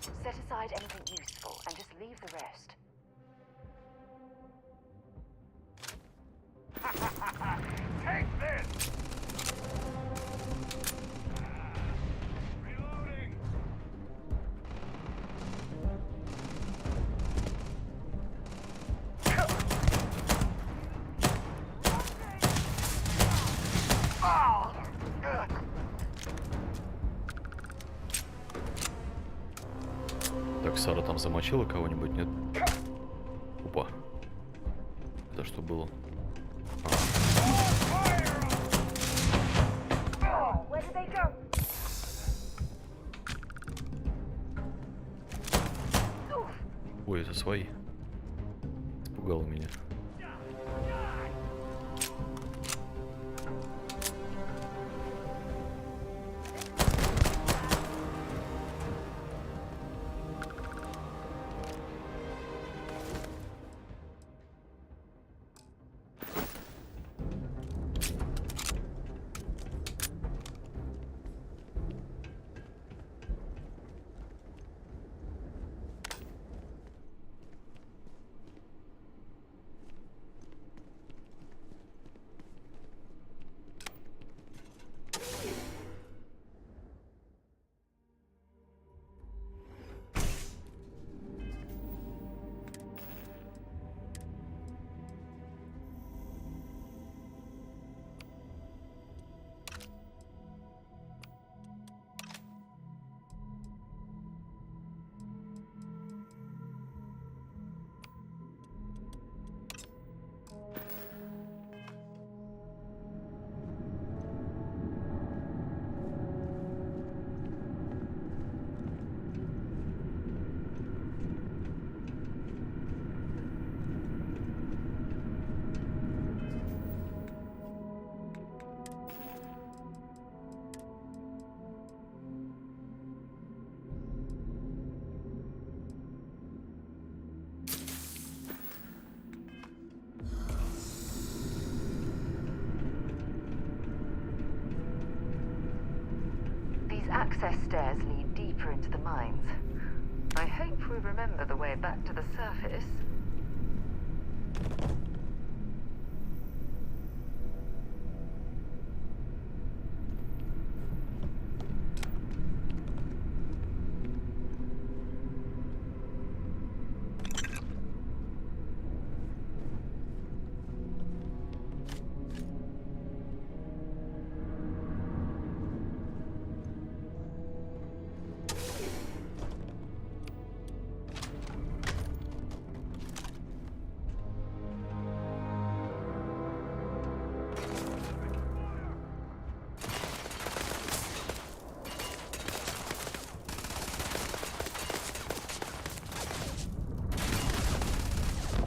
Set aside anything useful and just leave the rest. Take this! Reloading! Так, Сара там замочила кого-нибудь, нет? Опа. Это что было? Where did they go? Ой, это свои. Испугало меня. Access stairs lead deeper into the mines. I hope we remember the way back to the surface.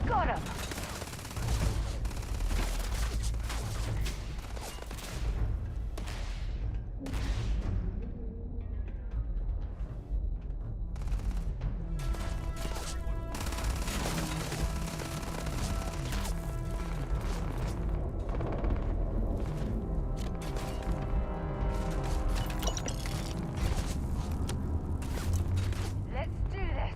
Got him! Let's do this!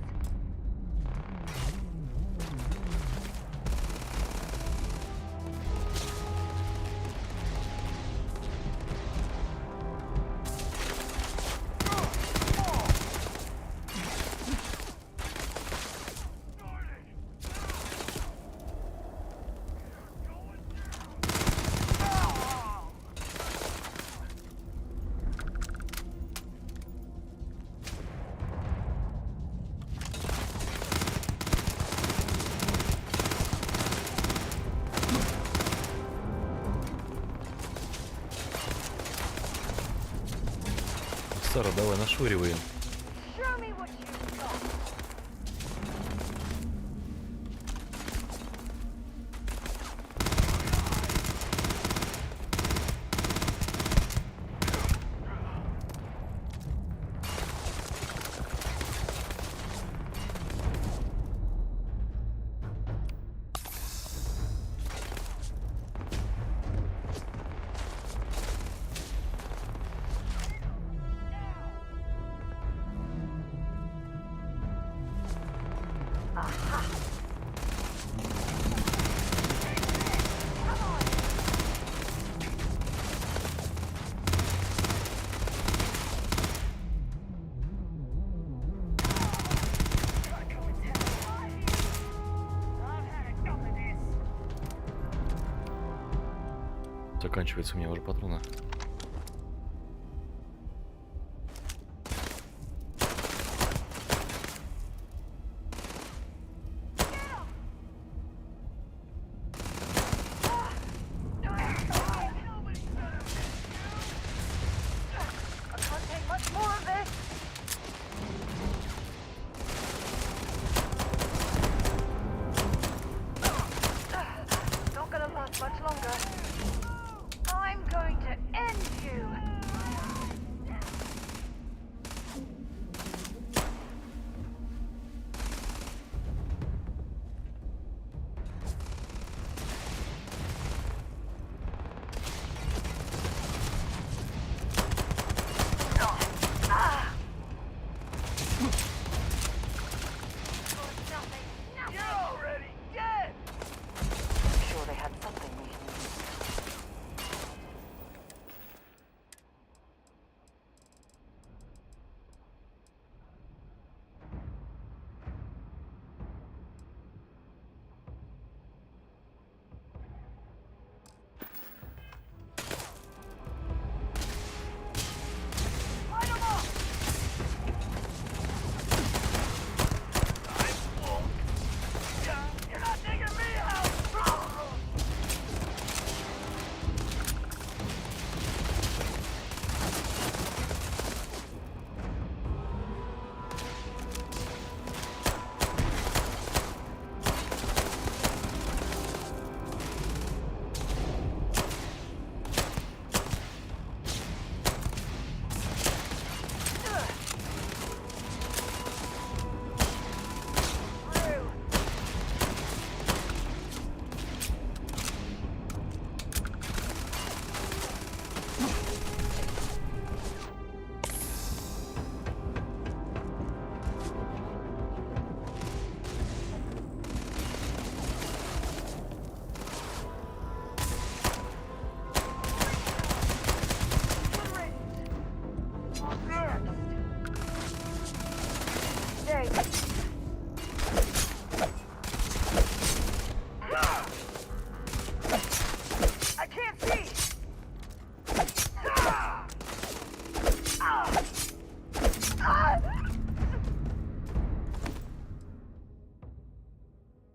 Сара, давай нашвыриваем. Show me what you've got. Заканчивается у меня уже патроны.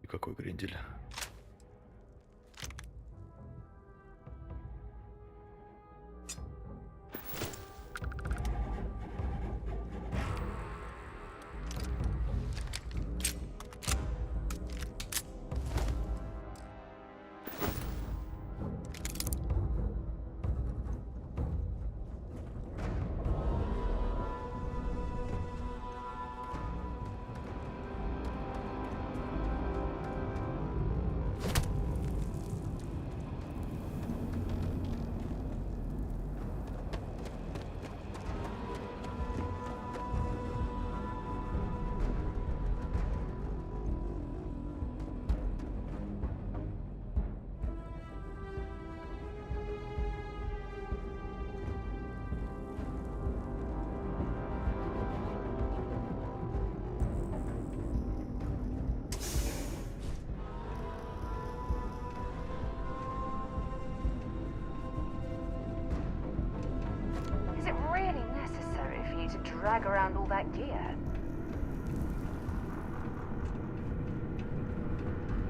Какой грендель. Drag around all that gear.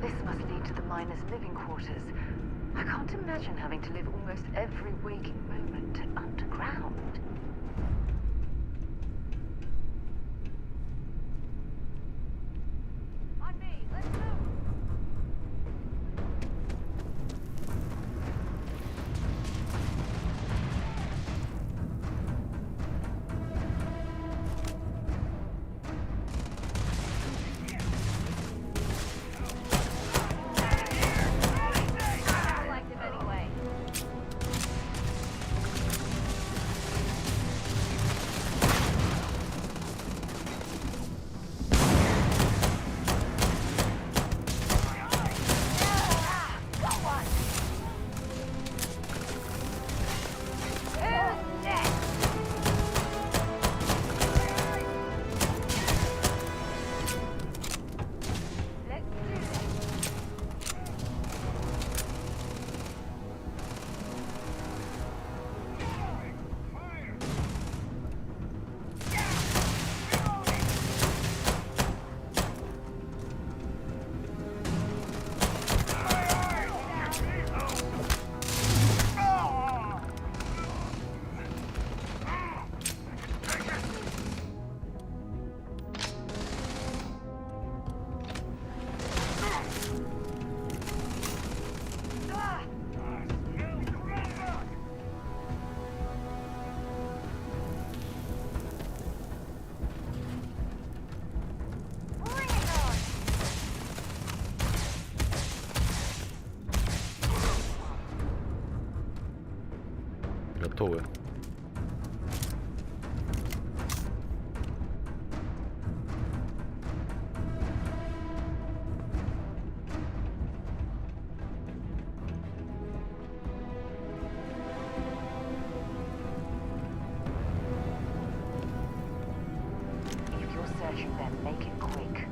This must lead to the miners' living quarters. I can't imagine having to live almost every waking moment underground. On me, let's move! готовы. If you're searching, then make it quick.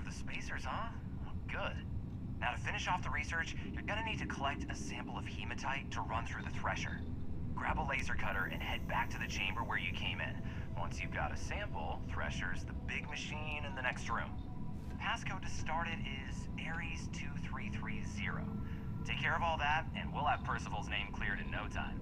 the spacers, huh? Oh, good. Now to finish off the research, you're gonna need to collect a sample of hematite to run through the thresher. Grab a laser cutter and head back to the chamber where you came in. Once you've got a sample, thresher's the big machine in the next room. Passcode to start it is Ares 2330. Take care of all that, and we'll have Percival's name cleared in no time.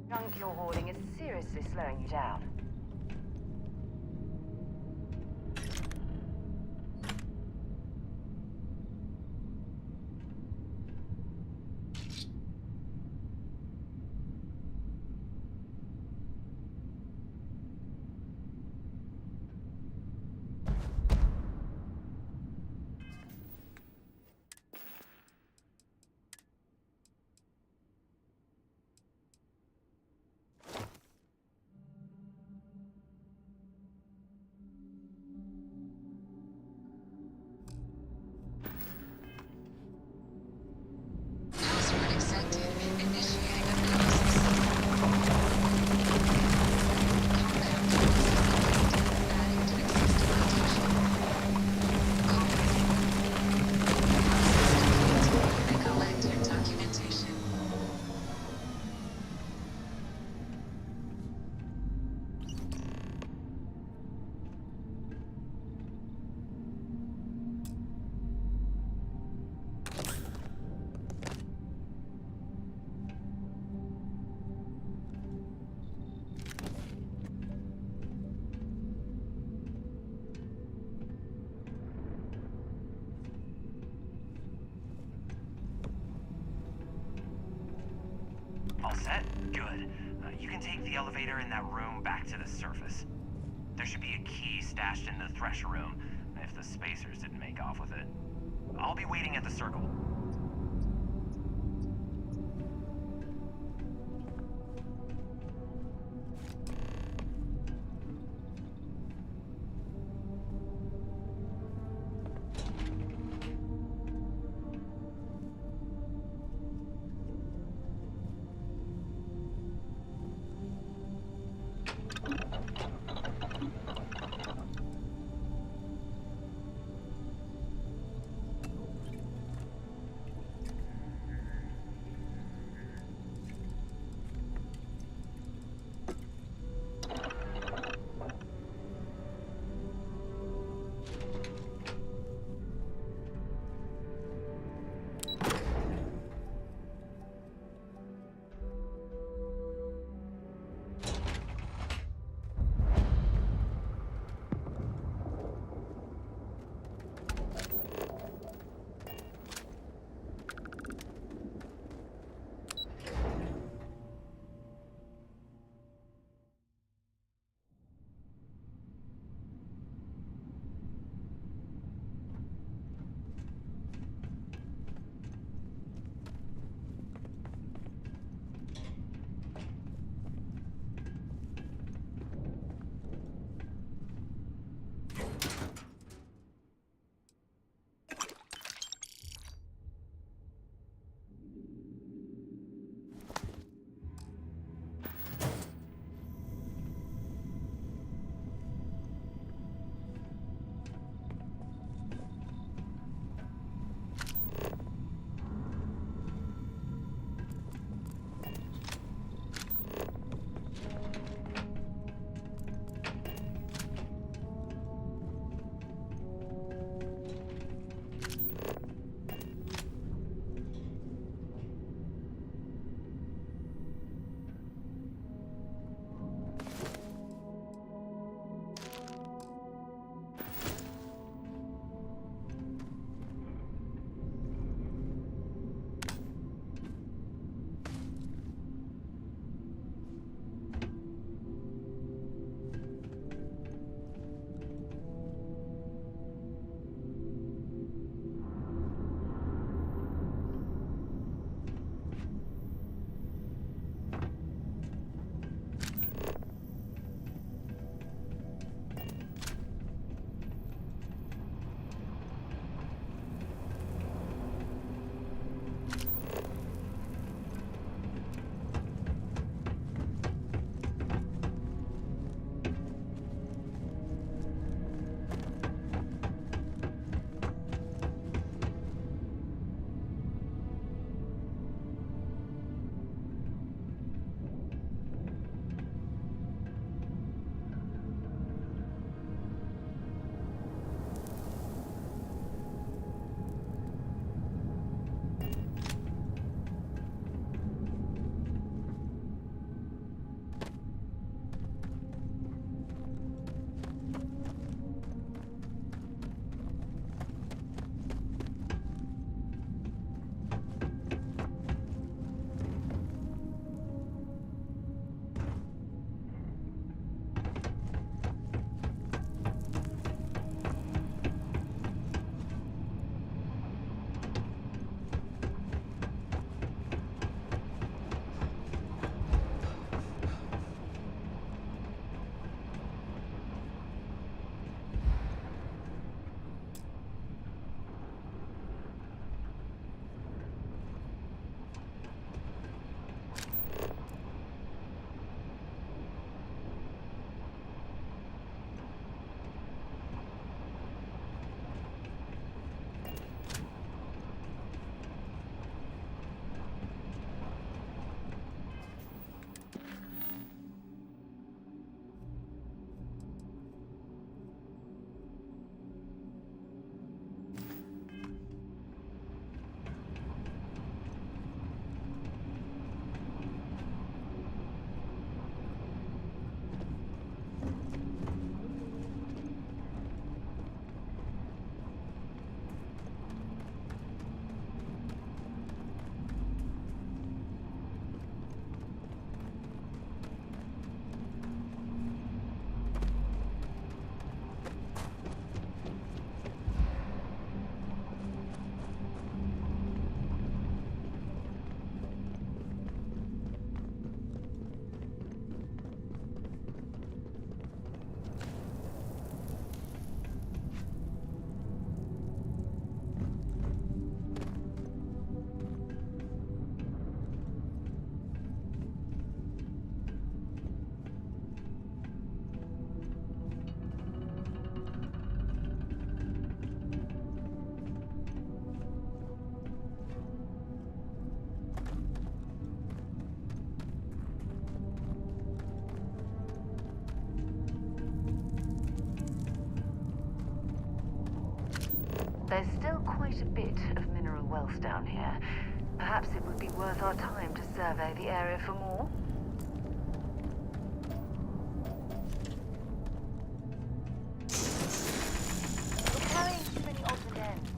Junk you're hoarding is seriously slowing you down. All set? Good. You can take the elevator in that room back to the surface. There should be a key stashed in the thresher room, if the spacers didn't make off with it. I'll be waiting at the circle. There's still quite a bit of mineral wealth down here. Perhaps it would be worth our time to survey the area for more. We're carrying too many odds and ends.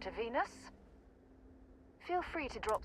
To Venus? Feel free to drop...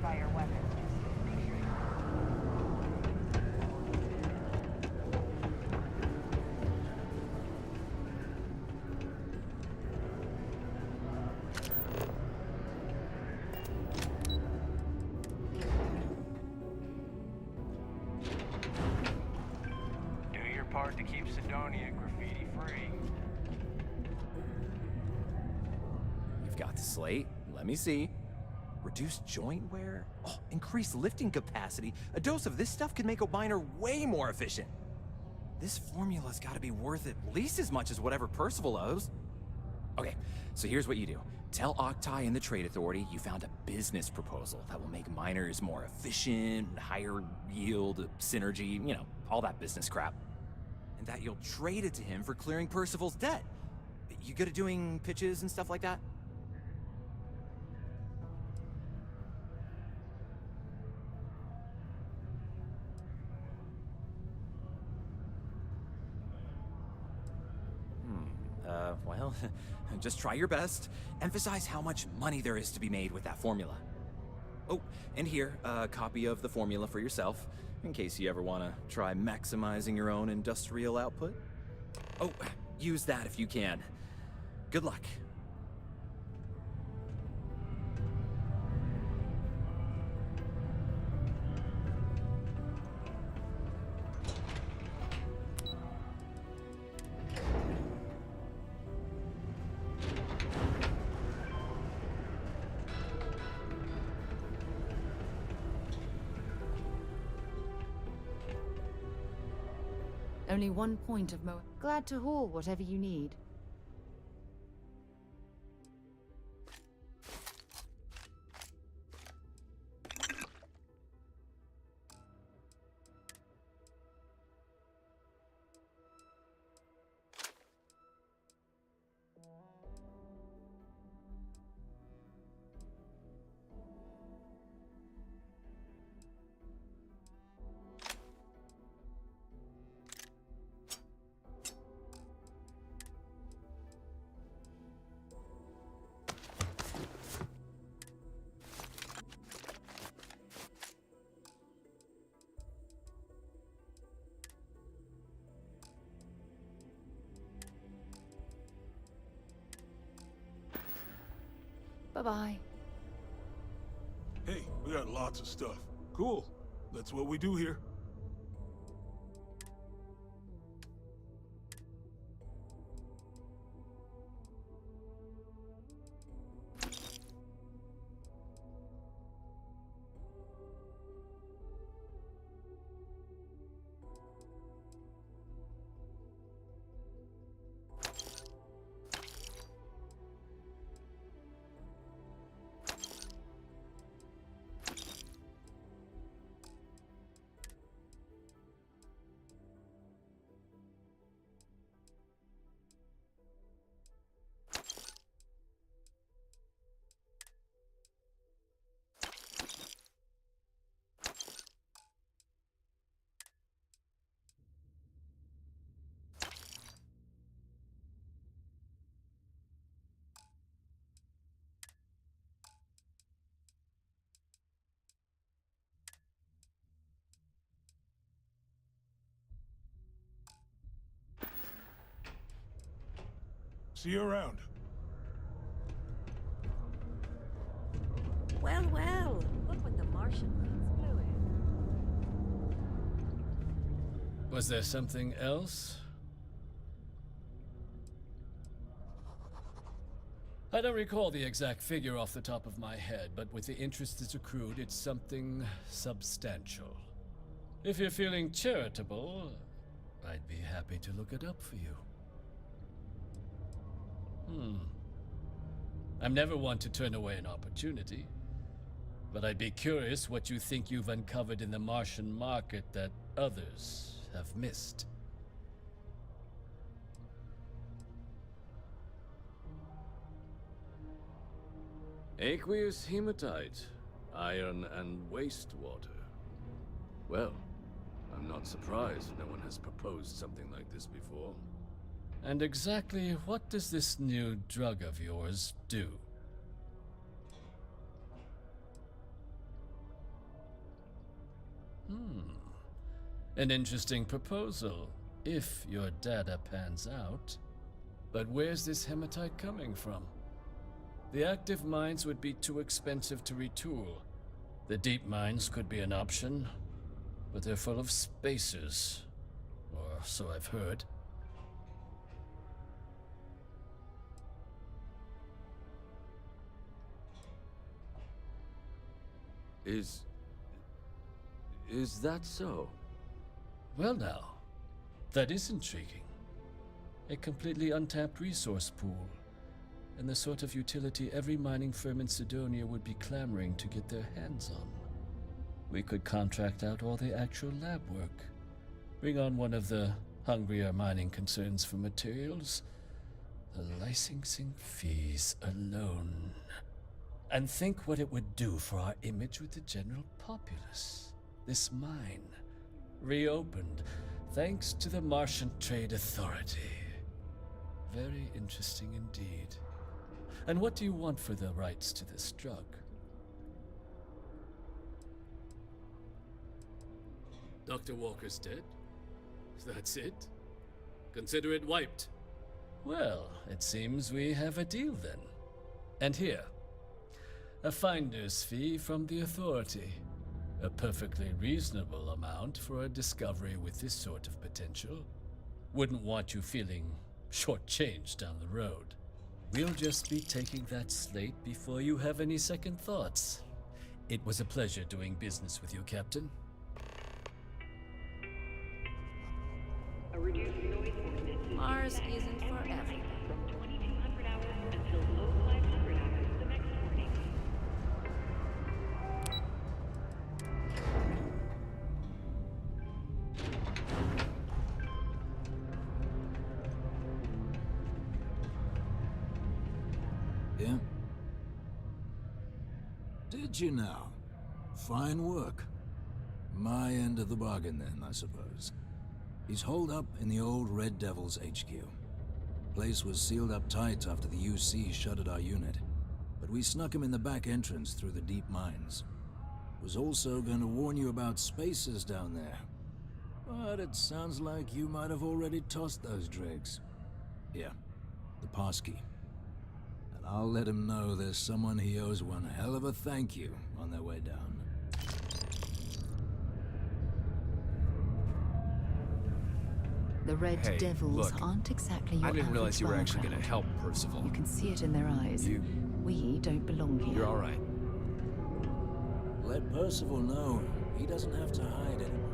by your weapons, just make sure Do your part to keep Sidonia graffiti free. You've got the slate. Let me see. Reduced joint wear? Oh, increased lifting capacity. A dose of this stuff could make a miner way more efficient. This formula's gotta be worth at least as much as whatever Percival owes. Okay, so here's what you do. Tell Octai and the Trade Authority you found a business proposal that will make miners more efficient, higher yield, synergy, you know, all that business crap. And that you'll trade it to him for clearing Percival's debt. You good at doing pitches and stuff like that? Well, just try your best. Emphasize how much money there is to be made with that formula. Oh, and here, a copy of the formula for yourself, in case you ever want to try maximizing your own industrial output. Oh, use that if you can. Good luck. Only one point of mo. Glad to haul whatever you need. Bye-bye. Hey, we got lots of stuff. Cool. That's what we do here. See you around. Well, well. Look what the Martian winds blew in. Was there something else? I don't recall the exact figure off the top of my head, but with the interest that's accrued, it's something substantial. If you're feeling charitable, I'd be happy to look it up for you. I'm never one to turn away an opportunity, but I'd be curious what you think you've uncovered in the Martian market that others have missed. Aqueous hematite, iron and wastewater. Well, I'm not surprised no one has proposed something like this before. And exactly what does this new drug of yours do? An interesting proposal, if your data pans out. But where's this hematite coming from? The active mines would be too expensive to retool. The deep mines could be an option, but they're full of spacers. Or so I've heard. Is that so? Well now, that is intriguing. A completely untapped resource pool, and the sort of utility every mining firm in Sidonia would be clamoring to get their hands on. We could contract out all the actual lab work, bring on one of the hungrier mining concerns for materials, the licensing fees alone. And think what it would do for our image with the general populace. This mine, reopened thanks to the Martian Trade Authority. Very interesting indeed. And what do you want for the rights to this drug? Dr. Walker's dead? That's it? Consider it wiped. Well, it seems we have a deal then. And here, a finder's fee from the Authority. A perfectly reasonable amount for a discovery with this sort of potential. Wouldn't want you feeling shortchanged down the road. We'll just be taking that slate before you have any second thoughts. It was a pleasure doing business with you, Captain. Mars isn't for everyone. From 2200 hours until 0500 hours the next morning. Yeah? Did you now? Fine work. My end of the bargain then, I suppose. He's holed up in the old Red Devil's HQ. Place was sealed up tight after the UC shuttered our unit, but we snuck him in the back entrance through the deep mines. Was also going to warn you about spacers down there. But it sounds like you might have already tossed those dregs. Here, the passkey. And I'll let him know there's someone he owes one hell of a thank you on their way down. The Red Hey, Devils look, aren't exactly your I didn't realize average you were actually background. gonna help Percival. You can see it in their eyes. We don't belong here. You're all right. Let Percival know he doesn't have to hide anymore.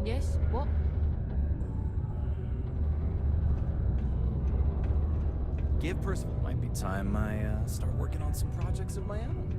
Yes? What? Give Percival. Might be time I start working on some projects of my own.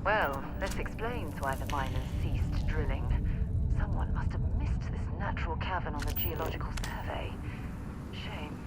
Well, this explains why the miners ceased drilling. Someone must have missed this natural cavern on the geological survey. Shame.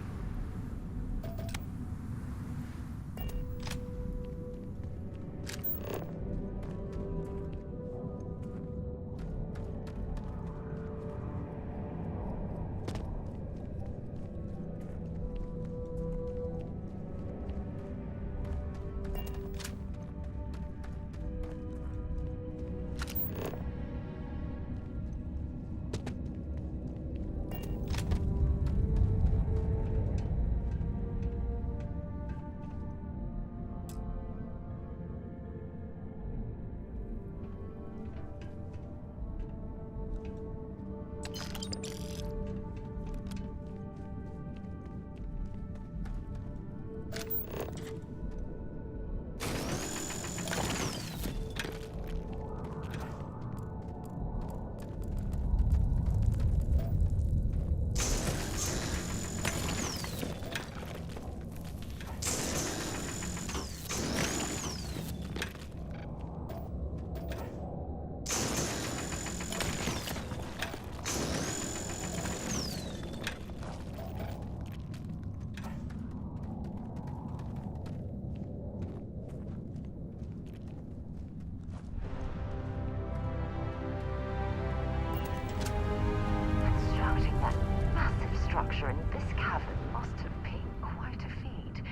Structure in this cavern must have been quite a feat.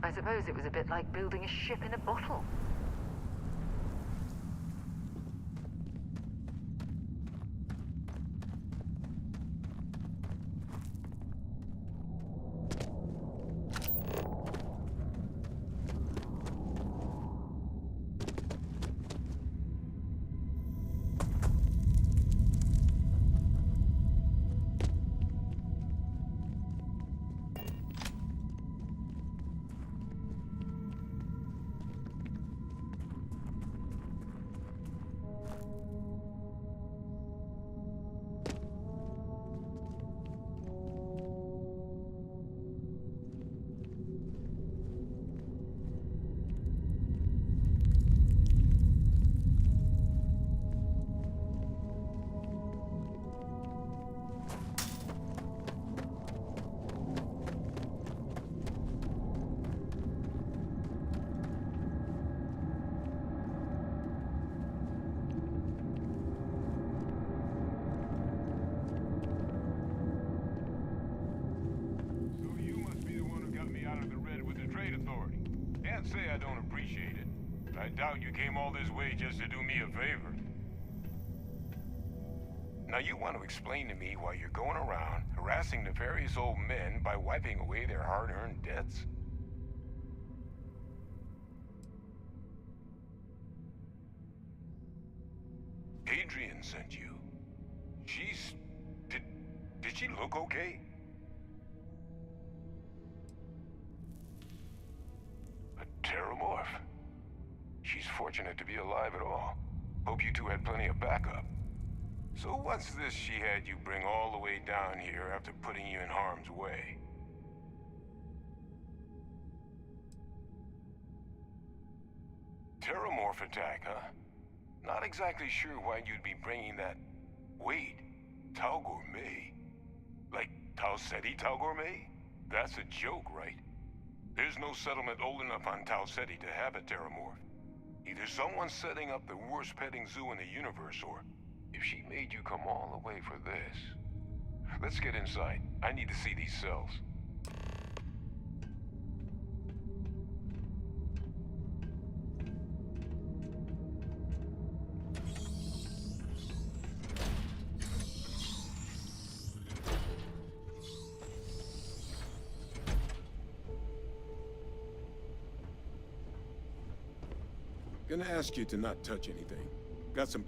I suppose it was a bit like building a ship in a bottle. Can't say I don't appreciate it. I doubt you came all this way just to do me a favor. Now you want to explain to me why you're going around harassing nefarious old men by wiping away their hard-earned debts? Adrian sent you. She's... Did she look okay? Terramorph. She's fortunate to be alive at all. Hope you two had plenty of backup. So what's this she had you bring all the way down here after putting you in harm's way? Terramorph attack, huh? Not exactly sure why you'd be bringing that... Wait, Tau Gourmet? Like Tau Ceti Tau Gourmet? That's a joke, right? There's no settlement old enough on Tau Ceti to have a Terramorph. Either someone's setting up the worst petting zoo in the universe, or if she made you come all the way for this. Let's get inside. I need to see these cells. Gonna ask you to not touch anything. Got some